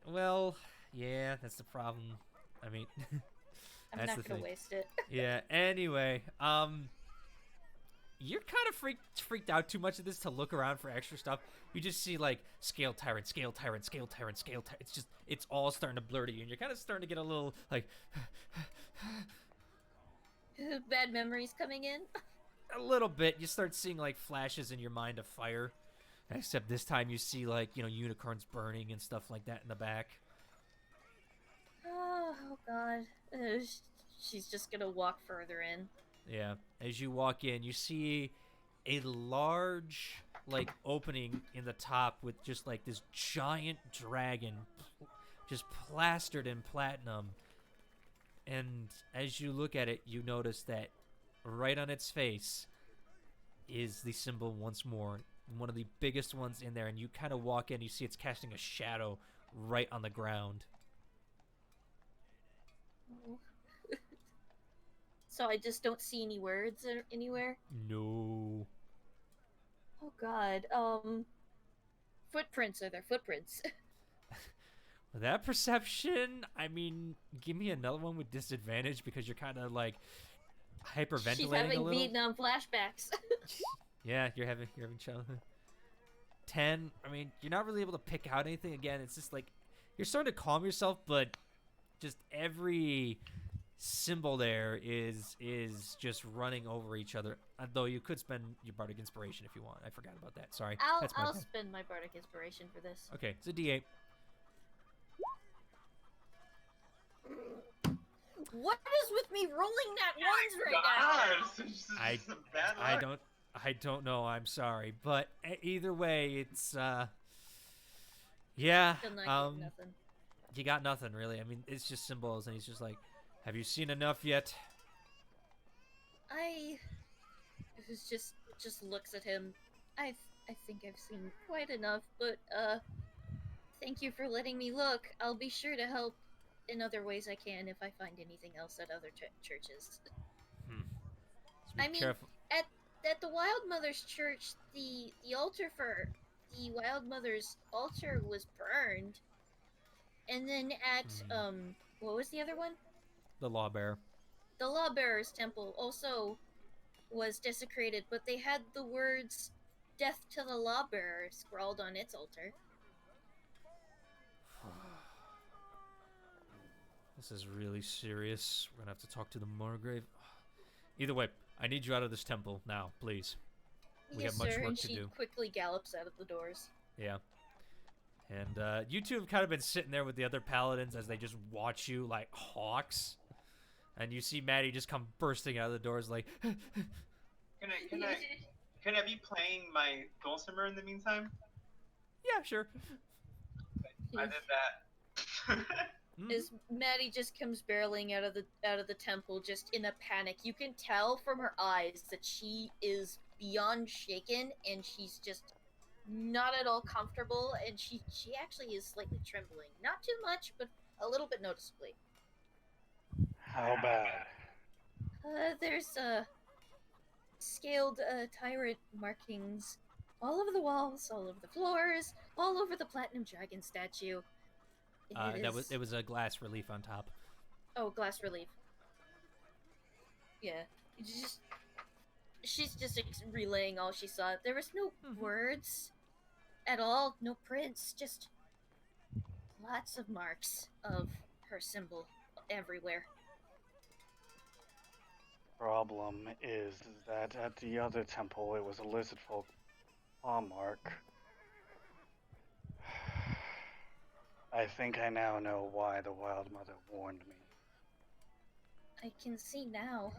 Well, yeah, that's the problem. I mean... I'm That's not the gonna thing. waste it. Yeah, anyway, you're kind of freaked out too much of this to look around for extra stuff. You just see, like, Scale Tyrant, Scale Tyrant, Scale Tyrant, Scale Tyrant. It's all starting to blur to you, and you're kind of starting to get a little, like... Bad memories coming in? a little bit. You start seeing, like, flashes in your mind of fire. Except this time you see, like, you know, unicorns burning and stuff like that in the back. Oh, God. She's just gonna walk further in. Yeah. As you walk in, you see a large, like, opening in the top with just, like, this giant dragon just plastered in platinum. And as you look at it, you notice that right on its face is the symbol once more. One of the biggest ones in there. And you kind of walk in, you see it's casting a shadow right on the ground. So I just don't see any words anywhere? No. Oh, God. Footprints. Are there footprints? That perception, I mean, give me another one with disadvantage because you're kind of like hyperventilating She's a having little. Vietnam flashbacks. Yeah, you're having challenge. 10. I mean, you're not really able to pick out anything. Again, it's just like you're starting to calm yourself, but just every symbol there is just running over each other. Though you could spend your bardic inspiration if you want. I forgot about that. Sorry. That's my I'll bad. spend my bardic inspiration for this. Okay, it's a D8. What is with me rolling that ones right now? God, this is I- some bad luck. I don't know. I'm sorry, but either way, it's yeah. Still not getting nothing. You got nothing really. I mean, it's just symbols, and he's just like, "Have you seen enough yet?" I just looks at him. I think I've seen quite enough, but thank you for letting me look. I'll be sure to help in other ways I can if I find anything else at other churches. Just be I mean, careful. At the Wild Mother's church, the altar for the Wild Mother's altar was burned, and then at what was the other one? The lawbearer. The Lawbearer's temple also was desecrated, but they had the words "Death to the Lawbearer" scrawled on its altar. This is really serious. We're gonna have to talk to the Margrave. Either way, I need you out of this temple now, please. We Yes, have much sir, work and to she do. quickly gallops out of the doors. Yeah. And you two have kind of been sitting there with the other paladins as they just watch you like hawks. And you see Maddie just come bursting out of the doors like, Can I be playing my dulcimer in the meantime? yeah, sure. I did that. As Maddie just comes barreling out of the temple, just in a panic, you can tell from her eyes that she is beyond shaken, and she's just not at all comfortable, and she actually is slightly trembling. Not too much, but a little bit noticeably. How bad? There's scaled tyrant markings all over the walls, all over the floors, all over the platinum dragon statue. It was a glass relief on top. Oh, glass relief. Yeah. She's just relaying all she saw. There was no words at all, no prints, just lots of marks of her symbol everywhere. Problem is that at the other temple it was a lizard folk paw mark. I think I now know why the Wild Mother warned me. I can see now.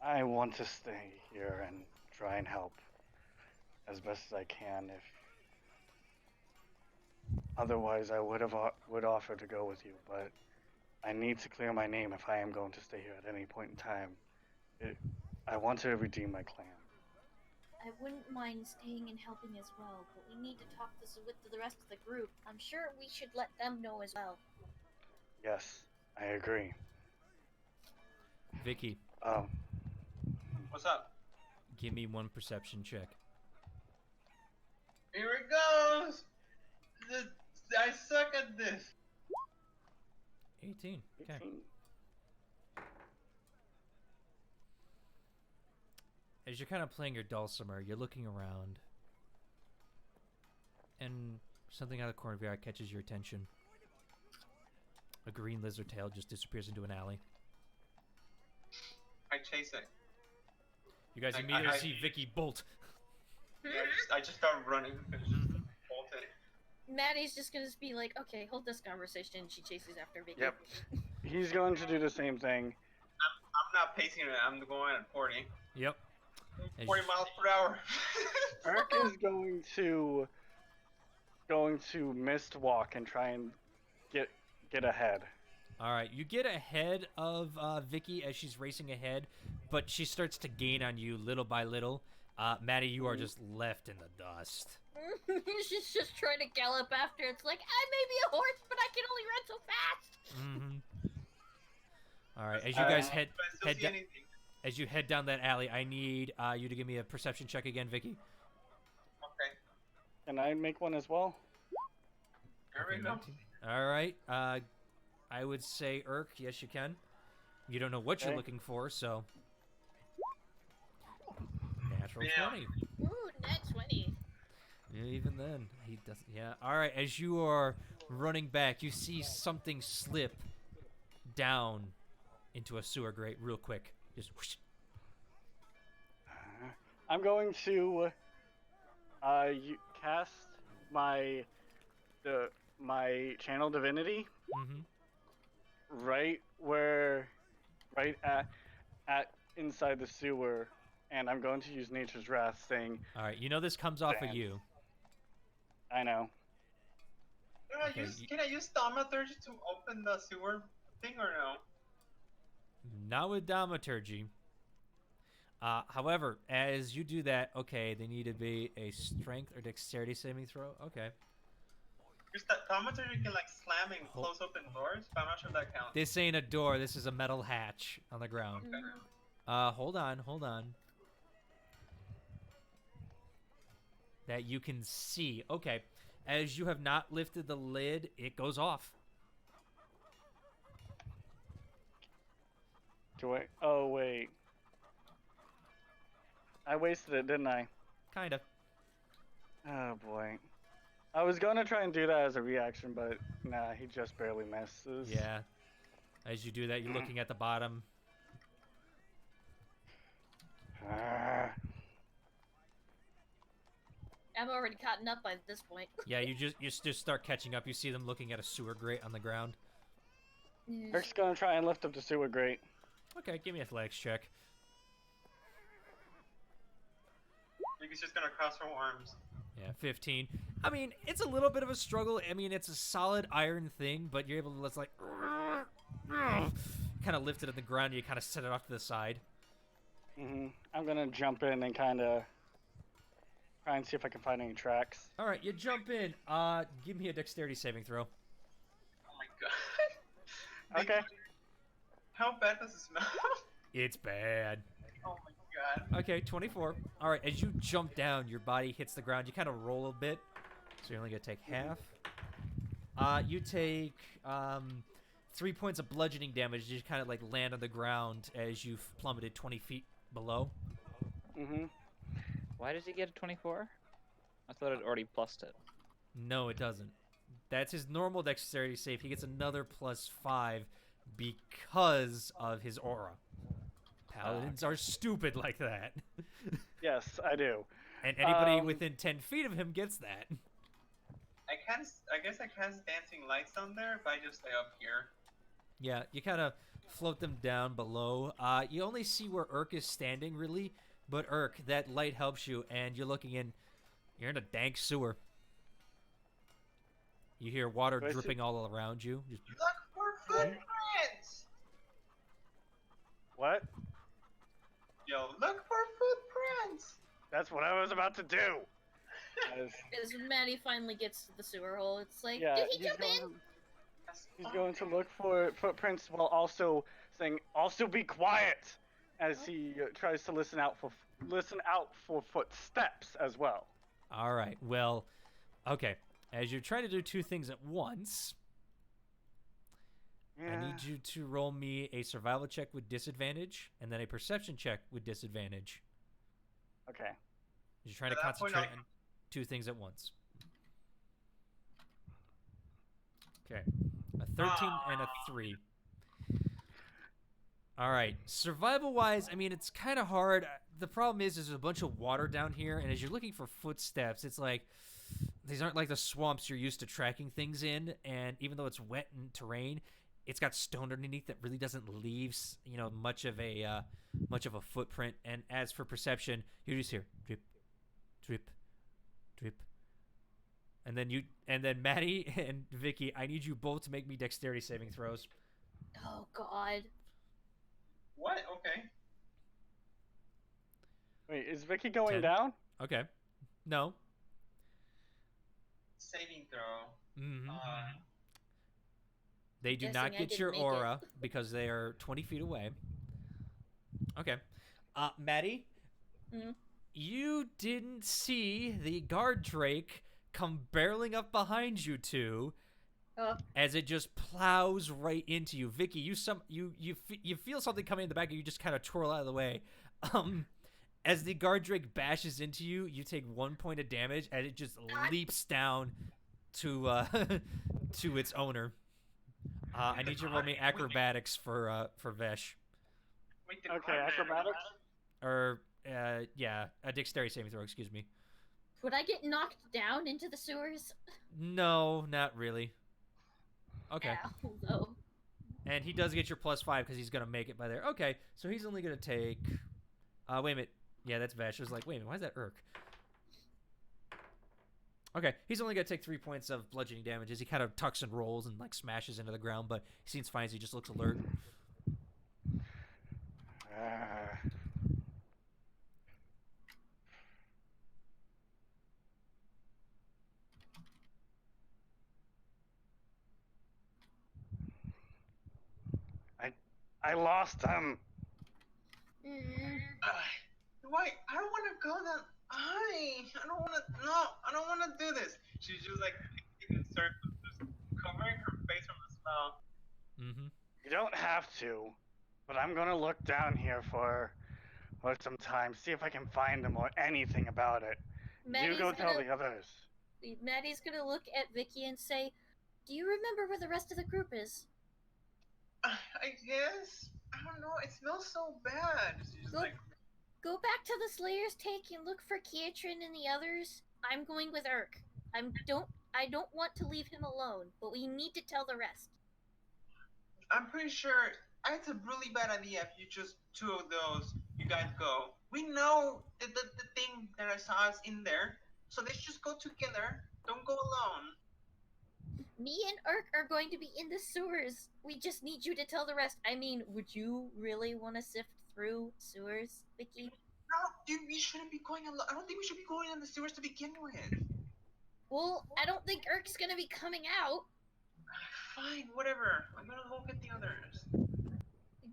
I want to stay here and try and help as best as I can. If otherwise, I would offer to go with you, but I need to clear my name if I am going to stay here at any point in time. I want to redeem my clan. I wouldn't mind staying and helping as well, but we need to talk this with the rest of the group. I'm sure we should let them know as well. Yes, I agree. Vicky, What's up? give me one perception check. Here it goes! I suck at this! 18. Okay. As you're kind of playing your dulcimer, you're looking around, and something out of the corner of your eye catches your attention. A green lizard tail just disappears into an alley. I chase it. You guys I- immediately I- see Vicky bolt. Yeah, I just start running and just bolt it. Maddie's just gonna be like, okay, hold this conversation. She chases after Vicky. Yep. He's going to do the same thing. I'm not pacing it, I'm going at 40. Yep. 40 miles per hour. Eric is going to mist walk and try and get ahead. All right, you get ahead of Vicky as she's racing ahead, but she starts to gain on you little by little. Maddie, you are just left in the dust. She's just trying to gallop after. It's like, I may be a horse, but I can only run so fast. All right, as you guys Do I still head see down, anything? as you head down that alley, I need you to give me a perception check again, Vicky. Can I make one as well? There Okay, we go. 19. All right. I would say Urk. Yes, you can. You don't know what you're Okay. looking for, so. Natural Yeah. 20. Ooh, net 20. Yeah, even then, he doesn't. Yeah. All right. As you are running back, you see something slip down into a sewer grate real quick. Just whoosh. I'm going to cast my my channel divinity right at inside the sewer, and I'm going to use Nature's Wrath, saying, All right. You know this comes off of Dance. you. I know. Okay, Can I use thaumaturgy to open the sewer thing or no? Not with Thaumaturgy. However, as you do that, okay, they need to be a strength or dexterity saving throw. Okay. Because that thaumaturgy can like slam and Hol- close open doors, but I'm not sure if that counts. This ain't a door. This is a metal hatch on the ground. Okay. Hold on. That you can see. Okay. As you have not lifted the lid, it goes off. Oh, wait. I wasted it, didn't I? Kinda. Oh, boy. I was going to try and do that as a reaction, but nah, he just barely misses. Yeah. As you do that, you're looking at the bottom. Ah. I'm already caught up by this point. Yeah, you just start catching up. You see them looking at a sewer grate on the ground. Eric's going to try and lift up the sewer grate. Okay, give me a athletics check. He's just gonna cross her arms. Yeah, 15. I mean, it's a little bit of a struggle. I mean, it's a solid iron thing, but you're able to just like kind of lift it at the ground. And you kind of set it off to the side. I'm going to jump in and kind of try and see if I can find any tracks. All right, you jump in. Give me a dexterity saving throw. Oh my god. Okay. How bad does it smell? It's bad. Oh my god. Okay, 24. All right, as you jump down, your body hits the ground. You kind of roll a bit, so you're only gonna take half. You take 3 points of bludgeoning damage. You just kind of like land on the ground as you've plummeted 20 feet below. Why does he get a 24? I thought it already plussed it. No, it doesn't. That's his normal dexterity save. He gets another +5 because of his aura. Paladins are stupid like that. Yes, I do. And anybody within 10 feet of him gets that. I guess I cast dancing lights on there if I just stay up here. Yeah, you kind of float them down below. You only see where Urk is standing, really. But Urk, that light helps you, and you're looking in. You're in a dank sewer. You hear water Do I see- dripping all around you. Just, Look for footprints! What? Yo, look for footprints! That's what I was about to do. As- As Maddie finally gets to the sewer hole, it's like, yeah, did he he's jump in? going, he's going to look for footprints while also saying, "Also be quiet," as he tries to listen out for footsteps as well. all right, well, okay. As you're trying to do two things at once, I need you to roll me a survival check with disadvantage, and then a perception check with disadvantage. Okay. You're trying to At that point, concentrate on two things at once. Okay. A 13 and a 3. All right. Survival-wise, I mean, it's kind of hard. The problem is there's a bunch of water down here, and as you're looking for footsteps, it's like these aren't like the swamps you're used to tracking things in, and even though it's wet and terrain, it's got stone underneath that really doesn't leave, much of a footprint. And as for perception, you just hear drip, drip, drip. And then Maddie and Vicky, I need you both to make me dexterity saving throws. Oh god. What? Okay. Wait, is Vicky going 10. down? Okay. No. Saving throw. Mm-hmm. They do Guessing not I get didn't your make it. aura because they are 20 feet away. Okay. Maddie, Mhm. you didn't see the guard drake come barreling up behind you two as it just plows right into you. Vicky, you feel something coming in the back and you just kind of twirl out of the way. As the guard drake bashes into you, you take 1 point of damage and it just leaps down to to its owner. I need you to roll me acrobatics for Vesh. Wait, the Okay, card- acrobatics. Or yeah, a dexterity saving throw. Excuse me. Would I get knocked down into the sewers? No, not really. Okay. Ow, though. And he does get your +5 because he's gonna make it by there. Okay, so he's only gonna take. Wait a minute. Yeah, that's Vesh. I was like, wait a minute, why is that Urk? Okay, he's only gonna take 3 points of bludgeoning damage as he kind of tucks and rolls and like smashes into the ground, but he seems fine as he just looks alert. I lost him. Why? I don't want to go that. I don't want to. No, I don't want to do this. She's just like in circles, just covering her face from the smell. Mm-hmm. You don't have to, but I'm gonna look down here for some time, see if I can find him or anything about it. You go tell the others. Maddie's gonna look at Vicky and say, "Do you remember where the rest of the group is?" I guess. I don't know. It smells so bad. She's just like. Go back to the Slayer's Take and look for Kiatrin and the others. I'm going with Urk. I don't want to leave him alone, but we need to tell the rest. I'm pretty sure it's a really bad idea if you just two of those, you guys go. We know the thing that I saw is in there, so let's just go together. Don't go alone. Me and Urk are going to be in the sewers. We just need you to tell the rest. I mean, would you really want to sift through sewers, Vicky? No, dude, we shouldn't be going alone. I don't think we should be going in the sewers to begin with. Well, I don't think Urk's gonna be coming out. Fine, whatever. I'm gonna go get the others.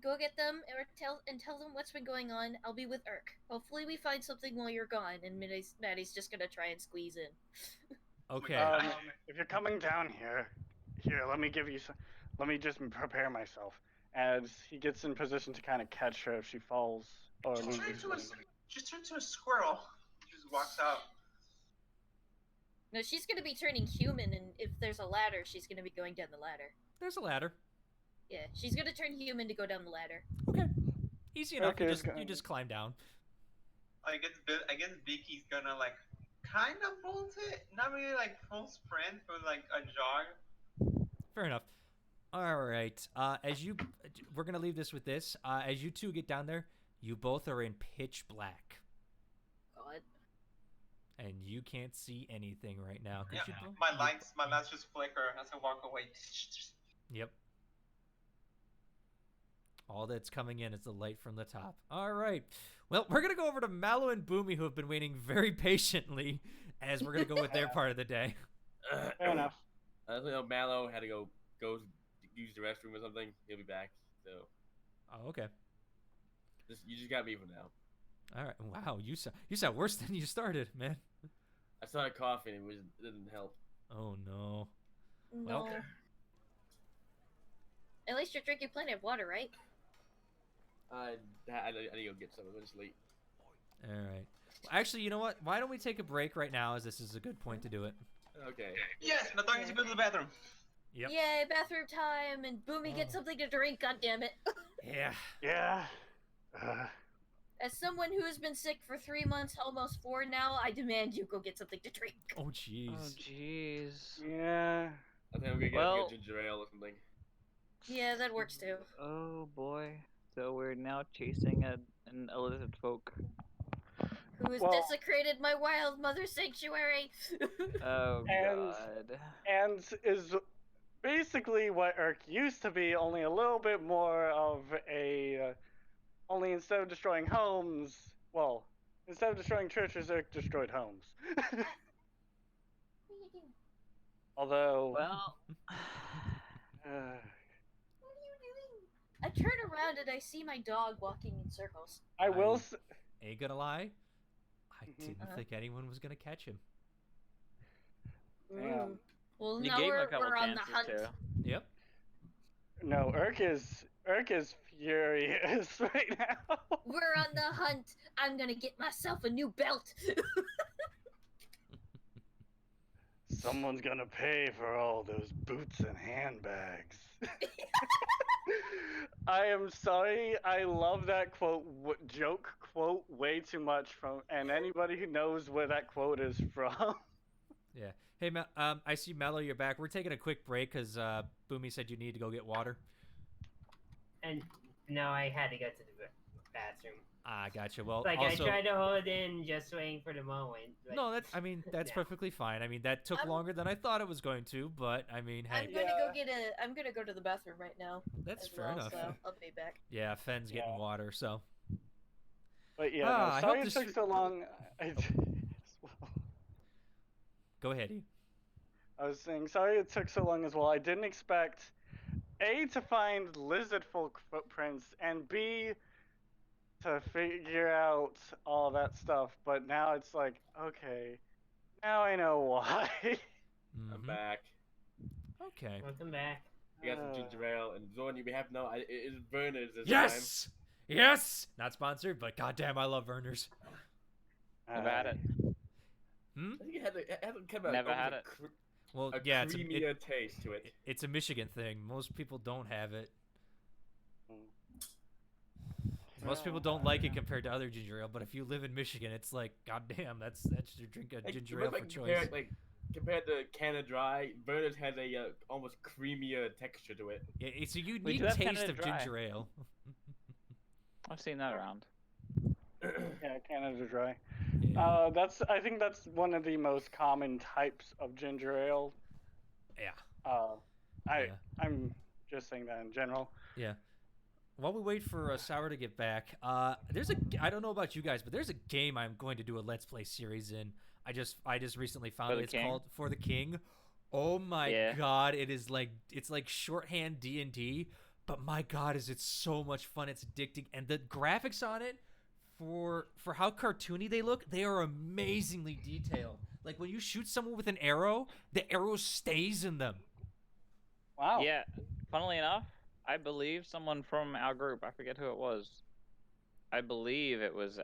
Go get them or tell them what's been going on. I'll be with Urk. Hopefully we find something while you're gone, and Maddie's just gonna try and squeeze in. Okay. If you're coming down here, let me give you some. Let me just prepare myself. As he gets in position to kind of catch her if she falls or loses. Just turn to a squirrel. Just walks out. No, she's gonna be turning human, and if there's a ladder, she's gonna be going down the ladder. There's a ladder. Yeah, she's gonna turn human to go down the ladder. Okay. Easy enough. Okay, you just climb down. I guess Vicky's gonna like kind of bolt it, not really like full sprint, but like a jog. Fair enough. All right. We're gonna leave this with this. As you two get down there, you both are in pitch black, God. and you can't see anything right now. Yeah, You my lights just flicker as I walk away. Yep. All that's coming in is the light from the top. All right. Well, we're gonna go over to Mallow and Boomy, who have been waiting very patiently, as we're gonna go with their part of the day. Fair enough. I know Mallow had to go use the restroom or something. He'll be back. So. Oh, okay. You just got me for now. All right. Wow, you sound worse than you started, man. I started coughing and it didn't help. Oh no. No. Well. At least you're drinking plenty of water, right? I need to go get some. I'm just late. All right. Well, actually, you know what? Why don't we take a break right now, as this is a good point to do it. Okay. Yes, the dog needs to go to the bathroom. Yep. Yay, bathroom time, and Boomy gets something to drink, goddammit. Yeah. Yeah. As someone who has been sick for 3 months, almost 4 now, I demand you go get something to drink. Oh jeez. Oh jeez. Yeah. I think I'm gonna Well- get ginger ale or something. Yeah, that works too. Oh boy. So we're now chasing an illicit folk. Who has Well- desecrated my wild mother sanctuary? Oh And- god. And is basically what Urk used to be, only a little bit more of a. Only instead of destroying homes, well, instead of destroying churches, Urk destroyed homes. What are you doing? Although. Well. What are you doing? I turn around and I see my dog walking in circles. I will. Ain't gonna lie. I Mhm. didn't think anyone was gonna catch him. Damn. Well, You now gave him a we're, couple we're on the chances hunt. too. Yep. No, Urk is furious right now. We're on the hunt. I'm gonna get myself a new belt. Someone's gonna pay for all those boots and handbags. I am sorry. I love that quote, joke quote, way too much from. And anybody who knows where that quote is from. Yeah. Hey, I see Mello, you're back. We're taking a quick break because Boomy said you need to go get water. And no, I had to go to the bathroom. Ah, gotcha. Well, Like, also, I tried to hold in just waiting for the moment. But no, that's no. perfectly fine. I mean, that took I'm- longer than I thought it was going to, but I mean, hey, I'm gonna go get a. I'm gonna go to the bathroom right now. that's as fair well, enough. So I'll be back. Yeah, Fenn's getting Yeah. water, so. But yeah, Ah, no, I sorry hope it this took so long. Go ahead, E. I was saying, sorry it took so long as well. I didn't expect A, to find lizard folk footprints, and B, to figure out all that stuff. But now it's like, okay, now I know why. I'm Mhm. back. Okay. Welcome back. We got some ginger ale, and Zorn, we have no. It is Berners this Yes! Yes! Not sponsored, but goddamn, I love Verners. Never had it. Hmm? time. I think it hasn't come out. Never had a it. Well, A yeah, creamier taste to it. it's a Michigan thing. Most people don't have it. Most people don't like it compared to other ginger ale, but if you live in Michigan, it's like, goddamn, that's your drink of ginger ale for choice. Compared to Canada Dry, Berners has a almost creamier texture to it. Yeah, it's a We unique do have taste Canada of Dry. ginger ale. I've seen that around. Yeah, Canada Dry. Yeah. I think that's one of the most common types of ginger ale. Yeah. Yeah. I'm just saying that in general. Yeah. While we wait for Sour to get back, I don't know about you guys, but there's a game I'm going to do a Let's Play series in. I just recently found For it. the It's King? called For the King. Oh my Yeah. god, it's like shorthand D&D, but my god, is it so much fun. It's addicting, and the graphics on it for how cartoony they look, they are amazingly detailed. Like when you shoot someone with an arrow, the arrow stays in them. Wow. Yeah. Funnily enough, I believe someone from our group, I forget who it was. I believe it was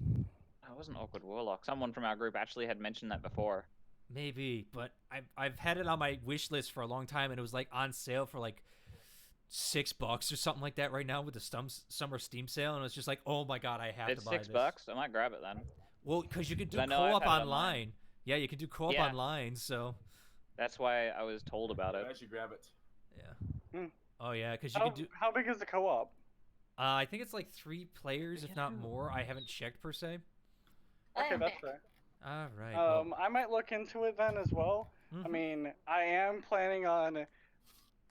it wasn't Awkward Warlock. Someone from our group actually had mentioned that before. Maybe, but I've had it on my wish list for a long time, and it was like on sale for like $6 or something like that right now with the summer Steam sale, and it was just like, oh my god, I have It's to buy $6. this. I might grab it then. Well, because you can do 'Cause I know I've co-op had it online. online. Yeah, you can do co-op Yeah. online, so That's why I was told about I it. should grab it. yeah. Hmm. Oh yeah, because you can do. How big is the co-op? I think it's like 3 players, if Forget not who. more. I haven't checked per se. I Okay, am that's back. fair. All right. Well, I might look into it then as well. I mhm. mean, I am planning on,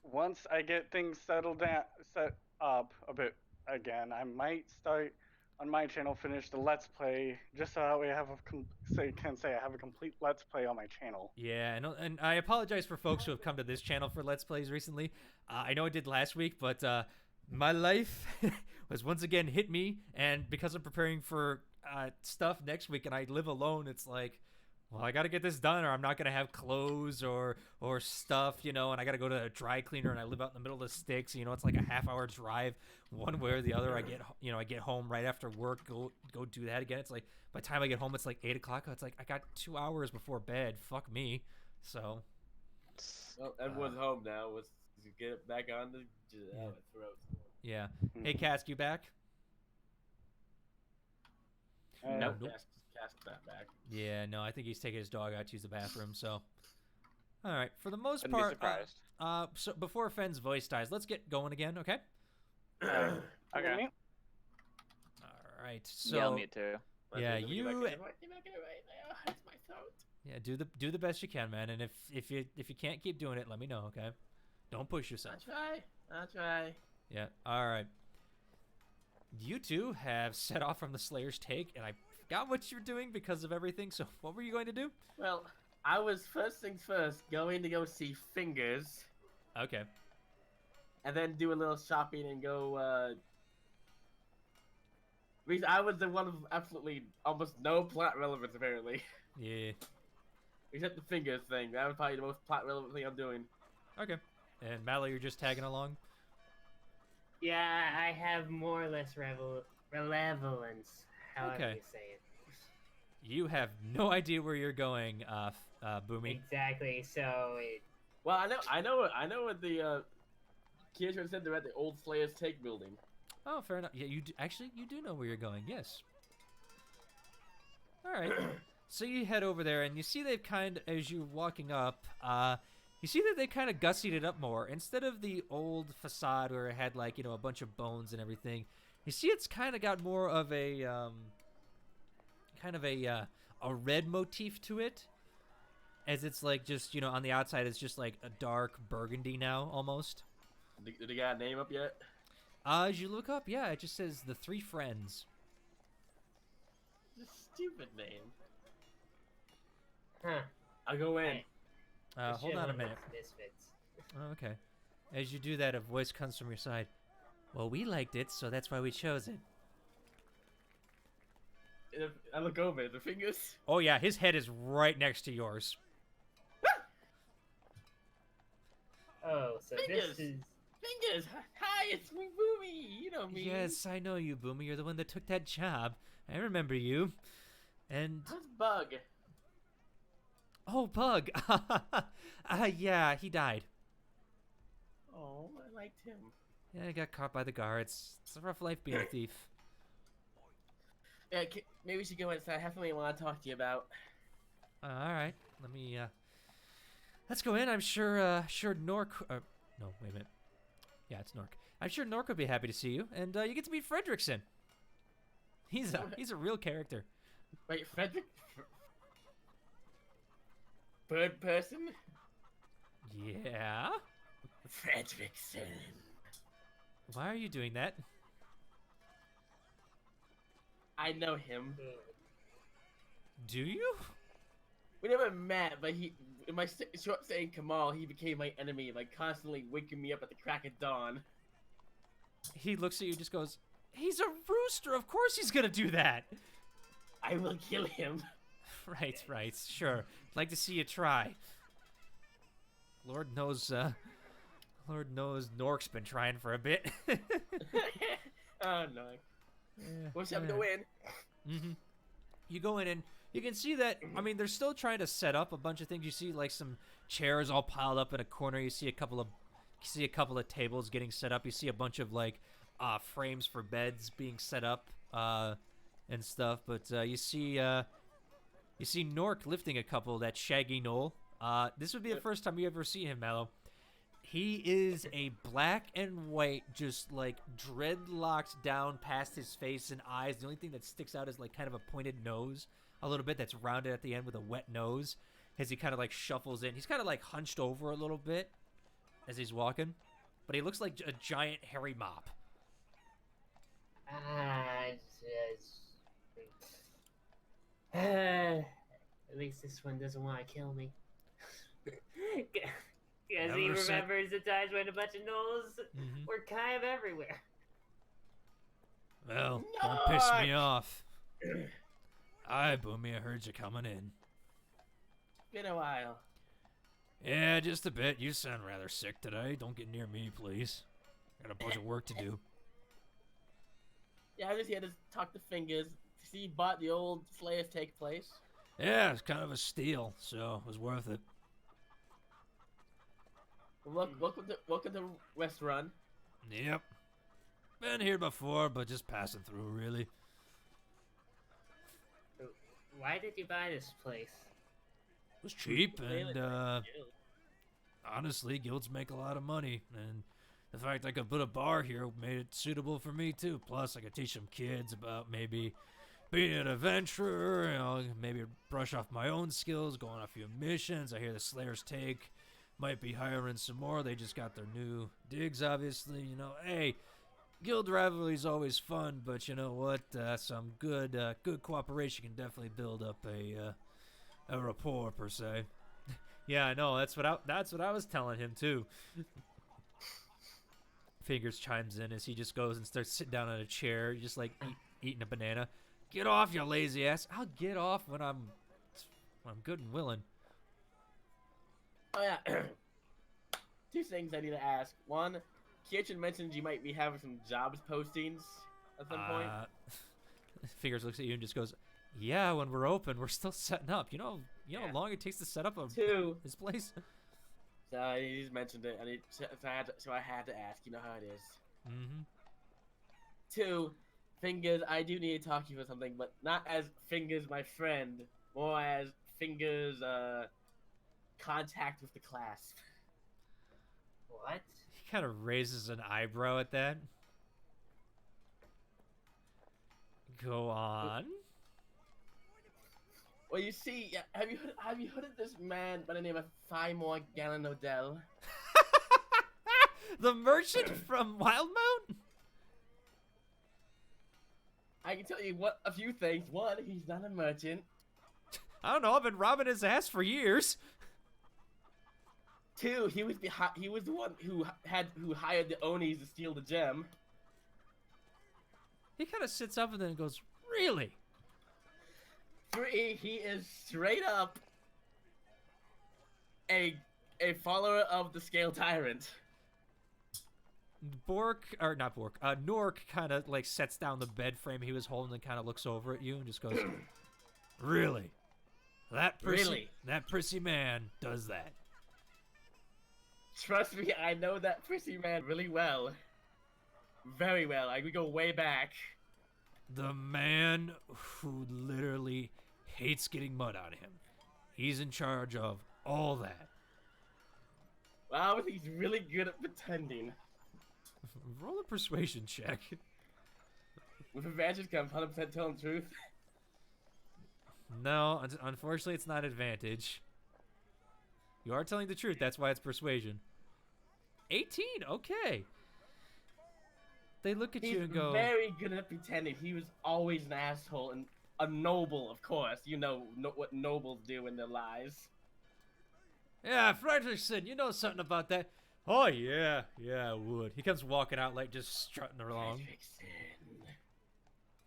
once I get things set up a bit again, I might start on my channel, finish the Let's Play, just so that way I have I have a complete Let's Play on my channel. Yeah, and I apologize for folks who have come to this channel for Let's Plays recently. I know I did last week, but my life was once again hit me, and because I'm preparing for stuff next week and I live alone, it's like, well, I got to get this done or I'm not going to have clothes or stuff, and I got to go to a dry cleaner, and I live out in the middle of the sticks, it's like a half-hour drive one way or the other. I get home right after work, go do that again. It's like by the time I get home, it's like 8 o'clock. It's like I got 2 hours before bed. Fuck me. So Well, everyone's home now. Let's get it back on the throat. yeah. Hey, Cask, you back? Nope. Cask that back. Yeah, no, I think he's taking his dog out to use the bathroom. So, all right, for the most Wouldn't be part, surprised. so before Fenn's voice dies, let's get going again, okay? Okay. All right, so Yell me too. Yeah, Let me get back you- in. Get back in right now. It's my throat. yeah, do the best you can, man. And if you can't keep doing it, let me know, okay? Don't push yourself. I'll try. Yeah, all right. You two have set off from the Slayer's take, and I forgot what you're doing because of everything. So, what were you going to do? Well, I was first things first going to go see Fingers, Okay. and then do a little shopping and go. I was the one of absolutely almost no plot relevance apparently. Yeah. Except the fingers thing. That was probably the most plot relevant thing I'm doing. Okay. And Mallow, you're just tagging along? Yeah, I have more or less relevance, however Okay. you say it. You have no idea where you're going, Boomy. Exactly. So it. Well, I know what the Kiesha said they're at the old Slayer's Take building. Oh, fair enough. Yeah, actually, you do know where you're going, yes. All right. So you head over there, and you see they've as you're walking up, you see that they kind of gussied it up more. Instead of the old facade where it had, like, a bunch of bones and everything, you see it's kind of got more of a, a red motif to it. As it's, like, just, on the outside, it's just, like, a dark burgundy now, almost. Did they got a name up yet? As you look up, yeah, it just says The Three Friends. It's a stupid name. Huh. I'll go in. Hey, I Hold should've on a went minute. with Misfits. Oh, okay. As you do that, a voice comes from your side. Well, we liked it, so that's why we chose it. I look over. The fingers. Oh, yeah, his head is right next to yours. Oh, so Fingers. this is. Fingers. Hi, it's me, Boomy. You know me. Yes, I know you, Boomy. You're the one that took that job. I remember you. And... How's Bug? Oh, Bug. Yeah, he died. Oh, I liked him. Yeah, he got caught by the guards. It's a rough life being a thief. Yeah, maybe we should go inside. I have something I want to talk to you about. All right. Let me, let's go in. I'm sure, Nork... no, wait a minute. Yeah, it's Nork. I'm sure Nork would be happy to see you, and, you get to meet Fredrickson. He's a real character. Wait, Frederick? Bird person? Yeah? Fredrickson. Why are you doing that? I know him. Do you? We never met, but in my short saying Kamal, he became my enemy, like constantly waking me up at the crack of dawn. He looks at you and just goes, he's a rooster. Of course he's gonna do that. I will kill him. Right. Sure. Like to see you try. Lord knows Nork's been trying for a bit. Oh no. We'll just have to go in. Mm-hmm. You go in and you can see that, I mean, they're still trying to set up a bunch of things. You see, like, some chairs all piled up in a corner. You see a couple of tables getting set up. You see a bunch of, like, frames for beds being set up and stuff. But you see Nork lifting a couple, that shaggy knoll. This would be the first time you ever see him, Mallow. He is a black and white, just, like, dreadlocked down past his face and eyes. The only thing that sticks out is, like, kind of a pointed nose a little bit that's rounded at the end with a wet nose as he kind of, like, shuffles in. He's kind of, like, hunched over a little bit as he's walking, but he looks like a giant hairy mop. At least this one doesn't want to kill me. Because he remembers the times when a bunch of gnolls were kind of everywhere. Well, don't piss me off. Hi, Boomy, I heard you coming in. Been a while. Yeah, just a bit. You sound rather sick today. Don't get near me, please. Got a bunch of work to do. Yeah, I was just here to talk to Fingers. See, he bought the old Slayer's Take place. Yeah, it's kind of a steal, so it was worth it. Welcome to West Run. Yep. Been here before, but just passing through, really. Why did you buy this place? It was cheap, and, honestly, guilds make a lot of money, and the fact I could put a bar here made it suitable for me, too. Plus, I could teach some kids about maybe being an adventurer, maybe brush off my own skills, go on a few missions. I hear the Slayer's Take might be hiring some more. They just got their new digs, obviously. Hey, guild rivalry's always fun, but you know what? Some good cooperation can definitely build up a rapport, per se. Yeah, I know. That's what I was telling him too. Fingers chimes in as he just goes and starts sitting down on a chair, just like eating a banana. Get off, you lazy ass! I'll get off when I'm good and willing. Oh yeah. Two things I need to ask. One, Kitchen mentioned you might be having some jobs postings at some point. Fingers looks at you and just goes, "Yeah, when we're open, we're still setting up. You know Yeah. how long it takes to set up Two, this place." so he just mentioned it, and so I had to ask. You know how it is. Mm-hmm. Two, Fingers, I do need to talk to you for something, but not as Fingers, my friend, more as Fingers, contact with the class. What? He kind of raises an eyebrow at that. Go on. Well, you see, have you heard of this man by the name of Thymore Gallon Odell? The merchant from Wildmount? I can tell you a few things. One, he's not a merchant. I don't know. I've been robbing his ass for years. Two, he was the one who hired the Onis to steal the gem. He kind of sits up and then goes, "Really?" Three, he is straight up a follower of the Scale Tyrant. Nork kind of like sets down the bed frame he was holding and kind of looks over at you and just goes, "Really? That prissy man does that." Trust me, I know that prissy man really well. Very well. We go way back. The man who literally hates getting mud on him. He's in charge of all that. Wow, he's really good at pretending. Roll a persuasion check. With advantage comes 100% telling the truth. No, unfortunately it's not advantage. You are telling the truth, that's why it's persuasion. 18, okay. They look at you and go, He's very good at pretending. He was always an asshole and a noble, of course. You know what nobles do in their lives. "Yeah, Fredrickson, you know something about that." "Oh, yeah, I would." He comes walking out like just strutting along.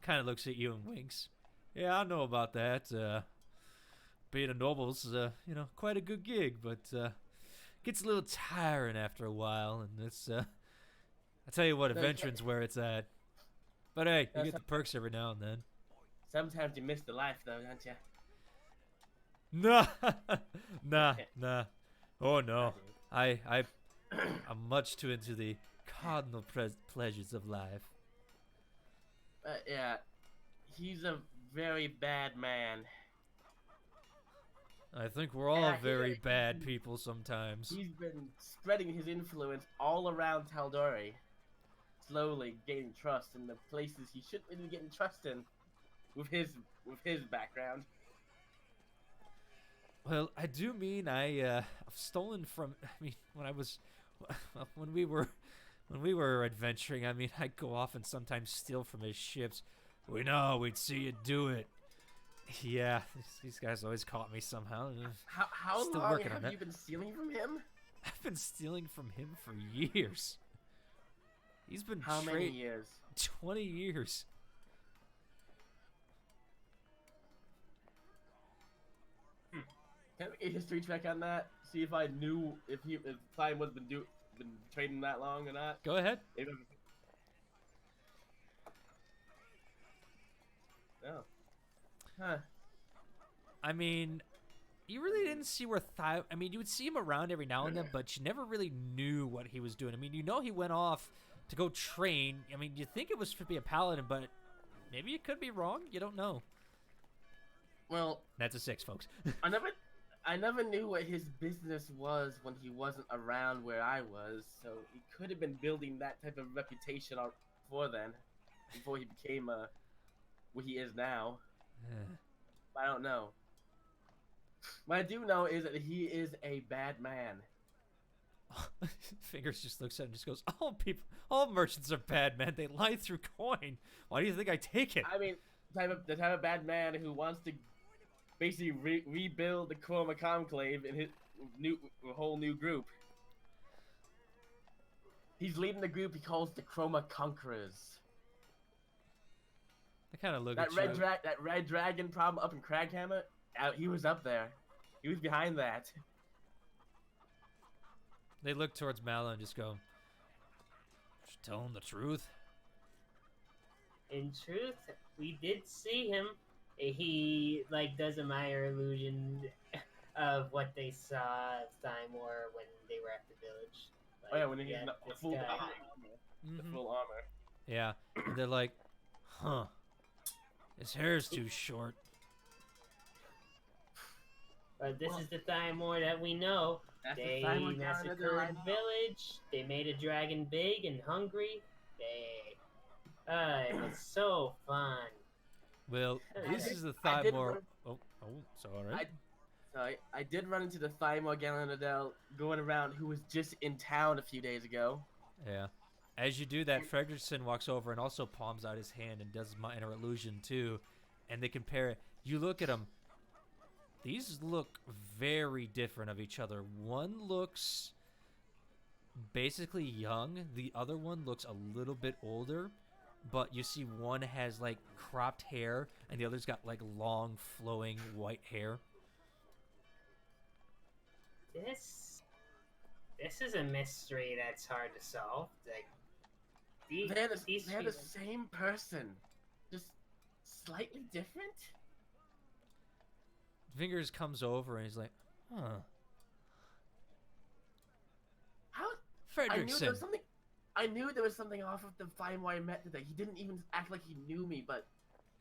Kind of looks at you and winks. "Yeah, I know about that. Being a noble's, quite a good gig, but gets a little tiring after a while, and it's, I tell you what, adventuring's where it's at. But hey, you get the perks every now and then." Sometimes you miss the life, though, don't you? Nah. Oh no, I'm much too into the cardinal pleasures of life. Yeah, he's a very bad man. I think we're all very bad people sometimes. He's been spreading his influence all around tal'dorei, slowly gaining trust in the places he shouldn't really be getting trust in, with his background. Well, I do mean I've stolen from. I mean, when we were adventuring, I mean, I'd go off and sometimes steal from his ships. We'd see you do it. Yeah, these guys always caught me somehow. How Still long working on have that. you been stealing from him? I've been stealing from him for years. He's been How many years? 20 years. Can I make a history check on that? See if I knew if Klein was been trading that long or not. Go ahead. Oh. Huh. I mean, you really didn't see where I mean, you would see him around every now and then, but you never really knew what he was doing. I mean, he went off to go train. I mean, you think it was to be a paladin, but maybe you could be wrong. You don't know. Well, That's a 6, folks. I never knew what his business was when he wasn't around where I was, so he could have been building that type of reputation before he became what he is now. I don't know. What I do know is that he is a bad man. Fingers just looks at him and just goes, all merchants are bad, man. They lie through coin. Why do you think I take it? I mean, the type of bad man who wants to basically rebuild the Chroma Conclave in his whole new group. He's leading the group he calls the Chroma Conquerors. I kind of look That at you. that red dragon problem up in Craghammer, he was up there. He was behind that. They look towards Mallow and just go, "Just tell him the truth." In truth, we did see him. He like does a minor illusion of what they saw of Thymor when they were at the village. Oh yeah, when he's yeah, in the this full guy- armor. The Mhm. full armor. Yeah, and they're like, "Huh, his hair's too short." But this Well- is the Thymor that we know. That's They the Thymor calendar that massacred I the know. village. They made a dragon big and hungry. It was so fun. Well, this did- is the I did Thymor. run- Oh, sorry. I did run into the Thymor Galanadel going around who was just in town a few days ago. Yeah. As you do that, Fredrickson walks over and also palms out his hand and does minor illusion too, and they compare it. You look at them. These look very different of each other. One looks basically young. The other one looks a little bit older, but you see one has like cropped hair and the other's got like long flowing white hair. This is a mystery that's hard to solve. Like They're the these people- same person, just slightly different. Fingers comes over and he's like, "Huh, How? I knew there Fredrickson." was something. I knew there was something off with the Thymor I met today. He didn't even act like he knew me, but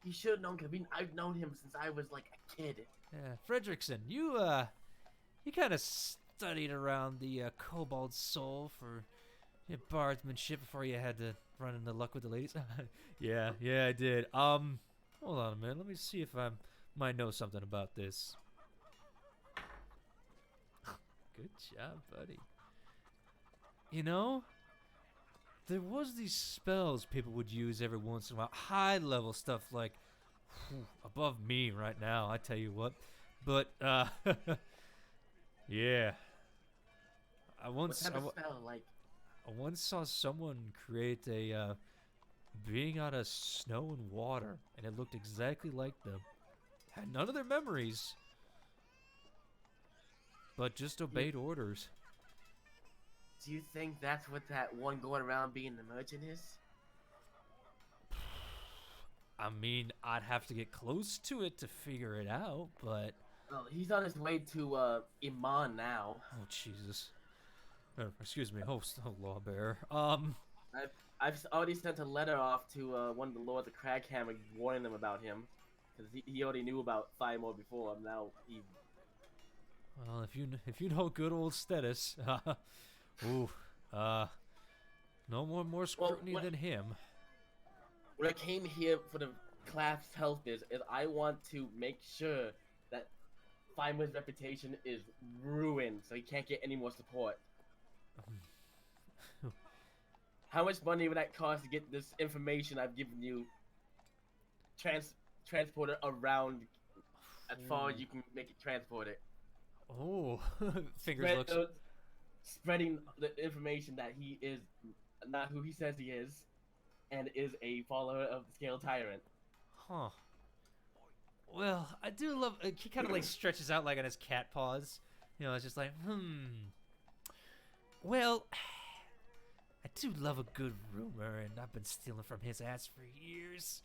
he should have known because I've known him since I was like a kid. Yeah, Fredrickson, you kind of studied around the Kobold Soul for your bardsmanship before you had to run into luck with the ladies. yeah, I did. Hold on a minute. Let me see if I might know something about this. Good job, buddy. You know, there was these spells people would use every once in a while. High level stuff like above me right now, I tell you what. But yeah. What type of spell? Like, I once saw someone create a being out of snow and water, and it looked exactly like them. Had none of their memories, but just obeyed orders. do you think that's what that one going around being the merchant is? I mean, I'd have to get close to it to figure it out, but Well, he's on his way to Iman now. oh Jesus. Excuse me, host, lawbearer. I've already sent a letter off to one of the lords of Craghammer warning them about him, because he already knew about Thymor before. Now he. Well, if you know good old Stetis, ooh, no more scrutiny what- than him. What I came here for the class help is I want to make sure that Thymor's reputation is ruined, so he can't get any more support. How much money would that cost to get this information I've given you transported around as far as you can make it transported? Oh, fingers looks. Spreading the information that he is not who he says he is, and is a follower of the Scale Tyrant. Huh. Well, I do love. He kind of like stretches out like on his cat paws. You know, it's just like, Well, I do love a good rumor, and I've been stealing from his ass for years.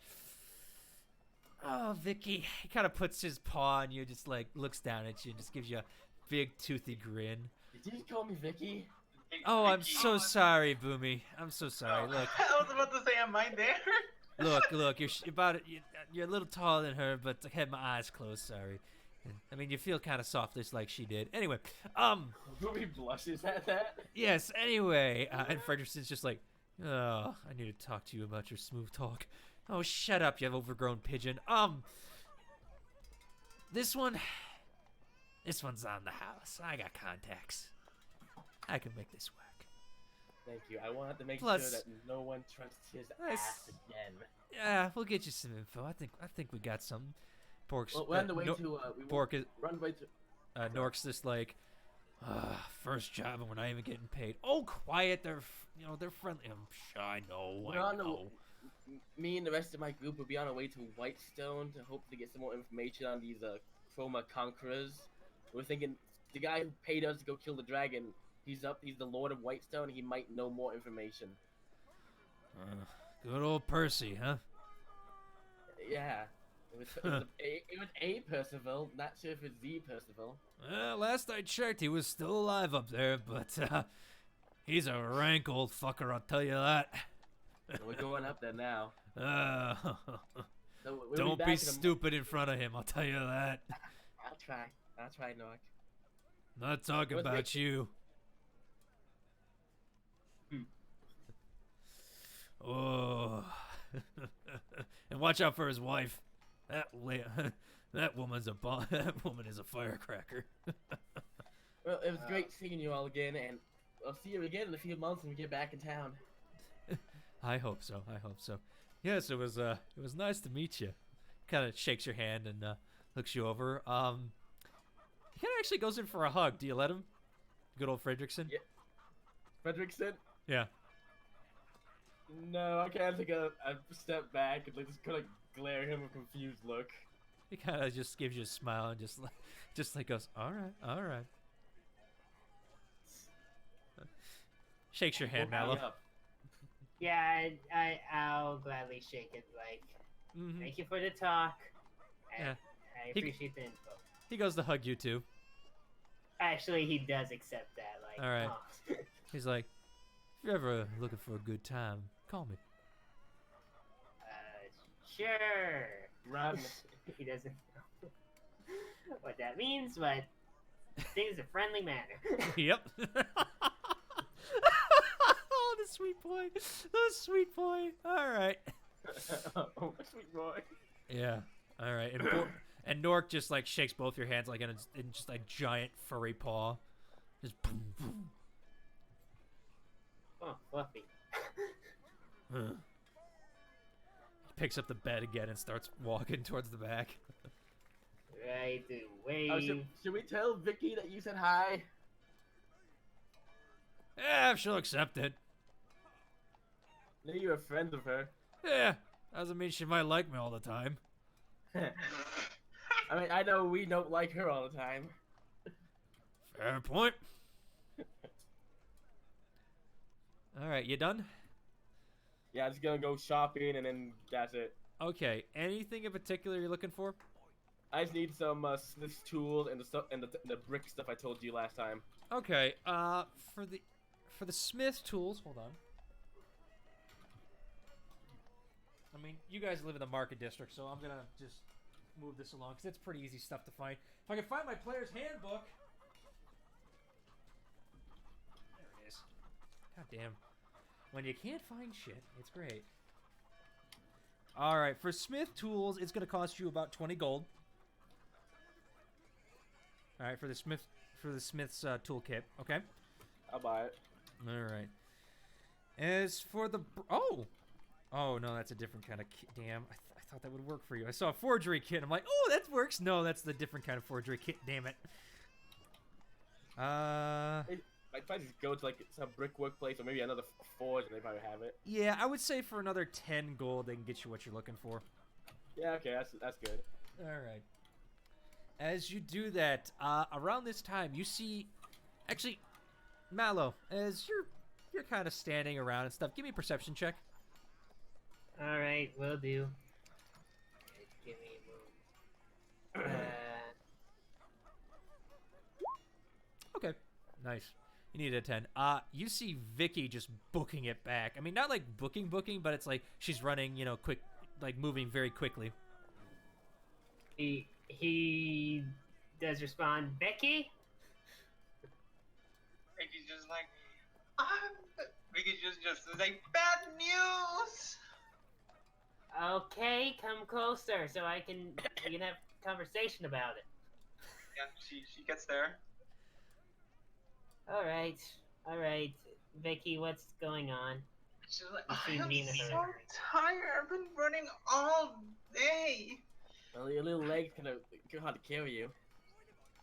Oh, Vicky. He kind of puts his paw on you, just like looks down at you, and just gives you a big toothy grin. Did you call me Vicky? Oh, I'm so sorry, Boomy. I'm so sorry. Look. I was about to say, am I there? Look, you're a little taller than her, but I had my eyes closed, sorry. I mean, you feel kind of softish like she did. Anyway, Ruby blushes at that. yes, anyway, and Fredrickson's just like, oh, I need to talk to you about your smooth talk. Oh, shut up, you overgrown pigeon. This one's on the house. I got contacts. I can make this work. Thank you. I wanted to make Plus- sure that no one trusts his Nice. ass again. Yeah, we'll get you some info. I think we got some. Pork's Well, we're on the way No- to. Pork is Run way to. Nork's just like, first job and we're not even getting paid. Oh, quiet. They're friendly. I'm sure I know. We're I on the. know. Me and the rest of my group will be on our way to Whitestone to hopefully get some more information on these Chroma Conquerors. We're thinking the guy who paid us to go kill the dragon He's the Lord of Whitestone. He might know more information. Good old Percy, huh? Yeah. It was a Percival. Not sure if it's the Percival. Last I checked, he was still alive up there, but he's a rank old fucker, I'll tell you that. We're going up there now. So we'll Don't back be in stupid in front of him, I'll tell you that. I'll try, Nook. Not talking What's about next? you. Oh. And watch out for his wife. That woman's that woman is a firecracker. Well, it was great seeing you all again, and I'll see you again in a few months when we get back in town. I hope so. Yes, it was nice to meet you. Kind of shakes your hand and looks you over. He kind of actually goes in for a hug. Do you let him? Good old Fredrickson? Yeah. Fredrickson? Yeah. No, I kind of take a step back and just kind of glare at him with a confused look. He kind of just gives you a smile and just like goes, all right. Shakes your hand, Mallow. Yeah, I'll gladly shake it. Like, thank you for the talk. Yeah. I appreciate the info. He goes to hug you too. Actually, he does accept that. Like, All right. oh. He's like, if you're ever looking for a good time, call me. Sure. Run. He doesn't know what that means, but things a friendly manner. Yep. Oh, the sweet boy. The sweet boy. All right. Oh, sweet boy. Yeah. All right. And Nork just like shakes both your hands like in just like giant furry paw. Just boom, boom. Oh, fluffy. He picks up the bed again and starts walking towards the back. Right, the wave. Oh, should we tell Vicky that you said hi? Yeah, she'll accept it. I know you're friends with her. Yeah, doesn't mean she might like me all the time. I mean, I know we don't like her all the time. Fair point. All right, you done? Yeah, just gonna go shopping and then that's it. Okay. Anything in particular you're looking for? I just need some Smith's tools and the stuff and the brick stuff I told you last time. Okay. For the smith tools, hold on. I mean, you guys live in the market district, so I'm gonna just move this along because it's pretty easy stuff to find. If I can find my player's handbook. There it is. God damn. When you can't find shit, it's great. All right, for smith tools, it's gonna cost you about 20 gold. All right, for the smith's toolkit, okay? I'll buy it. All right. As for the oh no, that's a different kind of kit. Damn, I thought that would work for you. I saw a forgery kit. I'm like, oh, that works. No, that's the different kind of forgery kit. Damn it. I'd probably just go to like some brickwork place or maybe another forge and they probably have it. Yeah, I would say for another 10 gold, they can get you what you're looking for. Yeah, okay, that's good. All right. As you do that, around this time, you see, actually, Mallow, as you're kind of standing around and stuff. Give me a perception check. All right, will do. Give me a moment. Okay, nice. You need a 10. You see Vicky just booking it back. I mean, not like booking, but it's like she's running, quick, like moving very quickly. He does respond, Becky? Ricky's just like, Ricky's just like, bad news! Okay, come closer so we can have a conversation about it. Yeah, she gets there. All right, Vicky, what's going on? She's like, You I seem to am be in a so hurry. tired. I've been running all day. Well, your little legs kind of hard to carry you.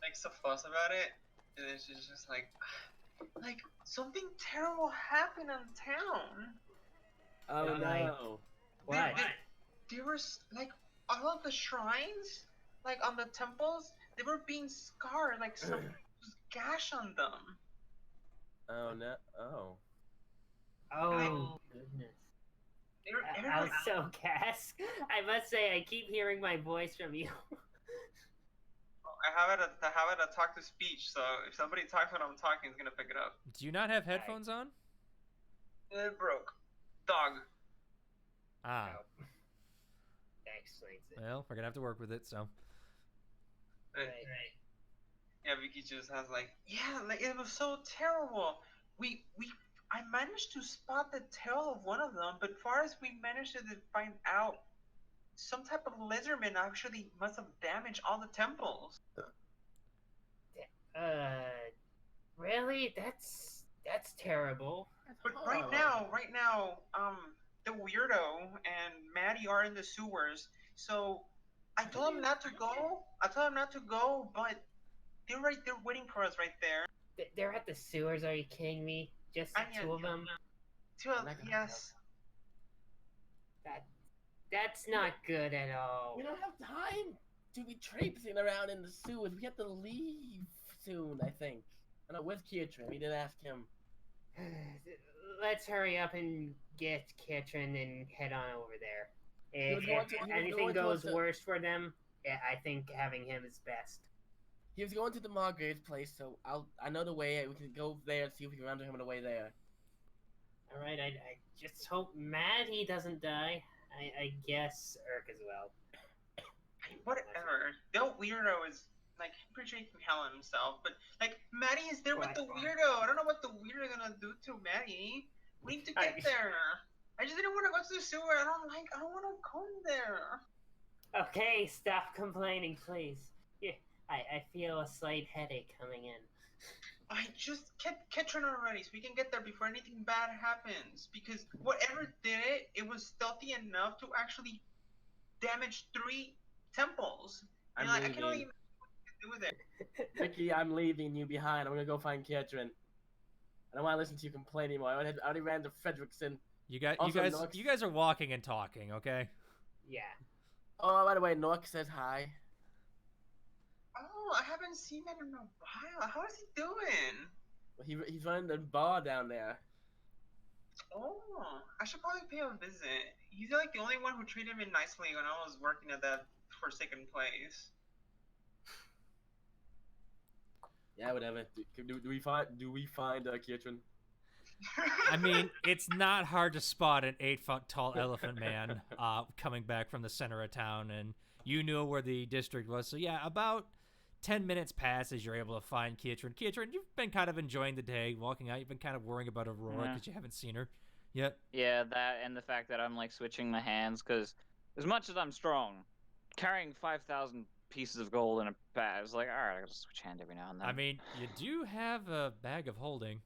Makes a fuss about it, and then she's just like something terrible happened in town. Oh Right. no. What? There was like all of the shrines, like on the temples, they were being scarred, like some gash on them. Oh no. Oh. Oh goodness. Also, Cass, I must say I keep hearing my voice from you. I have it a talk to speech, so if somebody talks when I'm talking, it's gonna pick it up. Do you not have headphones on? It broke. Dog. Ah. Oh. That explains it. Well, we're gonna have to work with it. So. Right. Yeah, Vicky just has like, yeah, like it was so terrible. I managed to spot the tail of one of them, but far as we managed to find out, some type of lizardman actually must have damaged all the temples. Really? That's terrible. But right now, the weirdo and Maddie are in the sewers. So I told him not to go. But they're waiting for us right there. They're at the sewers. Are you kidding me? Just the two of them? Yes. That's not good at all. We don't have time to be traipsing around in the sewers. We have to leave soon, I think. I know, where's Kietrin? We didn't ask him. Let's hurry up and get Ketrin and head on over there. If anything goes worse for them, yeah, I think having him is best. He was going to the Margrave's place, so I know the way. We can go there and see if we can run to him on the way there. All right, I just hope Maddie doesn't die. I guess Urk as well. Whatever. The weirdo is like, I'm pretty sure he can handle himself, but like Maddie is there with the weirdo. I don't know what the weirdo is gonna do to Maddie. We need to get there. I just didn't want to go to the sewer. I don't want to go there. Okay, stop complaining, please. Yeah, I feel a slight headache coming in. I just kept Ketron already, so we can get there before anything bad happens. Because whatever did it, it was stealthy enough to actually damage 3 temples. And I can only imagine what you can do with it. Vicky, I'm leaving you behind. I'm gonna go find Ketrin. I don't want to listen to you complain anymore. I already ran to Fredrickson. You guys are walking and talking, okay? Yeah. Oh, by the way, Nork says hi. Oh, I haven't seen him in a while. How is he doing? He's running the bar down there. Oh, I should probably pay him a visit. He's like the only one who treated me nicely when I was working at that forsaken place. Yeah, whatever. Do we find Kietrin? I mean, it's not hard to spot an 8-foot tall elephant man coming back from the center of town, and you knew where the district was. So yeah, about 10 minutes pass as you're able to find Kietrin. Kietrin, you've been kind of enjoying the day, walking out. You've been kind of worrying about Aurora because you haven't seen her yet. Yeah, that and the fact that I'm like switching my hands, because as much as I'm strong, carrying 5,000 pieces of gold in a bag is like, all right, I gotta switch hand every now and then. I mean, you do have a bag of holding.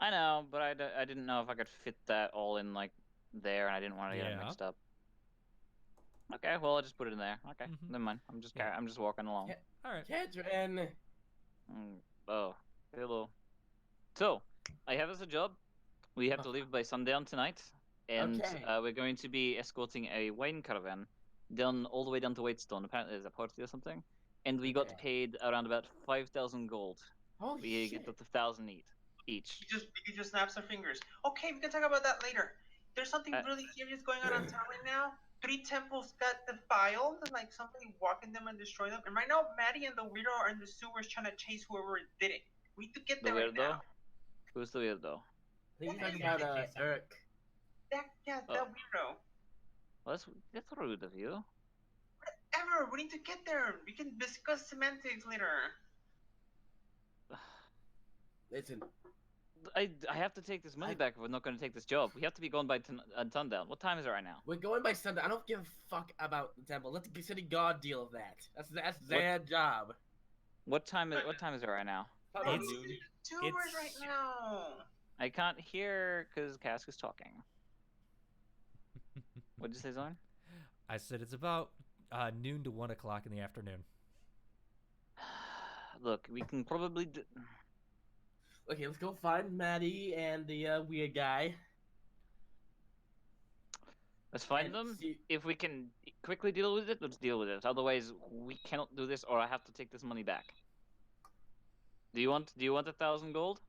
I know, but I didn't know if I could fit that all in like there, and I didn't want to get it mixed up. Okay, well I'll just put it in there. Okay, never mind. I'm just walking along. All right. Ketrin. Oh, hello. So, I have as a job. We have to leave by sundown tonight, and we're going to be escorting a wine caravan down all the way down to Whitestone. Apparently, there's a party or something, and we got paid around about 5,000 gold. Holy we shit. get up to 1,000 each. He just snaps her fingers. Okay, we can talk about that later. There's something really serious going on town right now. 3 temples got defiled, like somebody walking them and destroy them. And right now, Maddie and the weirdo are in the sewers trying to chase whoever did it. We need to get there right now. Who's the weirdo? I think you're talking about Urk. That weirdo. Well, that's rude of you. Whatever, we need to get there. We can discuss semantics later. Listen. I have to take this money back if we're not going to take this job. We have to be going by sundown. What time is it right now? We're going by sundown. I don't give a fuck about the temple. Let the city guard deal with that. That's their job. What time is it right now? It's right now. I can't hear because Cask is talking. What did you say, Zorn? I said it's about noon to 1 o'clock in the afternoon. Look, we can probably Okay, let's go find Maddie and the weird guy. Let's find them. If we can quickly deal with it, let's deal with it. Otherwise, we cannot do this, or I have to take this money back. Do you want 1,000 gold?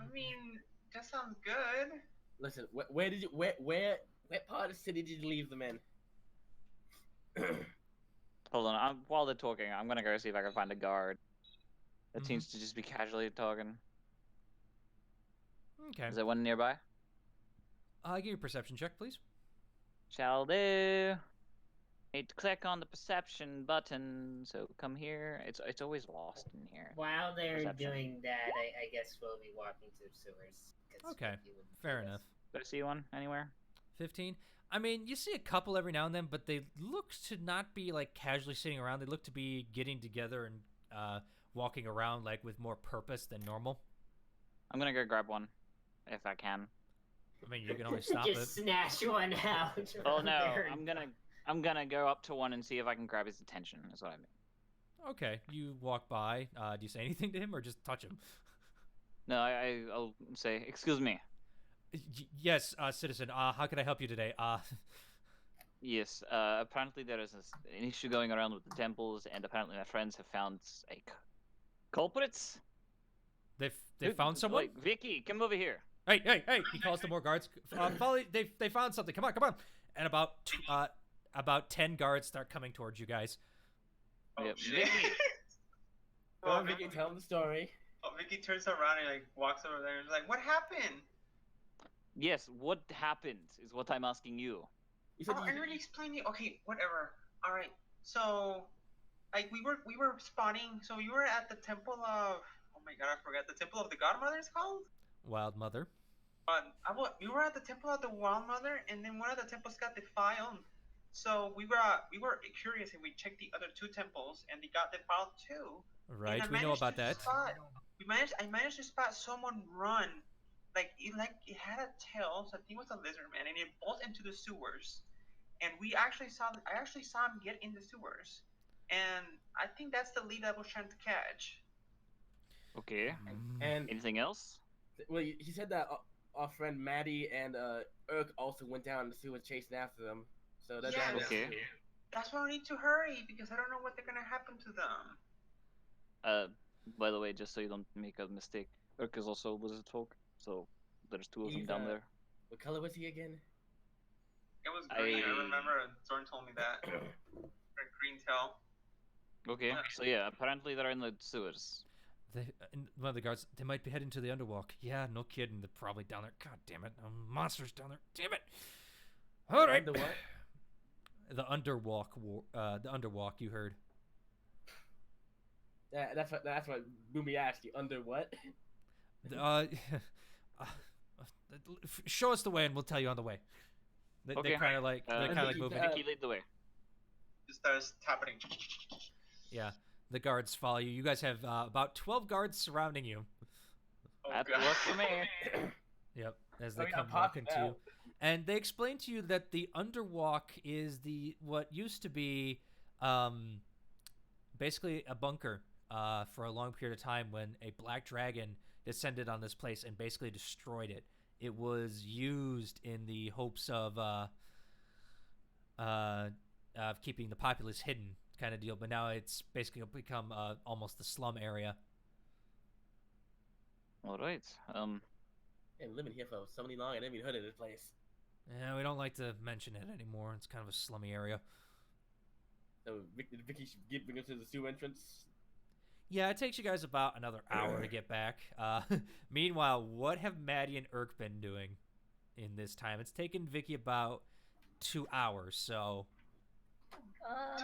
I mean, that sounds good. Listen, where did you where part of the city did you leave them in? Hold on. While they're talking, I'm gonna go see if I can find a guard. That Mhm. seems to just be casually talking. Okay. Is there one nearby? Give me a perception check, please. Shall do. Need to click on the perception button. So come here. It's always lost in here. While they're Perception. doing that, I guess we'll be walking to the sewers. 'cause Okay, you would fair do enough. Do I see one anywhere? 15. I mean, you see a couple every now and then, but they look to not be like casually sitting around. They look to be getting together and walking around like with more purpose than normal. I'm gonna go grab one, if I can. I mean, you can only stop Just it. snatch one out. Oh from no, there and- I'm gonna go up to one and see if I can grab his attention. Is what I mean. Okay, you walk by. Do you say anything to him or just touch him? No, I'll say, excuse me. Yes, citizen. How can I help you today? Yes. Apparently there is an issue going around with the temples, and apparently my friends have found culprits. they found someone. Like, Vicky, come over here. Hey, hey, hey! He calls to more guards. Follow. They found something. Come on, come on. And about 10 guards start coming towards you guys. Oh, Yep. shit. Vicky. Go on, Vicky, tell them the story. Oh, Vicky turns around and like walks over there and is like, "What happened?" Yes, what happened is what I'm asking you. You said Oh, I already explained it. Okay, whatever. All right. So, like, we were spawning. So you were at the temple of. Oh my god, I forgot the temple of the Godmother is called. Wild Mother. We were at the temple of the Wild Mother, and then one of the temples got defiled. So we were curious, and we checked the other two temples, and they got defiled too. Right, And I we know managed about to that. I managed to spot someone run. Like it had a tail, so I think it was a lizard man, and it bolted into the sewers. And I actually saw him get in the sewers. And I think that's the lead I was trying to catch. Okay. And Anything else? well, he said that our friend Maddie and Urk also went down the sewer chasing after them. So that's Yeah, Okay. That's why we need to hurry, because I don't know what they're gonna happen to them. By the way, just so you don't make a mistake, Urk is also a lizard folk, so there's two of them He's, down there. What color was he again? It was green. I I- remember Zorn told me that. Or green tail. Okay, so yeah, apparently they're in the sewers. One of the guards. They might be heading to the Underwalk. Yeah, no kidding. They're probably down there. God damn it! Monsters down there. Damn it! All right. The what? The Underwalk. The Underwalk. You heard. That's what Boomy asked you. Under what? Uh, show us the way, and we'll tell you on the way. They Okay. kind of like they're kind of like Vicky, moving. Vicky, lead the way. Just starts tapping. Yeah, the guards follow you. You guys have about 12 guards surrounding you. Oh, That God. works for me. Yep, as Oh, they yeah, come pop walking it to you. out. And they explain to you that the Underwalk is what used to be basically a bunker for a long period of time when a black dragon descended on this place and basically destroyed it. It was used in the hopes of keeping the populace hidden, kind of deal, but now it's basically become almost the slum area. All right. Been living here for so many long, I never even heard of this place. Yeah, we don't like to mention it anymore. It's kind of a slummy area. So Vicky should bring us to the sewer entrance. Yeah, it takes you guys about another hour to get back. Meanwhile, what have Maddie and Urk been doing in this time? It's taken Vicky about 2 hours, so 2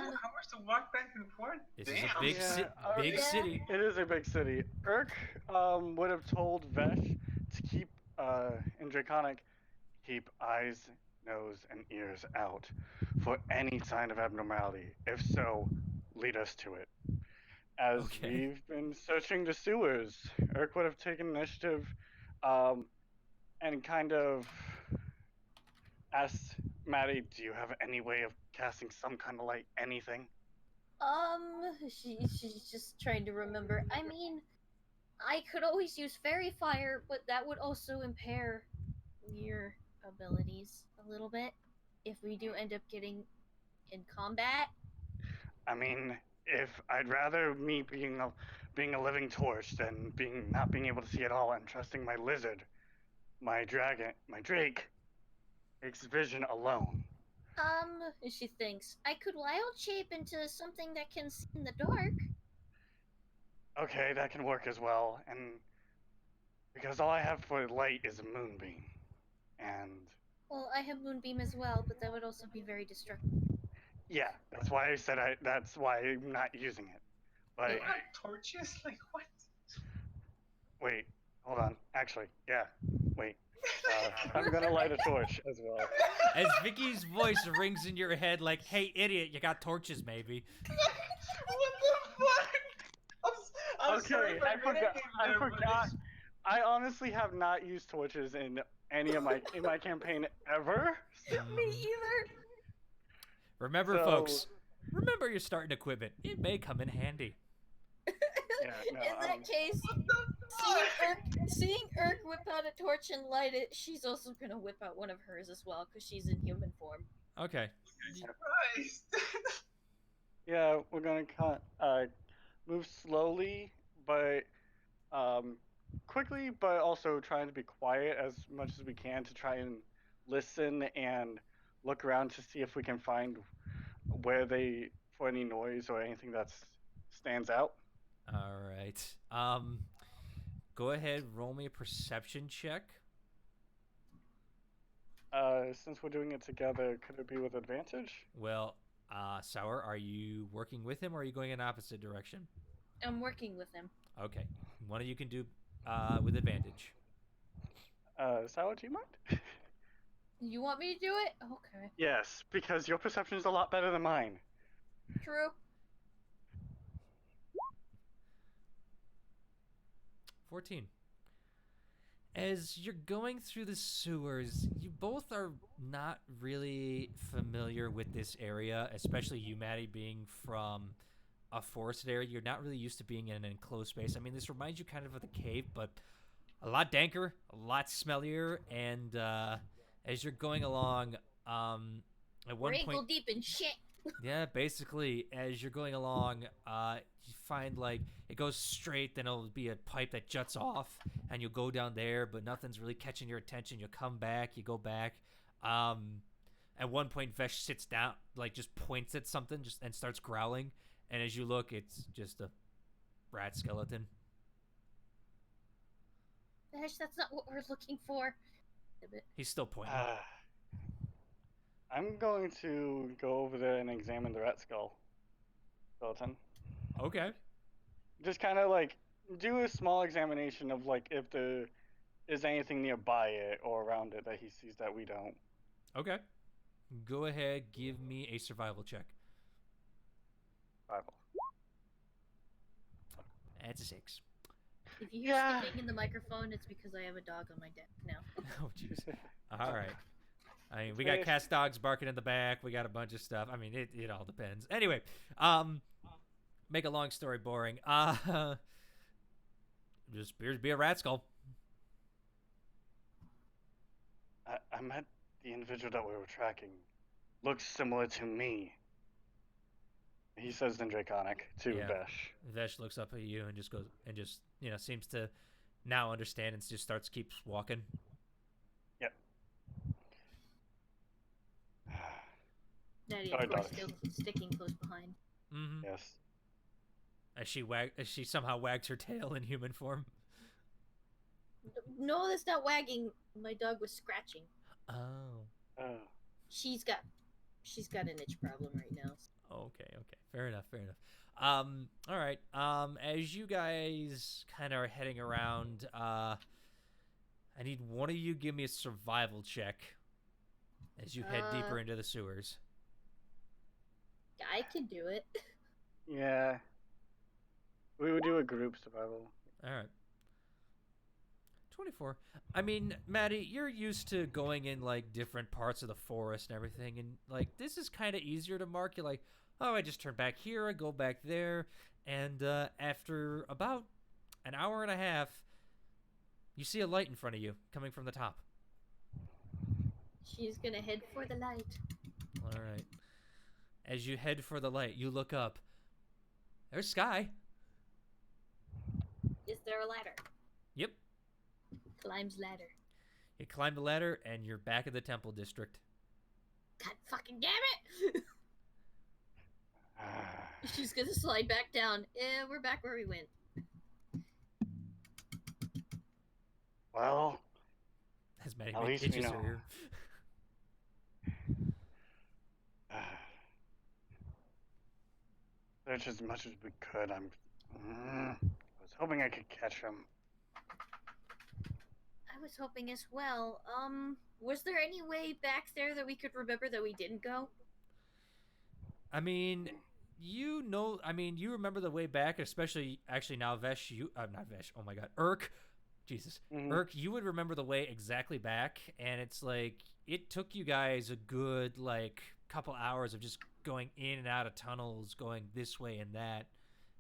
hours to walk back and forth. this Damn. is a big, big Yeah. city. It is a big city. Urk would have told Vesh to keep, in Draconic, keep eyes, nose, and ears out for any sign of abnormality. If so, lead us to it. As Okay. we've been searching the sewers, Urk would have taken initiative and kind of asked Maddie, do you have any way of casting some kind of light, anything? She's just trying to remember. I mean, I could always use fairy fire, but that would also impair your abilities a little bit if we do end up getting in combat. I mean, if I'd rather me being a living torch than not being able to see at all and trusting my lizard, my dragon, my drake, its vision alone. She thinks, I could wild shape into something that can see in the dark. Okay, that can work as well, and because all I have for light is a moonbeam, and Well, I have Moonbeam as well, but that would also be very destructive. yeah, that's why I said that's why I'm not using it. But They have torches? Like what? wait, hold on. Actually, yeah, wait. I'm gonna light a torch as well. As Vicky's voice rings in your head like, "Hey, idiot, you got torches, maybe." What the fuck? I'm sorry, Okay, but I when forgot. came I there, but forgot. it's- I honestly have not used torches in any of my campaign ever. Me either. Remember, So- folks. Remember your starting equipment. It may come in handy. Yeah, no, In that case, seeing Urk whip out a torch and light it, she's also gonna whip out one of hers as well, because she's in human form. Okay. Christ. Yeah, we're gonna move slowly, but quickly, but also trying to be quiet as much as we can to try and listen and look around to see if we can find for any noise or anything that stands out. All right. Go ahead. Roll me a perception check. Since we're doing it together, could it be with advantage? Well, Sour, are you working with him or are you going in opposite direction? I'm working with him. Okay. One of you can do with advantage. Sour, do you mind? You want me to do it? Okay. Yes, because your perception is a lot better than mine. True. 14. As you're going through the sewers, you both are not really familiar with this area, especially you, Maddie, being from a forested area. You're not really used to being in an enclosed space. I mean, this reminds you kind of the cave, but a lot danker, a lot smellier, and as you're going along, at one We're ankle point, deep in shit. yeah, basically, as you're going along, you find like it goes straight, then it'll be a pipe that juts off, and you'll go down there, but nothing's really catching your attention. You come back, you go back. At one point, Vesh sits down, like just points at something, and starts growling. And as you look, it's just a rat skeleton. Gosh, that's not what we're looking for. He's still pointing. I'm going to go over there and examine the rat skeleton. Okay. Just kind of like do a small examination of like if there is anything nearby it or around it that he sees that we don't. Okay. Go ahead, give me a survival check. Survival. That's a 6. If you hear skipping in the microphone, it's because I have a dog on my deck now. Oh, jeez. All right. I mean, we got cast dogs barking in the back. We got a bunch of stuff. I mean, it all depends. Anyway, make a long story boring. Just appears to be a rat skull. I met the individual that we were tracking. Looks similar to me. He says in Draconic to Vesh. Vesh looks up at you and just goes and just seems to now understand and just keeps walking. Yep. Daddy, of course, still sticking close behind. Mm-hmm. Yes. As she somehow wags her tail in human form. No, that's not wagging. My dog was scratching. Oh. She's got an itch problem right now. Okay. Fair enough. All right. As you guys kind of are heading around, I need one of you give me a survival check as you head deeper into the sewers. I can do it. Yeah. We would do a group survival. All right. 24. I mean, Maddie, you're used to going in like different parts of the forest and everything, and like this is kind of easier to mark. You're like, oh, I just turn back here, I go back there, and after about an hour and a half, you see a light in front of you coming from the top. She's gonna head for the light. All right. As you head for the light, you look up. There's Sky. Is there a ladder? Yep. Climbs ladder. You climb the ladder, and you're back in the temple district. God fucking damn it! She's gonna slide back down. We're back where we went. Well, As Maddie at least we itches know. her ear. Search as much as we could. I was hoping I could catch him. I was hoping as well. Was there any way back there that we could remember that we didn't go? I mean, you remember the way back, especially actually now, Vesh. Not Vesh. Oh my God, Urk. Jesus, Urk. You would remember the way exactly back, and it's like it took you guys a good couple hours of just going in and out of tunnels, going this way and that,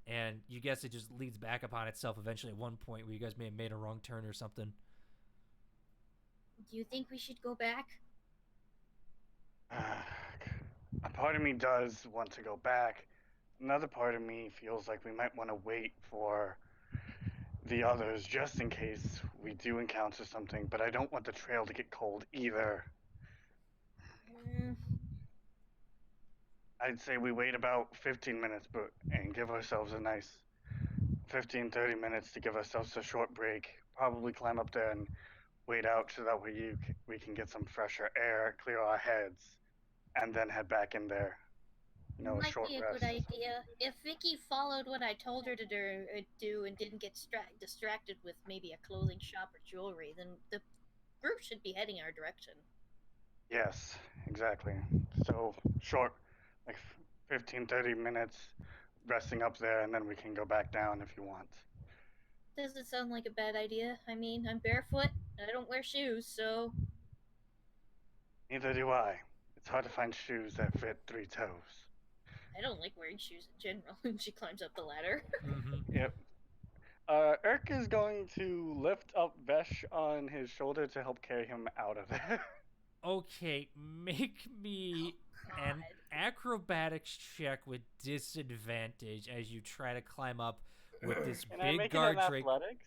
and you guess it just leads back upon itself eventually at one point where you guys may have made a wrong turn or something. Do you think we should go back? A part of me does want to go back. Another part of me feels like we might want to wait for the others just in case we do encounter something, but I don't want the trail to get cold either. I'd say we wait about 15 minutes and give ourselves a nice 15-30 minutes to give ourselves a short break. Probably climb up there and wait out so that we can get some fresher air, clear our heads, and then head back in there. A Might short be a rest. good idea. If Vicky followed what I told her to do and didn't get distracted with maybe a clothing shop or jewelry, then the group should be heading our direction. Yes, exactly. So short, 15-30 minutes resting up there, and then we can go back down if you want. Doesn't sound like a bad idea. I mean, I'm barefoot, and I don't wear shoes, so... Neither do I. It's hard to find shoes that fit 3 toes. I don't like wearing shoes in general, and she climbs up the ladder. Yep. Urk is going to lift up Vesh on his shoulder to help carry him out of there. Okay, make me an acrobatics check with disadvantage as you try to climb up with this Can I big make guard it an drake. athletics?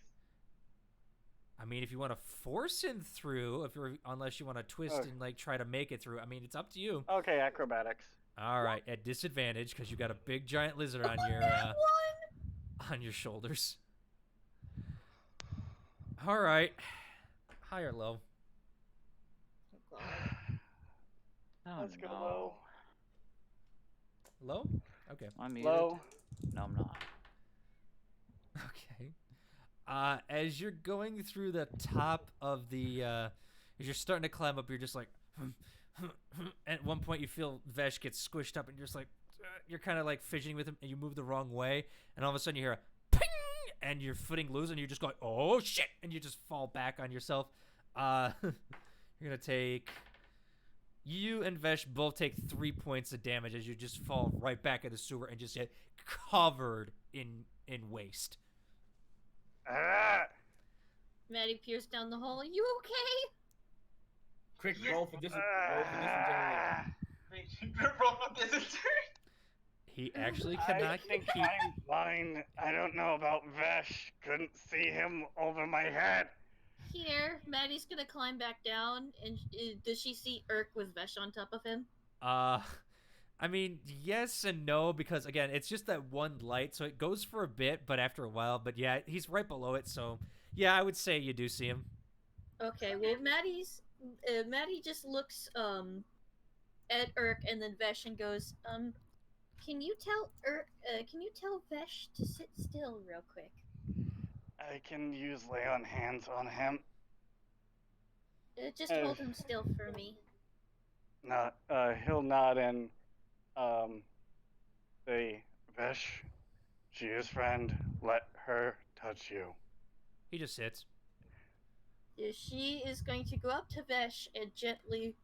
I mean, if you want to force him through, unless you want to twist and try to make it through. I mean, it's up to you. Okay, acrobatics. All right, at disadvantage because you got a big giant lizard on your shoulders. All right, high or low? Let's go low. Low? Okay. I'm muted. Low. No, I'm not. Okay. As you're going through the top of the, as you're starting to climb up, you're just like, at one point you feel Vesh get squished up, and you're just like, you're kind of like fidgeting with him, and you move the wrong way, and all of a sudden you hear a ping, and your footing loses, and you're just going, oh shit, and you just fall back on yourself. You're gonna take. You and Vesh both take 3 points of damage as you just fall right back in the sewer and just get covered in waste. Maddie peers down the hole. You okay? Quick roll for dysentery. Roll for dysentery. He actually I cannot think keep. I'm fine. I don't know about Vesh. Couldn't see him over my head. Here, Maddie's gonna climb back down, and does she see Urk with Vesh on top of him? I mean, yes and no, because again, it's just that one light, so it goes for a bit, but after a while, but yeah, he's right below it, so yeah, I would say you do see him. Okay, well, Maddie just looks at Urk and then Vesh and goes, can you tell Vesh to sit still real quick? I can use lay on hands on him. Just hold him still for me. He'll nod and say, Vesh, she is friend. Let her touch you. He just sits. She is going to go up to Vesh and gently.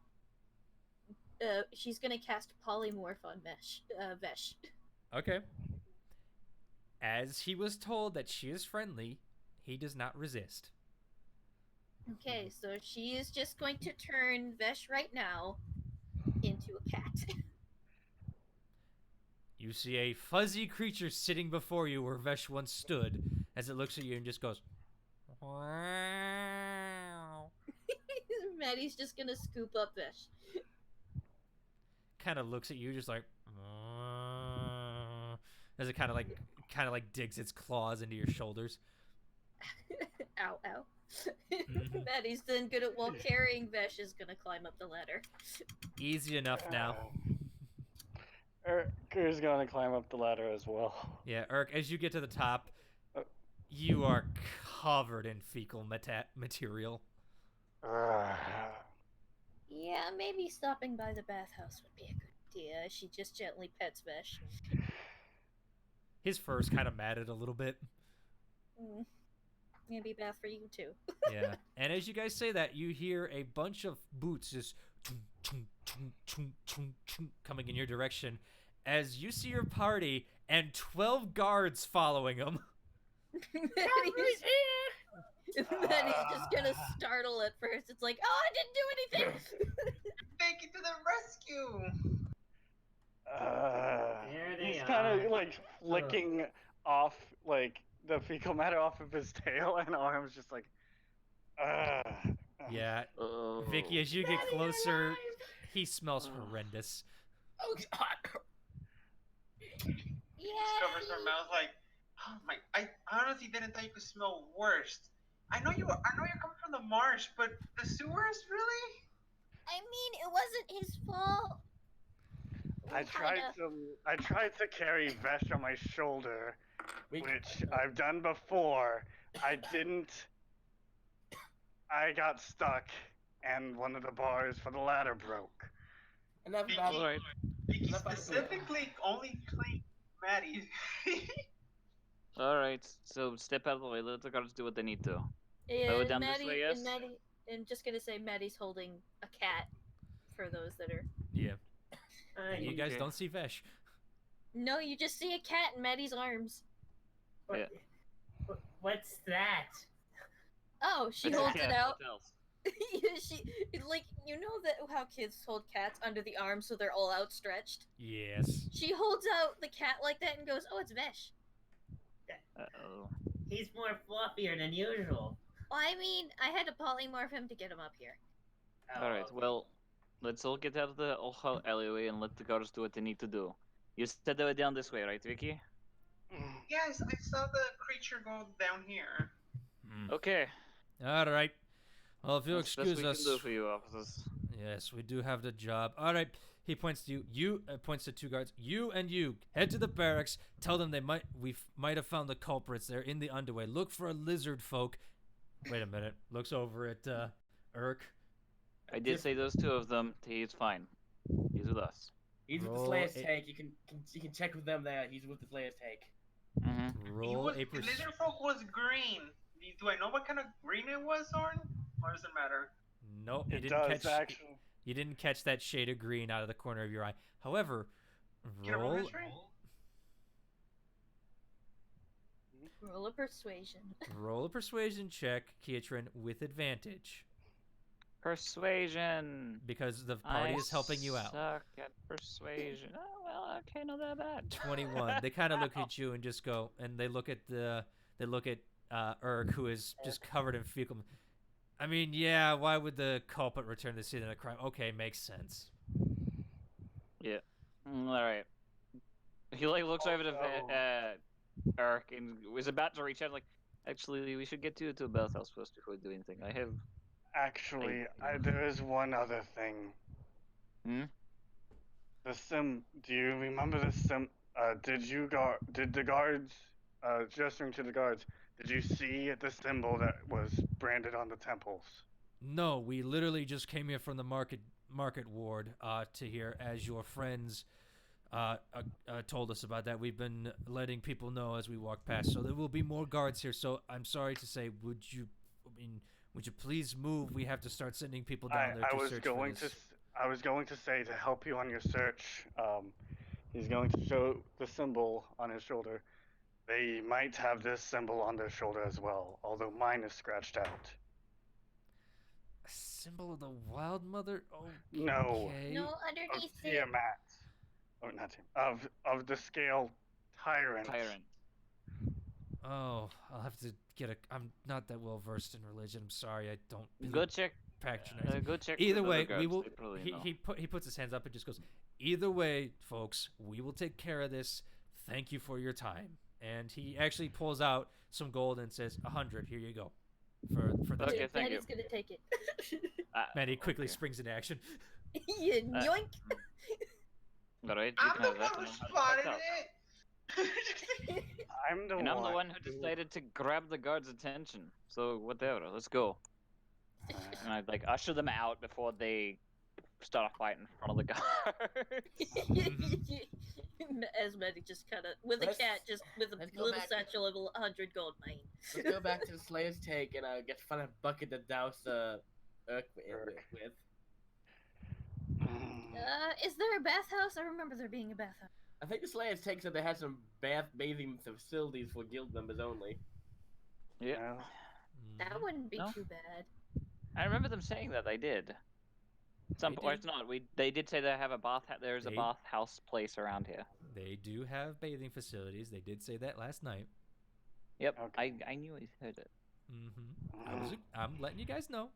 She's gonna cast polymorph on Vesh. Okay. As he was told that she is friendly, he does not resist. Okay, so she is just going to turn Vesh right now into a cat. You see a fuzzy creature sitting before you where Vesh once stood, as it looks at you and just goes, wow. Maddie's just gonna scoop up Vesh. Kind of looks at you just like, as it kind of like digs its claws into your shoulders. Ow, ow. Mhm. Maddie's then gonna, while carrying Vesh, is gonna climb up the ladder. Easy enough now. Urk is going to climb up the ladder as well. Yeah, Urk, as you get to the top, you are covered in fecal material. Yeah, maybe stopping by the bathhouse would be a good idea. She just gently pets Vesh. His fur's kind of matted a little bit. Maybe bath for you too. Yeah. And as you guys say that, you hear a bunch of boots just chung, chung, chung, chung, chung, chung, coming in your direction as you see your party and 12 guards following them. Maddie's just gonna startle at first. It's like, oh, I didn't do anything! Make it to the rescue! There they He's kind of are. like flicking off like the fecal matter off of his tail and arms, just like. Yeah. Oh. Vicky, as you get closer, he smells horrendous. Oh God. Yeah. Covers her mouth like, oh my! I honestly didn't think you could smell worse. I know you're coming from the marsh, but the sewers, really? I mean, it wasn't his fault. I tried to carry Vesh on my shoulder, which I've done before. I didn't. I got stuck, and one of the bars for the ladder broke. Enough about it. Alright. Vicky Not by specifically only cleaned Maddie. Alright, so step out of the way, let the guards do what they need to. And Oh, down this Maddie, way, yes? and Maddie, I'm just gonna say Maddie's holding a cat. For those that are. Yeah. And you guys Okay. don't see Vesh. No, you just see a cat in Maddie's arms. Yeah. What's that? Oh, she It's a holds cat, it out. what else? She, like, you know that how kids hold cats under the arm so they're all outstretched. Yes. She holds out the cat like that and goes, "Oh, it's Vesh." Uh-oh. He's more fluffier than usual. Well, I mean, I had to polymorph him to get him up here. Oh, Alright, okay. well, let's all get out of the alleyway and let the guards do what they need to do. You said they were down this way, right, Vicky? Yes, I saw the creature go down here. Okay. All right. Well, if you'll That's the best excuse we us. can do for you, officers. Yes, we do have the job. All right. He points to you. You points to two guards. You and you head to the barracks. Tell them we might have found the culprits. They're in the underway. Look for a lizard folk. Wait a minute. Looks over at Urk. I did say those two of them. He's fine. He's with us. He's with the Roll Slayer's a- tank. You can check with them there. He's with the Slayer's tank. Mm-hmm. Roll a The lizard folk was green. Do I know what kind of green it was, Zorn? Or does it matter? Nope. You It didn't does catch. actually. You didn't catch that shade of green out of the corner of your eye. However, Can I roll roll history? Roll a persuasion. roll a persuasion check, Kiatrin, with advantage Persuasion. because the party is helping you out. Suck at persuasion. Oh well, okay, not that bad. 21. They kind of look at you and just go, and they look at Urk, who is just covered in fecal. I mean, yeah, why would the culprit return to the scene of the crime? Okay, makes sense. Yeah. All right. He like looks over to Eric and was about to reach out. Like, actually, we should get you to a bathhouse first before we do anything. I have. Actually, there is one other thing. Hmm? Do you remember the did the guards, gesturing to the guards, did you see the symbol that was branded on the temples? No, we literally just came here from the market ward to hear as your friends told us about that. We've been letting people know as we walk past, so there will be more guards here. So I'm sorry to say, would you please move? We have to start sending people down there to search for this. I was going to say to help you on your search. He's going to show the symbol on his shoulder. They might have this symbol on their shoulder as well, although mine is scratched out. A symbol of the Wild Mother? Okay. No. No, underneath it. Tiamat. or not team, of the scale tyrant. Tyrant. Oh, I'll have to get a. I'm not that well versed in religion. I'm sorry. I don't Go really check. patronize. Go check. Either with way, other we guards, will. they probably He know. he puts his hands up and just goes. Either way, folks, we will take care of this. Thank you for your time. And he actually pulls out some gold and says, 100. Here you go. For the Okay, tip. thank Daddy's you. gonna take it. Manny quickly okay. springs into action. Yeah, yoink. Alright, you I'm can the have that. one who and I'll spotted back out. it. I'm the And I'm the one who who- decided to grab the guard's attention. So whatever, let's go. And I'd like usher them out before they start a fight in front of the guards. As Medic just kind of with a Let's- cat, just with a let's go little back. satchel of 100 gold mine. Let's go back to the Slayer's take and get find a bucket to douse Urk with. Is there a bathhouse? I remember there being a bathhouse. I think the Slayer's take said they had some bathing facilities for guild members only. Yeah. Well, That wouldn't be No? too bad. I remember them saying that they did. Some They or did. it's not. They did say they have a bath. There's a They- bathhouse place around here. They do have bathing facilities. They did say that last night. Yep, Okay. I knew I heard it. I'm letting you guys know.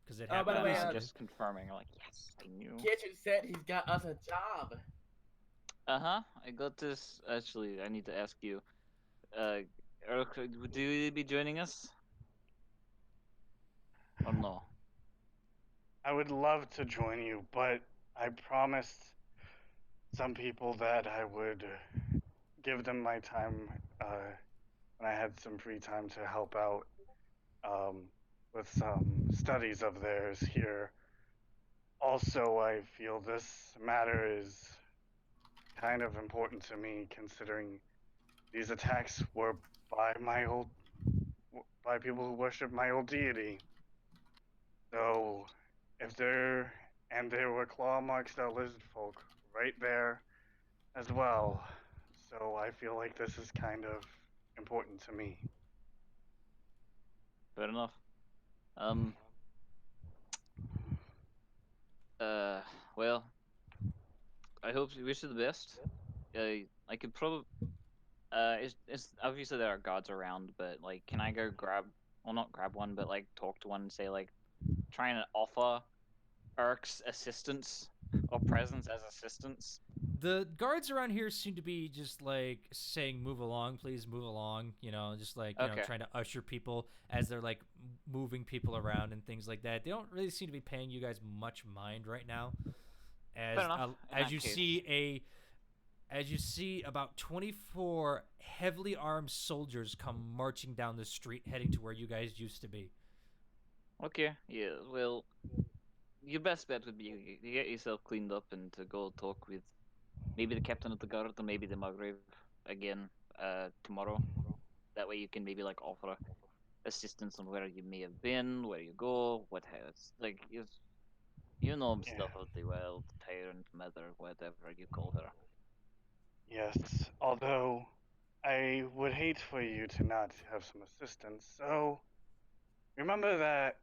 Because it Oh, happened by the way, recently. Just confirming. I'm like, yes, I knew. Kitchen said he's got us a job. I got this. Actually, I need to ask you. Eric, would you be joining us? Or no? I would love to join you, but I promised some people that I would give them my time when I had some free time to help out with some studies of theirs here. Also, I feel this matter is kind of important to me, considering these attacks were by by people who worship my old deity. So, if there were claw marks that lizard folk right there as well. So I feel like this is kind of important to me. Fair enough. Well, I hope you wish you the best. I could probably. It's obviously there are gods around, but like, can I go grab? Well, not grab one, but like talk to one and say like, trying to offer Erk's assistance or presence as assistance. The guards around here seem to be just like saying, "Move along, please, move along." You know, just like Okay. trying to usher people as they're like moving people around and things like that. They don't really seem to be paying you guys much mind right now. As Fair enough. In as that you case. as you see about 24 heavily armed soldiers come marching down the street, heading to where you guys used to be. Okay. Yeah. Well, your best bet would be you get yourself cleaned up and to go talk with maybe the captain of the guard or maybe the Margrave again tomorrow. That way you can maybe like offer assistance on where you may have been, where you go, what has like you know Yeah. stuff of the world, tyrant, mother, whatever you call her. Yes, although I would hate for you to not have some assistance. So remember that.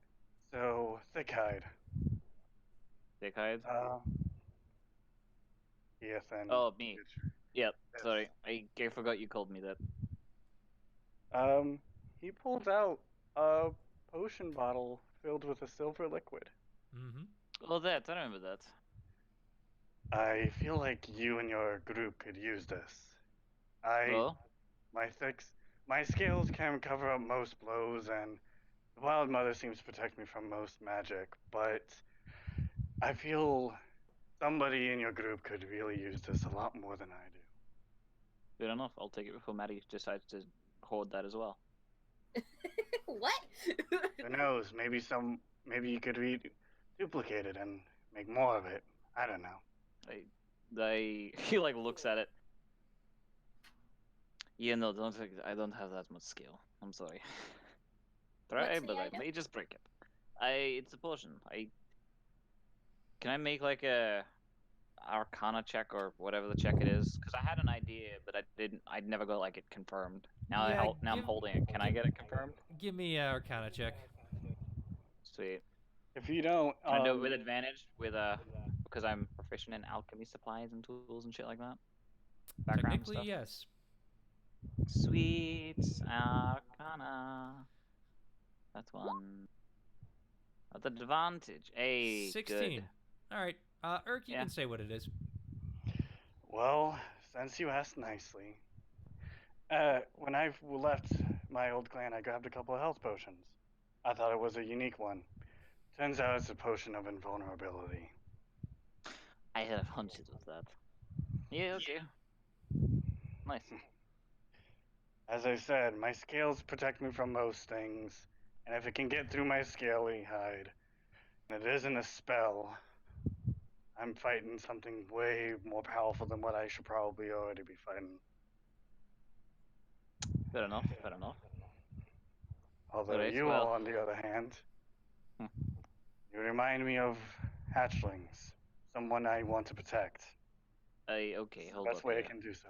So Thickhide. Thick-eyed? Yes, and Oh, me. Yep. Yes. Sorry, I forgot you called me that. He pulled out a potion bottle filled with a silver liquid. Mm-hmm. Oh, that I remember that. I feel like you and your group could use this. Well, My scales can cover up most blows, and the Wild Mother seems to protect me from most magic, but I feel somebody in your group could really use this a lot more than I do. fair enough. I'll take it before Maddie decides to hoard that as well. What? Who knows? Maybe you could duplicate it and make more of it. I don't know. He like looks at it. Yeah, no, I don't have that much skill. I'm sorry. Try, What's the but I item? may just break it. It's a potion. Can I make like a Arcana check or whatever the check it is? Because I had an idea, but I never got like it confirmed. Now Yeah, I'm give- holding it. Can I get it confirmed? Give me an Arcana check. Sweet. If you don't, Can I do it with advantage? With because I'm proficient in alchemy supplies and tools and shit like that? Background Technically, stuff? yes. Sweet Arcana. That's one. At advantage. Hey, 16. good. All right. Urk, you Yeah. can say what it is. Well, since you asked nicely, when I left my old clan, I grabbed a couple of health potions. I thought it was a unique one. Turns out it's a potion of invulnerability. I have hunches of that. Yeah, okay. Nice. As I said, my scales protect me from most things, and if it can get through my scaly hide, and it isn't a spell, I'm fighting something way more powerful than what I should probably already be fighting. Fair enough, fair enough. Although Alright, you well- all, on the other hand, Hmm. you remind me of hatchlings, someone I want to protect. Okay, hold Best up way I here. can do so.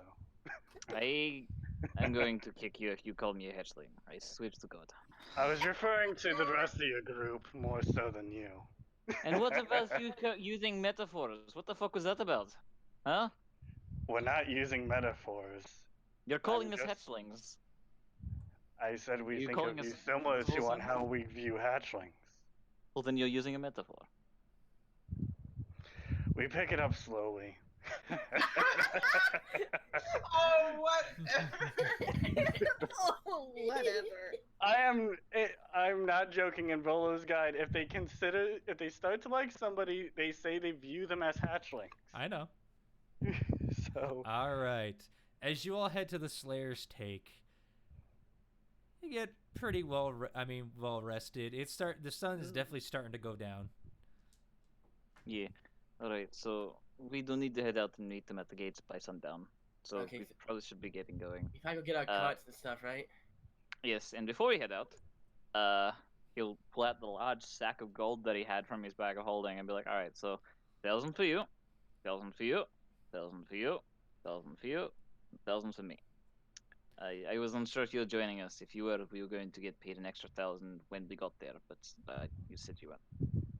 I'm going to kick you if you call me a hatchling. I swear to God. I was referring to the rest of your group more so than you. And what about you using metaphors? What the fuck was that about? Huh? We're not using metaphors. You're calling us just- hatchlings. I said we You think calling of you us similar to on Zulsan? how we view hatchlings. Well, then you're using a metaphor. We pick it up slowly. Oh, what? Oh, whatever. I'm not joking in Volo's guide. If they start to like somebody, they say they view them as hatchlings. I know. So All right. As you all head to the Slayer's Take, you get pretty well rested. The sun is definitely starting to go down. Yeah. Alright, so we do need to head out and meet them at the gates by sundown. So Okay, we so- probably should be getting going. If I go get our carts and stuff, right? Yes, and before we head out, he'll pull out the large sack of gold that he had from his bag of holding and be like, alright, so 1,000 for you, 1,000 for you, 1,000 for you, 1,000 for you, 1,000 for me. I was unsure if you were joining us. If you were, we were going to get paid an extra 1,000 when we got there, but you said you weren't.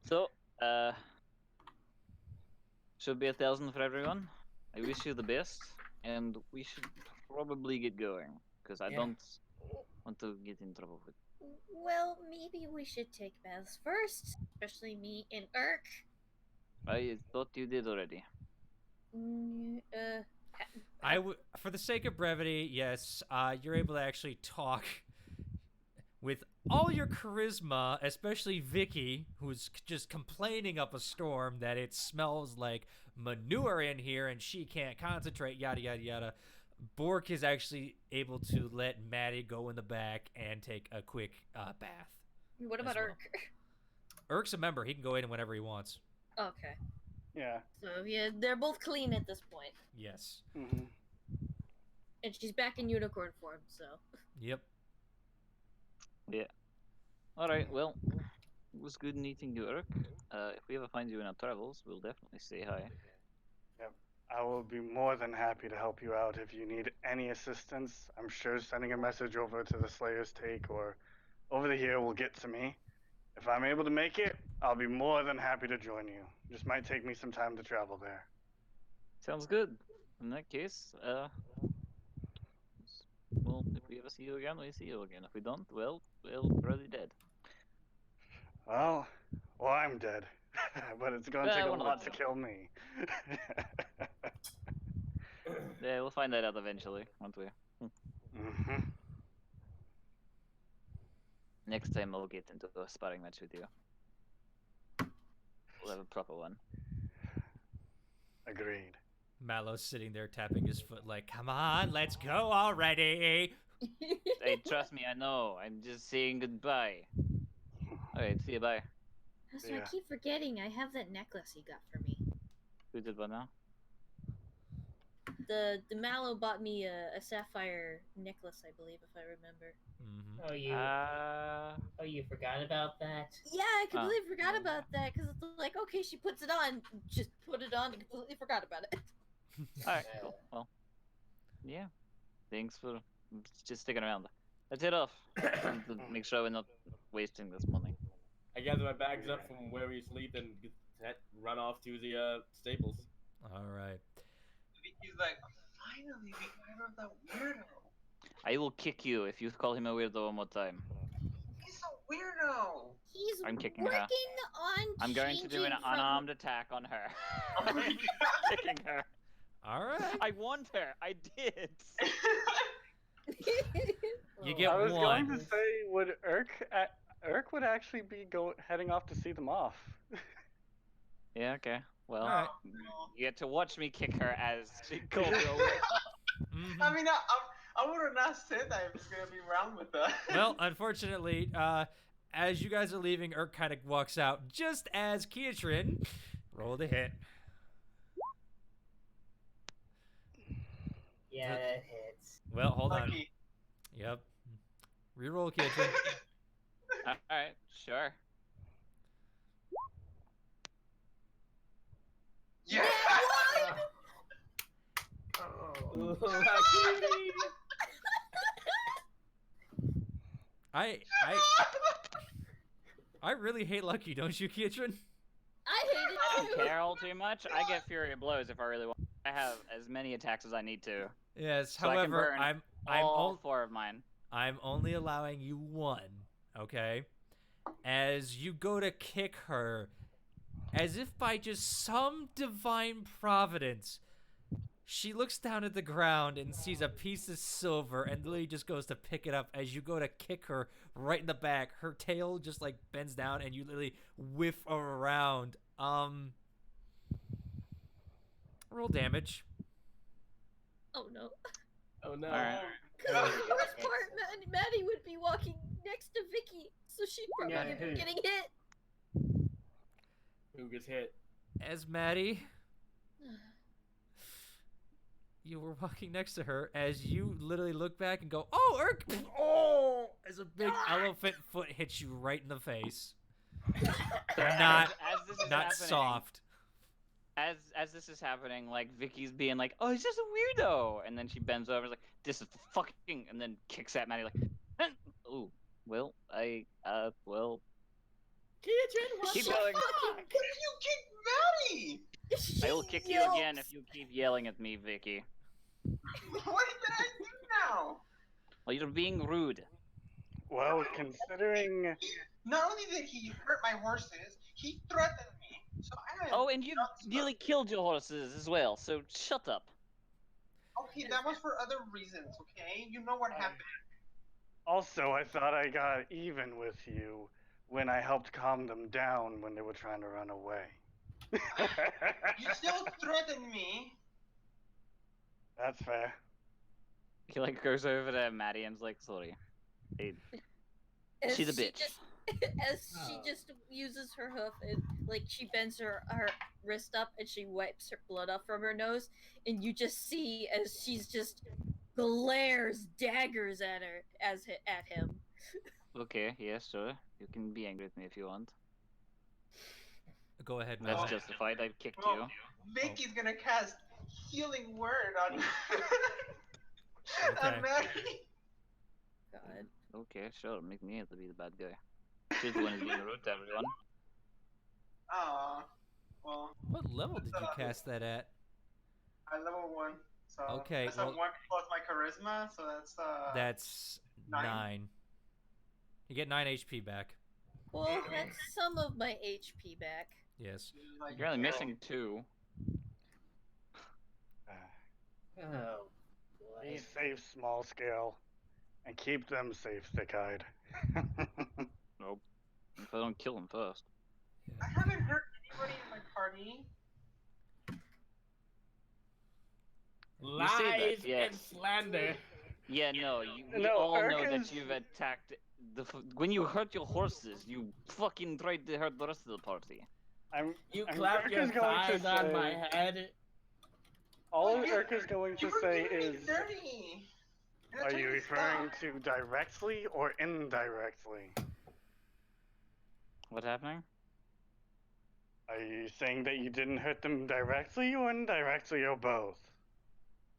So, should be 1,000 for everyone. I wish you the best, and we should probably get going, because I Yeah. don't want to get in trouble with. Well, maybe we should take baths first, especially me and Urk. I thought you did already. For the sake of brevity, yes, you're able to actually talk with all your charisma, especially Vicky, who's just complaining up a storm that it smells like manure in here and she can't concentrate, yada, yada, yada. Bork is actually able to let Maddie go in the back and take a quick bath. What as about well. Urk? Urk's a member. He can go in whenever he wants. Okay. yeah. So, yeah, they're both clean at this point. Yes. hmm And she's back in unicorn form, so. Yep. Yeah. Alright, well, it was good meeting you, Urk. If we ever find you in our travels, we'll definitely say hi. I will be more than happy to help you out if you need any assistance. I'm sure sending a message over to the Slayer's Take or over to here will get to me. If I'm able to make it, I'll be more than happy to join you. Just might take me some time to travel there. Sounds good. In that case, well, if we ever see you again, we see you again. If we don't, well, we're already dead. Well, I'm dead. But it's gonna take a we're not lot to dead. kill me. Yeah, we'll find that out eventually, won't we? hmm Next time I'll get into a sparring match with you. We'll have a proper one. Agreed. Mallow's sitting there tapping his foot like, come on, let's go already. Hey, trust me, I know. I'm just saying goodbye. Alright, see you, bye. So Yeah. I keep forgetting I have that necklace he got for me. Who did what now? The Mallow bought me a sapphire necklace, I believe, if I remember. Mm-hmm. Oh, you forgot about that? Yeah, I completely Oh. forgot about that because it's like, okay, she puts it on, just put it on, and completely forgot about it. Alright, cool. Well, yeah. Thanks for just sticking around. Let's head off. And to make sure we're not wasting this money. I gather my bags up from where we sleep and run off to the stables. All right. He's like, finally, we got rid of that weirdo. I will kick you if you call him a weirdo one more time. He's a weirdo. He's I'm kicking working her. on I'm going to do an changing from- unarmed attack on her. Oh my I'm God. kicking her. All right. I want her. I did. You get I was one. going to say, would Urk would actually be heading off to see them off. Yeah. Okay. Well, All right. you get to watch me kick her as she goes away. Mhm. I mean, I would have not said that if he's gonna be around with us. Well, unfortunately, as you guys are leaving, Urk kind of walks out just as Keatrin rolled a hit. Yeah, that hits. Well, hold on. Lucky. Yep. Reroll, Keatrin. All right. Sure. Yeah. Oh. I really hate Lucky, don't you, Keatrin? I hate it too. Carol too much. I get Fury of Blows if I really want. I have as many attacks as I need to. Yes. So I can However, burn I'm all 4 of mine. I'm only allowing you one, okay? As you go to kick her, as if by just some divine providence, she looks down at the ground and sees a piece of silver and literally just goes to pick it up. As you go to kick her right in the back, her tail just like bends down and you literally whiff around. Roll damage. Oh no. Oh no. All right. Because the worst part, Maddie would be walking next to Vicky, so she'd probably Yeah, end up who? getting hit. Who gets hit? As Maddie, you were walking next to her, as you literally look back and go, "Oh, Urk!" Oh, as a big elephant foot hits you right in the face. Not as this is not happening, soft. As this is happening, like Vicky's being like, "Oh, he's just a weirdo," and then she bends over, like, "This is fucking," and then kicks at Maddie like, "Oh, well, well." Keatrin, what Keep the going. fuck? What if you kick Maddie? I will kick you again if you keep yelling at me, Vicky. What did I do now? Well, you're being rude. Well, considering Not only did he hurt my horses, he threatened me. So I am. Oh, and you nearly killed your horses as well. So shut up. Okay, that was for other reasons. Okay, you know what happened. also I thought I got even with you when I helped calm them down when they were trying to run away. You still threatened me. That's fair. He like goes over to Maddie and's like, "Sorry, hey, As she's a she bitch." just- as she just uses her hoof and like she bends her wrist up and she wipes her blood off from her nose, and you just see as she's just glares daggers at her at him. Okay, yeah, sure. You can be angry with me if you want. Go ahead, That's Mel. justified. I kicked Well, you. Vicky's gonna cast healing word on Okay. on Maddie. God. Okay, sure. Make me have to be the bad guy. She's the one who's being rude to everyone. Aw, well, What level did you cast that at? I level 1. So Okay, that's well- a 1 plus my charisma, so That's 9. 9. You get 9 HP back. Well, that's some of my HP back. Yes. like, You're only missing 2. Oh, Be boy. safe, small scale, and keep them safe, thick-eyed. Nope. If I don't kill him first. I haven't hurt anybody in my party. You say that, Lies yes. and slander. Yeah, no. We No, all know Urka's- that you've attacked when you hurt your horses. You fucking tried to hurt the rest of the party. You I'm clap your Urka's going to thighs on say- my head. All Well, Urka's going to You were say doing me is, dirty. And I are told you to referring stop. to directly or indirectly? What's happening? Are you saying that you didn't hurt them directly or indirectly or both?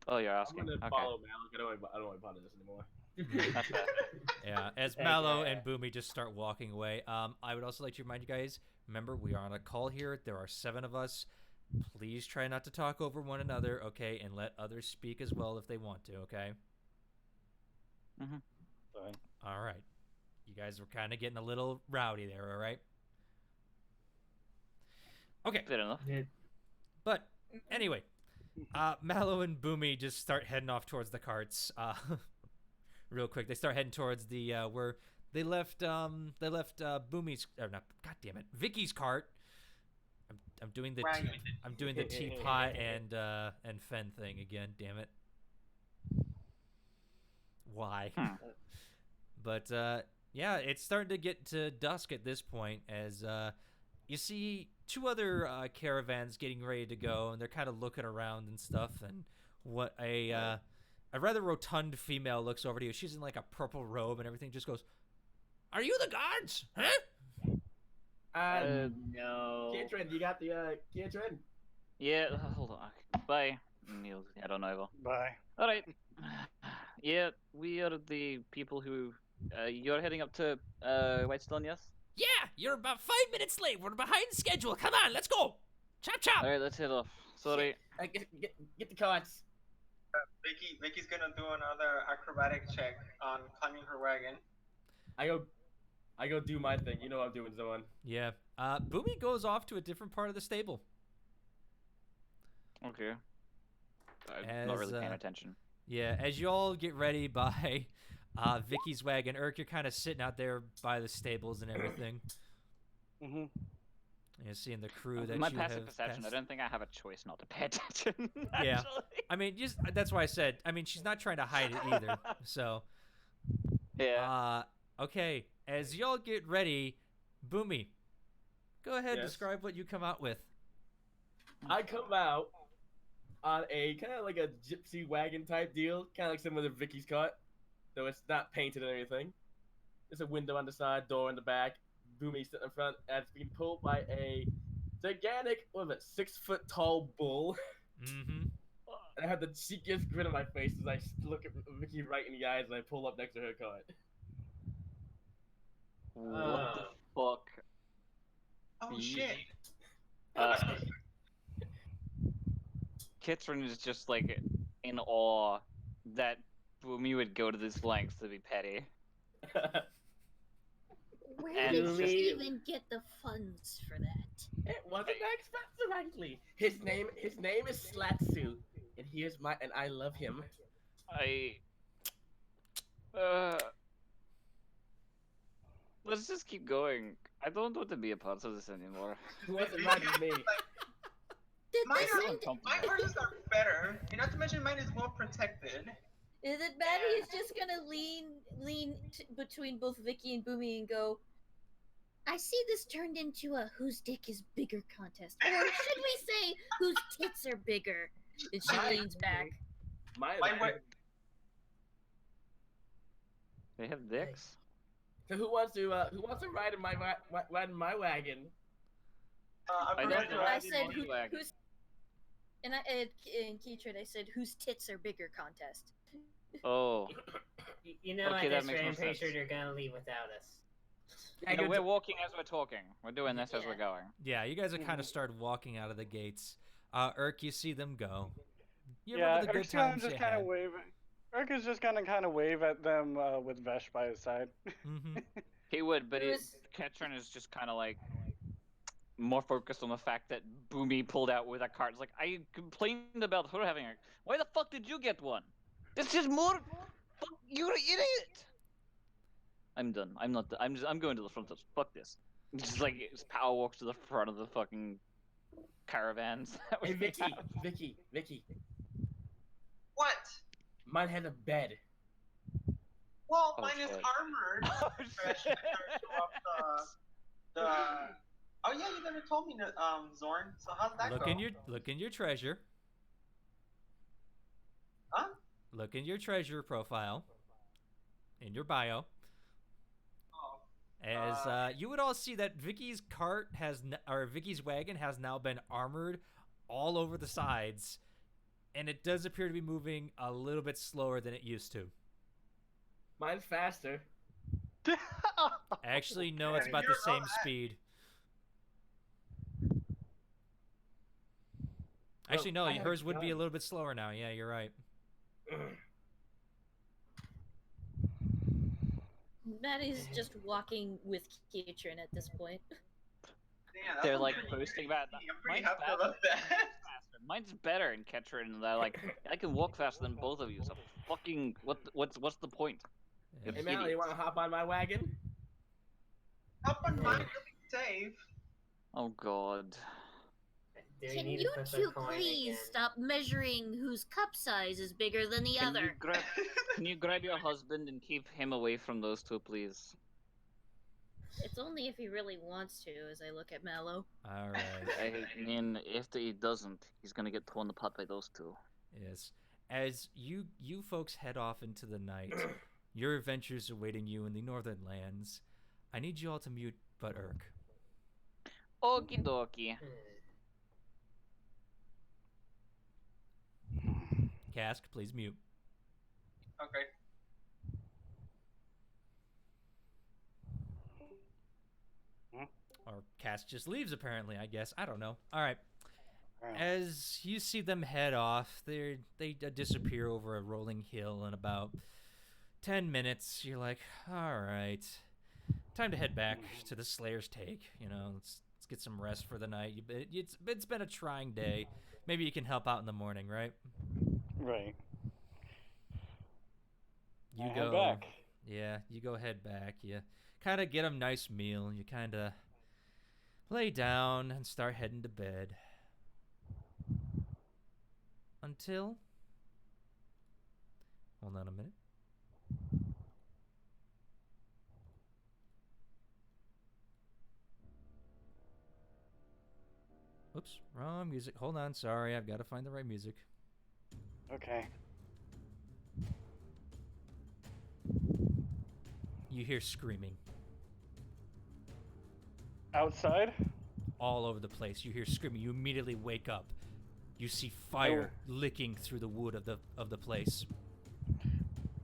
Oh, you're I'm asking. gonna Okay. follow Malik. I don't want to bother this anymore. That's fair. Yeah, as Okay. Mallow and Boomy just start walking away. I would also like to remind you guys, remember, we are on a call here. There are 7 of us. Please try not to talk over one another, okay? And let others speak as well if they want to, okay? Sorry. All right. You guys were kind of getting a little rowdy there, all right? Okay, Fair enough. but anyway, Mallow and Boomy just start heading off towards the carts. Real quick, they start heading towards the where they left Boomy's not, god damn it, Vicky's cart. I'm doing the Right. I'm doing the teapot and Fen thing again. Damn it. Why? But yeah, it's starting to get to dusk at this point as you see two other caravans getting ready to go, and they're kind of looking around and stuff. And what a rather rotund female looks over to you. She's in like a purple robe and everything. Just goes, "Are you the guards? Huh?" No. Kietrin, you got the Kietrin? Yeah, hold on. Bye. Neil, head on over. Bye. All right. Yeah, we are the people who. You're heading up to Whitestone, yes? Yeah, you're about 5 minutes late. We're behind schedule. Come on, let's go. Chop chop. All right, let's head off. Sorry. Get the carts. Vicky's gonna do another acrobatic check on climbing her wagon. I go do my thing. You know what I'm doing, Zorn. Yeah. Boomy goes off to a different part of the stable. Okay. I'm not really paying As, attention. Yeah, as you all get ready by Vicky's wagon, Urk, you're kind of sitting out there by the stables and everything. Mm-hmm. You're seeing the crew that My you passive have perception, I passed. don't think I have a choice not to pay attention. Yeah. Actually. I mean, that's why I said. I mean, she's not trying to hide it either. So, Yeah. okay. As y'all get ready, Boomy, go ahead and Yes? describe what you come out with. I come out on a kind of like a gypsy wagon type deal, kind of like similar to Vicky's cart, though it's not painted or anything. There's a window on the side, door in the back, Boomy sitting in front, and it's being pulled by a gigantic, what was it, 6 foot tall bull. Mm-hmm. And I have the cheekiest grin on my face as I look at Vicky right in the eyes and I pull up next to her cart. What the fuck? Oh Ye- shit! Kitrin is just like in awe that Boomy would go to this lengths to be petty. Where And did it's you just- even get the funds for that? It wasn't that expensive, actually. His name is Slatsu, and and I love him. Let's just keep going. I don't want to be a part of this anymore. Who wasn't mad at me? Did Mine this are, end? my horses are better, and not to mention mine is well protected. Is it Maddie is just gonna lean between both Vicky and Boomy and go, I see this turned into a whose dick is bigger contest. Or should we say whose tits are bigger? And she leans back. My My wa- They have dicks? So who wants to ride in my wagon? I know prefer they're to- I riding said on the wagon. who's and in Keytrade I said whose tits are bigger contest. Oh. You know, Okay, at that this makes rate, more I'm pretty sure sense. they're gonna leave without us. I No, go we're to- walking as we're talking. We're doing this as we're Yeah. going. Yeah, you guys have kind of started walking out of the gates. Urk, you see them go. You Yeah, remember the good Urk's gonna times just you kind had. of wave. Urk is just gonna kind of wave at them with Vesh by his side. Mm-hmm. He would, but It was- Ketron is just kind of like more focused on the fact that Boomy pulled out with a cart. It's like, I complained about her having a. Why the fuck did you get one? This is more. Fuck, you're an idiot. I'm done. I'm not. I'm going to the front of. Fuck this. Just like his power walks to the front of the fucking caravans. that Hey we Vicky, have. Vicky. What? Mine had a bed. Well, Oh, mine is shit. armored. Oh, I should show off the. Oh yeah, you never told me, Zorn. So how'd that Look go? in your treasure. Huh? Look in your treasure profile. In your bio. Oh. As you would all see that Vicky's cart or Vicky's wagon has now been armored all over the sides, and it does appear to be moving a little bit slower than it used to. Mine's faster. Actually, no, it's Yeah, about the you're same right. speed. Actually, no, I have hers would be a gun. little bit slower now. Yeah, you're right. Maddie's just walking with Kietrin at this point. Yeah, that's They're not like pretty boasting easy. about I'm pretty mine's happy faster, about that. mine's better in catcher, and they're like, I can walk faster than both of you. So fucking what's the point? Yeah. Hey, Mal, you want to hop on my wagon? Up on mine, you'll be safe. Oh god. Do we Can need to you put the two coin please again? stop measuring whose cup size is bigger than the Can you other? grab Can you grab your husband and keep him away from those two, please? It's only if he really wants to, as I look at Mallow. All right. I mean, if he doesn't, he's gonna get torn apart by those two. Yes. As you folks head off into the night, your adventures awaiting you in the northern lands. I need you all to mute but Urk. Okie dokie. Cask, please mute. Okay. Or Cask just leaves, apparently, I guess. I don't know. All right. As you see them head off, they disappear over a rolling hill in about 10 minutes. You're like, all right, time to head back to the Slayer's Take. You know, let's get some rest for the night. It's been a trying day. Maybe you can help out in the morning, right? Right. You I go head back. Yeah, you go head back. You kind of get a nice meal. You kind of lay down and start heading to bed. Until... Hold on a minute. Oops, wrong music. Hold on, sorry, I've got to find the right music. Okay. You hear screaming Outside? all over the place. You hear screaming. You immediately wake up. You see fire licking through the wood of the place.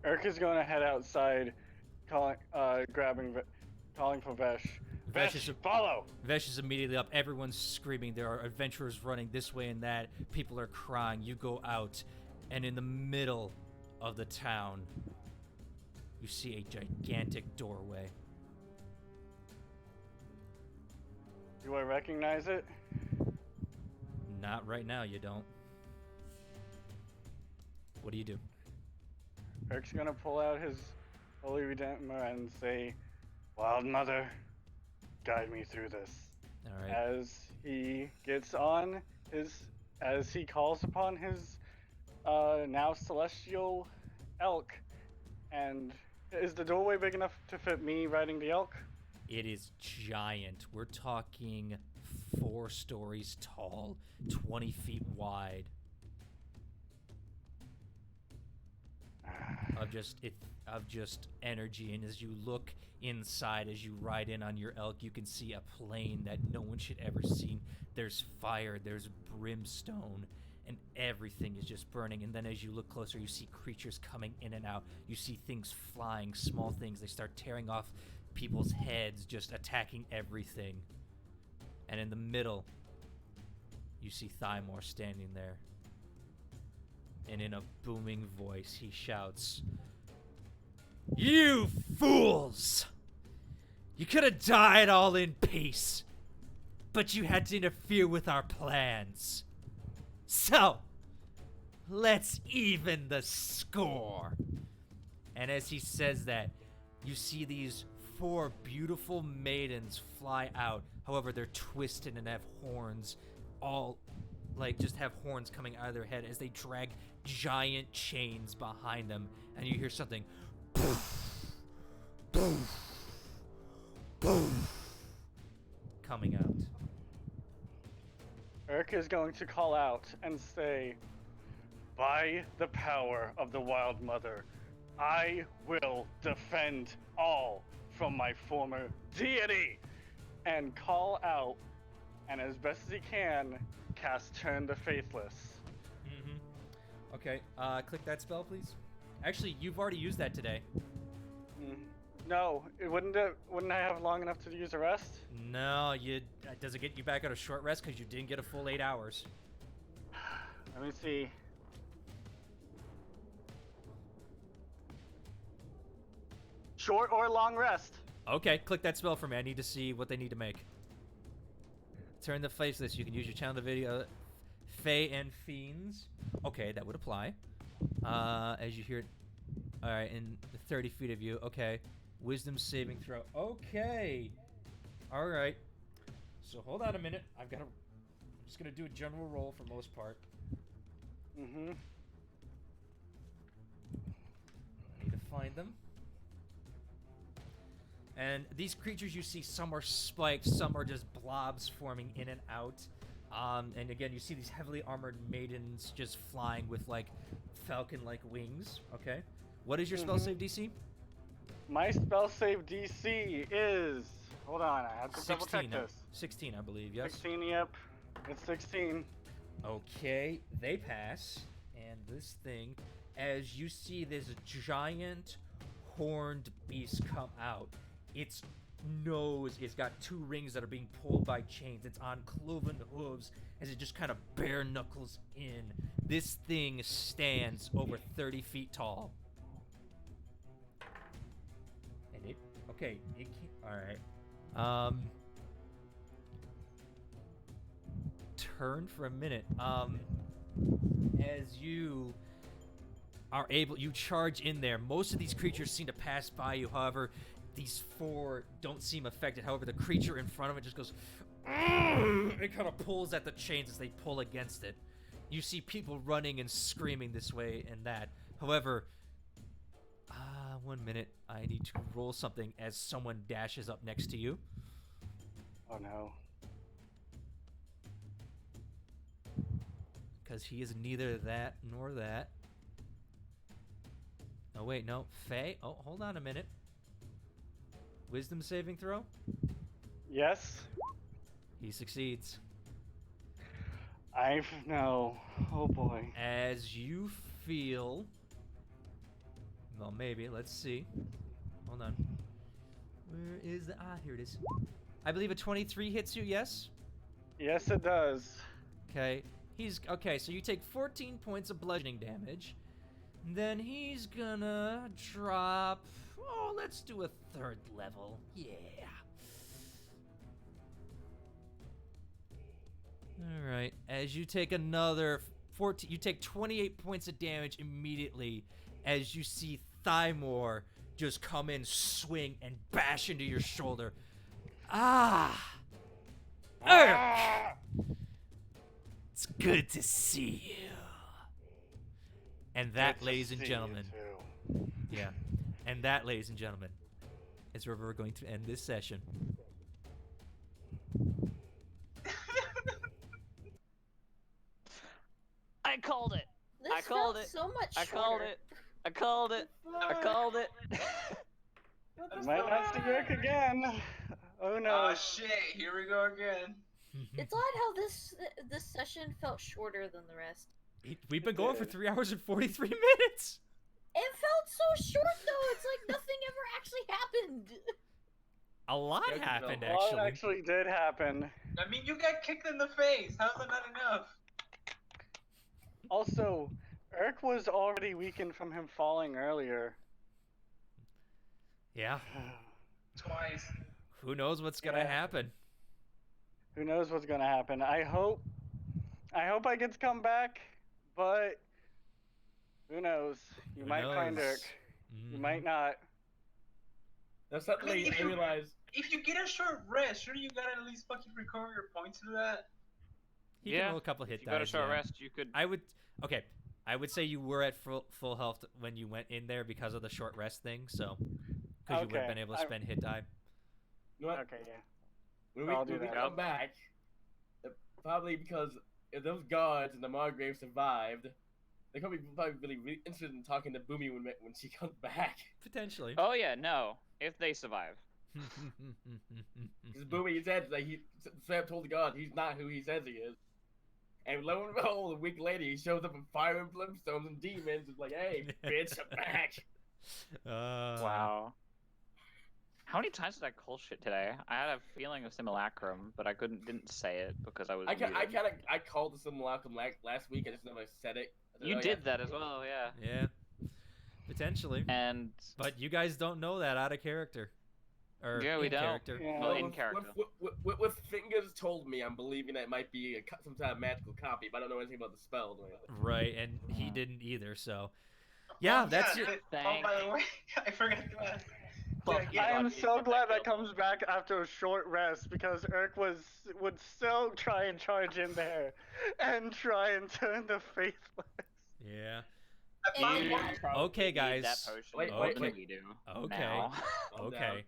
Urk is going to head outside, calling for Vesh. Vesh, follow! Vesh is immediately up. Everyone's screaming. There are adventurers running this way and that. People are crying. You go out, and in the middle of the town, you see a gigantic doorway. Do I recognize it? Not right now, you don't. What do you do? Urk's gonna pull out his Holy Redeemer and say, Wild Mother, guide me through this. All right. As he gets on as he calls upon his now celestial elk. And is the doorway big enough to fit me riding the elk? It is giant. We're talking 4 stories tall, 20 feet wide. Of just energy, and as you look inside, as you ride in on your elk, you can see a plane that no one should ever see. There's fire, there's brimstone, and everything is just burning. And then as you look closer, you see creatures coming in and out. You see things flying, small things. They start tearing off people's heads, just attacking everything. And in the middle, you see Thymor standing there. And in a booming voice, he shouts, "You fools! You could have died all in peace, but you had to interfere with our plans. So, let's even the score." And as he says that, you see these 4 beautiful maidens fly out. However, they're twisted and have horns, all just have horns coming out of their head as they drag giant chains behind them. And you hear something poof, poof, poof, coming out. Urk is going to call out and say, by the power of the Wild Mother, I will defend all from my former deity, and call out, and as best as he can, cast Turn the Faithless. Okay, click that spell, please. Actually, you've already used that today. No, wouldn't I have long enough to use a rest? No, does it get you back out of short rest because you didn't get a full 8 hours? Let me see. Short or long rest? Okay, click that spell for me. I need to see what they need to make. Turn the face list. You can use your channel to video Fae and Fiends. Okay, that would apply. As you hear it. Alright, in 30 feet of you. Okay. Wisdom saving throw. Okay. Alright. So hold on a minute. I'm just gonna do a general roll for most part. Mm-hmm. I need to find them. And these creatures you see, some are spiked, some are just blobs forming in and out. And again, you see these heavily armored maidens just flying with like falcon-like wings. Okay. What is your spell save DC? My spell save DC is. Hold on, I have to double check this. 16, I believe. Yes. 16. Yep. It's 16. Okay, they pass. And this thing, as you see this giant horned beast come out, its nose is got 2 rings that are being pulled by chains. It's on cloven hooves as it just kind of bare knuckles in. This thing stands over 30 feet tall. And it, okay, it can't, all right. Turn for a minute. As you are able, you charge in there. Most of these creatures seem to pass by you. However, these 4 don't seem affected. However, the creature in front of it just goes, it kind of pulls at the chains as they pull against it. You see people running and screaming this way and that. However, 1 minute. I need to roll something as someone dashes up next to you. Oh no. Because he is neither that nor that. Oh, wait, no. Faye? Oh, hold on a minute. Wisdom saving throw? Yes. He succeeds. No. Oh boy. As you feel... Well, maybe. Let's see. Hold on. Where is the... here it is. I believe a 23 hits you, yes? Yes, it does. Okay. Okay, so you take 14 points of bludgeoning damage. Then he's gonna drop... Oh, let's do a 3rd level. Yeah. Alright, as you take another 14... You take 28 points of damage immediately as you see Thymore just come in, swing, and bash into your shoulder. Ah! It's good to see you. And that, ladies and gentlemen, yeah, and that, ladies and gentlemen, is where we're going to end this session. I called it. This I called felt it. so much I shorter. called it. I called it. I called it. I might not see Rick again. Oh no. Oh shit! Here we go again. It's odd how this session felt shorter than the rest. We've been going for 3 hours and 43 minutes. It felt so short though. It's like nothing ever actually happened. A lot happened, A lot actually. actually did happen. I mean, you got kicked in the face. How's that not enough? Also, Urk was already weakened from him falling earlier. Yeah. Twice. Who knows what's gonna Yeah. happen? Who knows what's gonna happen? I hope I get to come back, but who knows? You Who might find knows? Urk. You might not. Now suddenly if I you- realize If you get a short rest, sure you gotta at least fucking recover your points for that. He can Yeah, roll a couple hit If you got a dice. short yeah. rest, you could. Okay, I would say you were at full health when you went in there because of the short rest thing. So, because you would have Okay, been able to spend hit die. you know what? Okay, yeah. When we, I'll do when we that. come back, probably because if those guards and the Margrave survived, they're probably really interested in talking to Boomy when she comes back. Potentially. Oh yeah, no. If they survive. Because Boomy said that he straight up told the guard he's not who he says he is. And lo and behold, a week later he shows up with fire and brimstones and demons. It's like, hey, bitch, I'm back. Wow. How many times did I call shit today? I had a feeling of simulacrum, but I didn't say it because I was. I called the simulacrum last week. I just never said it. I said, You "Oh, did yeah." that as well, yeah. Yeah, potentially. And But you guys don't know that out of character. Or yeah, we in don't. character. Yeah. Well, Well, in character. with fingers told me, I'm believing that it might be some type of magical copy, but I don't know anything about the spell. Right, and he Yeah. didn't either, so. Yeah, that's your. Oh, by the way, I forgot to ask. Well, Yeah, I am yeah. so glad that comes back after a short rest because Urk would so try and charge in there and try and turn the faithless. Yeah. I found You one. probably Okay, need guys. that potion Wait, more wait, than wait. we do. Okay. Now. Calm down. Okay.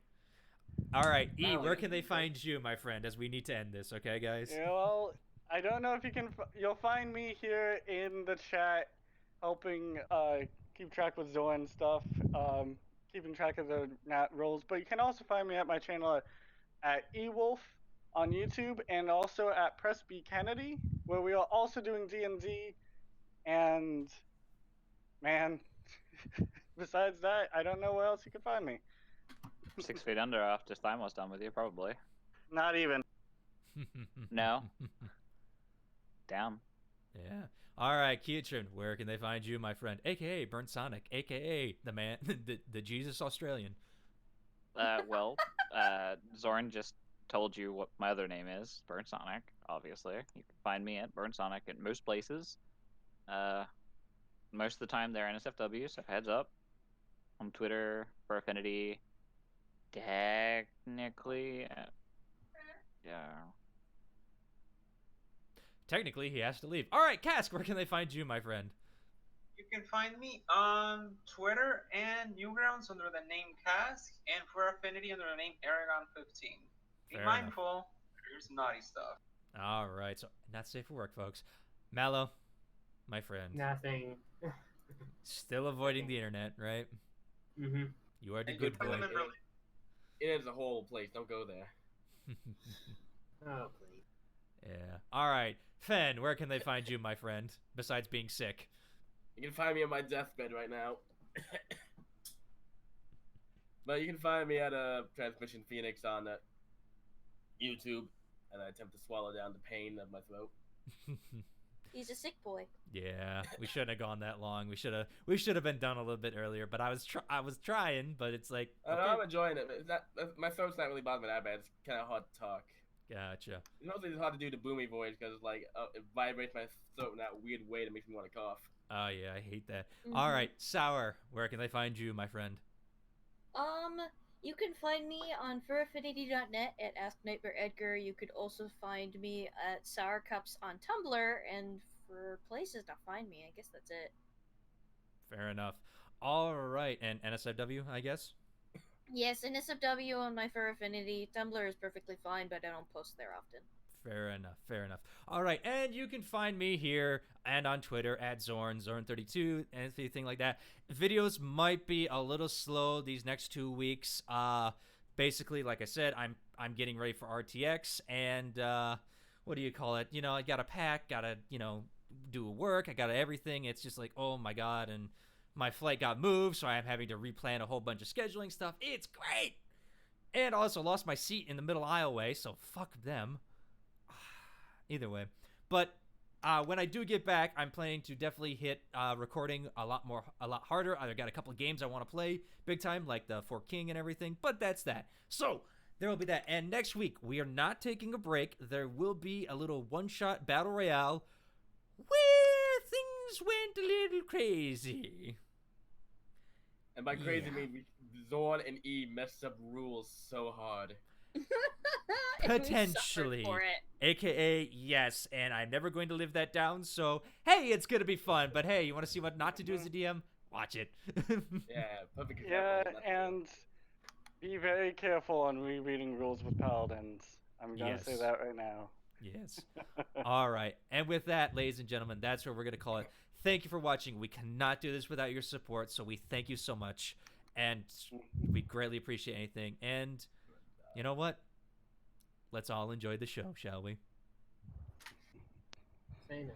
All right, E, Mallory, where can they you find you, my friend, as we need to end this, okay, guys? Yeah, well, I don't know if you can. You'll find me here in the chat, helping keep track with Zorn stuff, keeping track of the nat rolls. But you can also find me at my channel at eWolf on YouTube and also at Press B Kennedy, where we are also doing D&D. And man, besides that, I don't know where else you can find me. 6 feet under after Steinmar's done with you, probably. Not even. No. Damn. Yeah. All right, Keatron, where can they find you, my friend? AKA Burnt Sonic, AKA the man, the Jesus Australian. Zorn just told you what my other name is, Burn Sonic, obviously. You can find me at Burn Sonic at most places. Most of the time they're NSFW, so heads up. On Twitter, for Affinity, technically, yeah. Technically, he has to leave. All right, Cask, where can they find you, my friend? You can find me on Twitter and Newgrounds under the name Cask, and for Affinity under the name Aragon15. Be Fair mindful, there's naughty stuff. All right, so not safe for work, folks. Mallow, my friend. Nothing. Still avoiding the internet, right? Mm-hmm. You are the And good you boy. find them in really- It is a horrible place. Don't go there. Oh, please. Yeah. All right, Fen, where can they find you, my friend? Besides being sick. You can find me on my deathbed right now. But you can find me at Transmission Phoenix on YouTube, and I attempt to swallow down the pain of my throat. He's a sick boy. Yeah, we shouldn't have gone that long. We should have been done a little bit earlier. But I was trying, but it's like okay. I'm enjoying it. It's not, my throat's not really bothering me that bad. It's kind of hard to talk. Gotcha. It's mostly hard to do the boomy voice because it vibrates my throat in that weird way that makes me want to cough. Oh yeah, I hate that. Mhm. All right, Sour, where can they find you, my friend? You can find me on furaffinity.net at Ask Nightmare Edgar. You could also find me at Sour Cups on Tumblr, and for places to find me, I guess that's it. Fair enough. All right, and NSFW, I guess. Yes, NSFW on my Fur Affinity. Tumblr is perfectly fine, but I don't post there often. Fair enough. Fair enough. All right, and you can find me here and on Twitter at Zorn, Zorn32, and anything like that. Videos might be a little slow these next 2 weeks. Basically, like I said, I'm getting ready for RTX, and what do you call it? You know, I gotta pack, gotta do work, I gotta everything. It's just like, oh my god, and my flight got moved, so I'm having to replan a whole bunch of scheduling stuff. It's great, and also lost my seat in the middle aisleway, so fuck them. Either way, but when I do get back, I'm planning to definitely hit recording a lot harder. I got a couple of games I want to play big time, like the Fort King and everything, but that's that. So there will be that. And next week, we are not taking a break. There will be a little one-shot battle royale where things went a little crazy. And by crazy, I mean Zorn and E messed up rules so hard. And we Potentially. suffered for it. AKA, yes, and I'm never going to live that down, so, hey, it's going to be fun, but hey, you want to see what not to do as a DM? Watch it. Yeah, perfect example. Yeah, of not to do. and be very careful on rereading rules with paladins. I'm gonna say Yes. that right now. Yes. All right, and with that, ladies and gentlemen, that's what we're going to call it. Thank you for watching. We cannot do this without your support, so we thank you so much, and we greatly appreciate anything, and you know what? Let's all enjoy the show, shall we? Say no.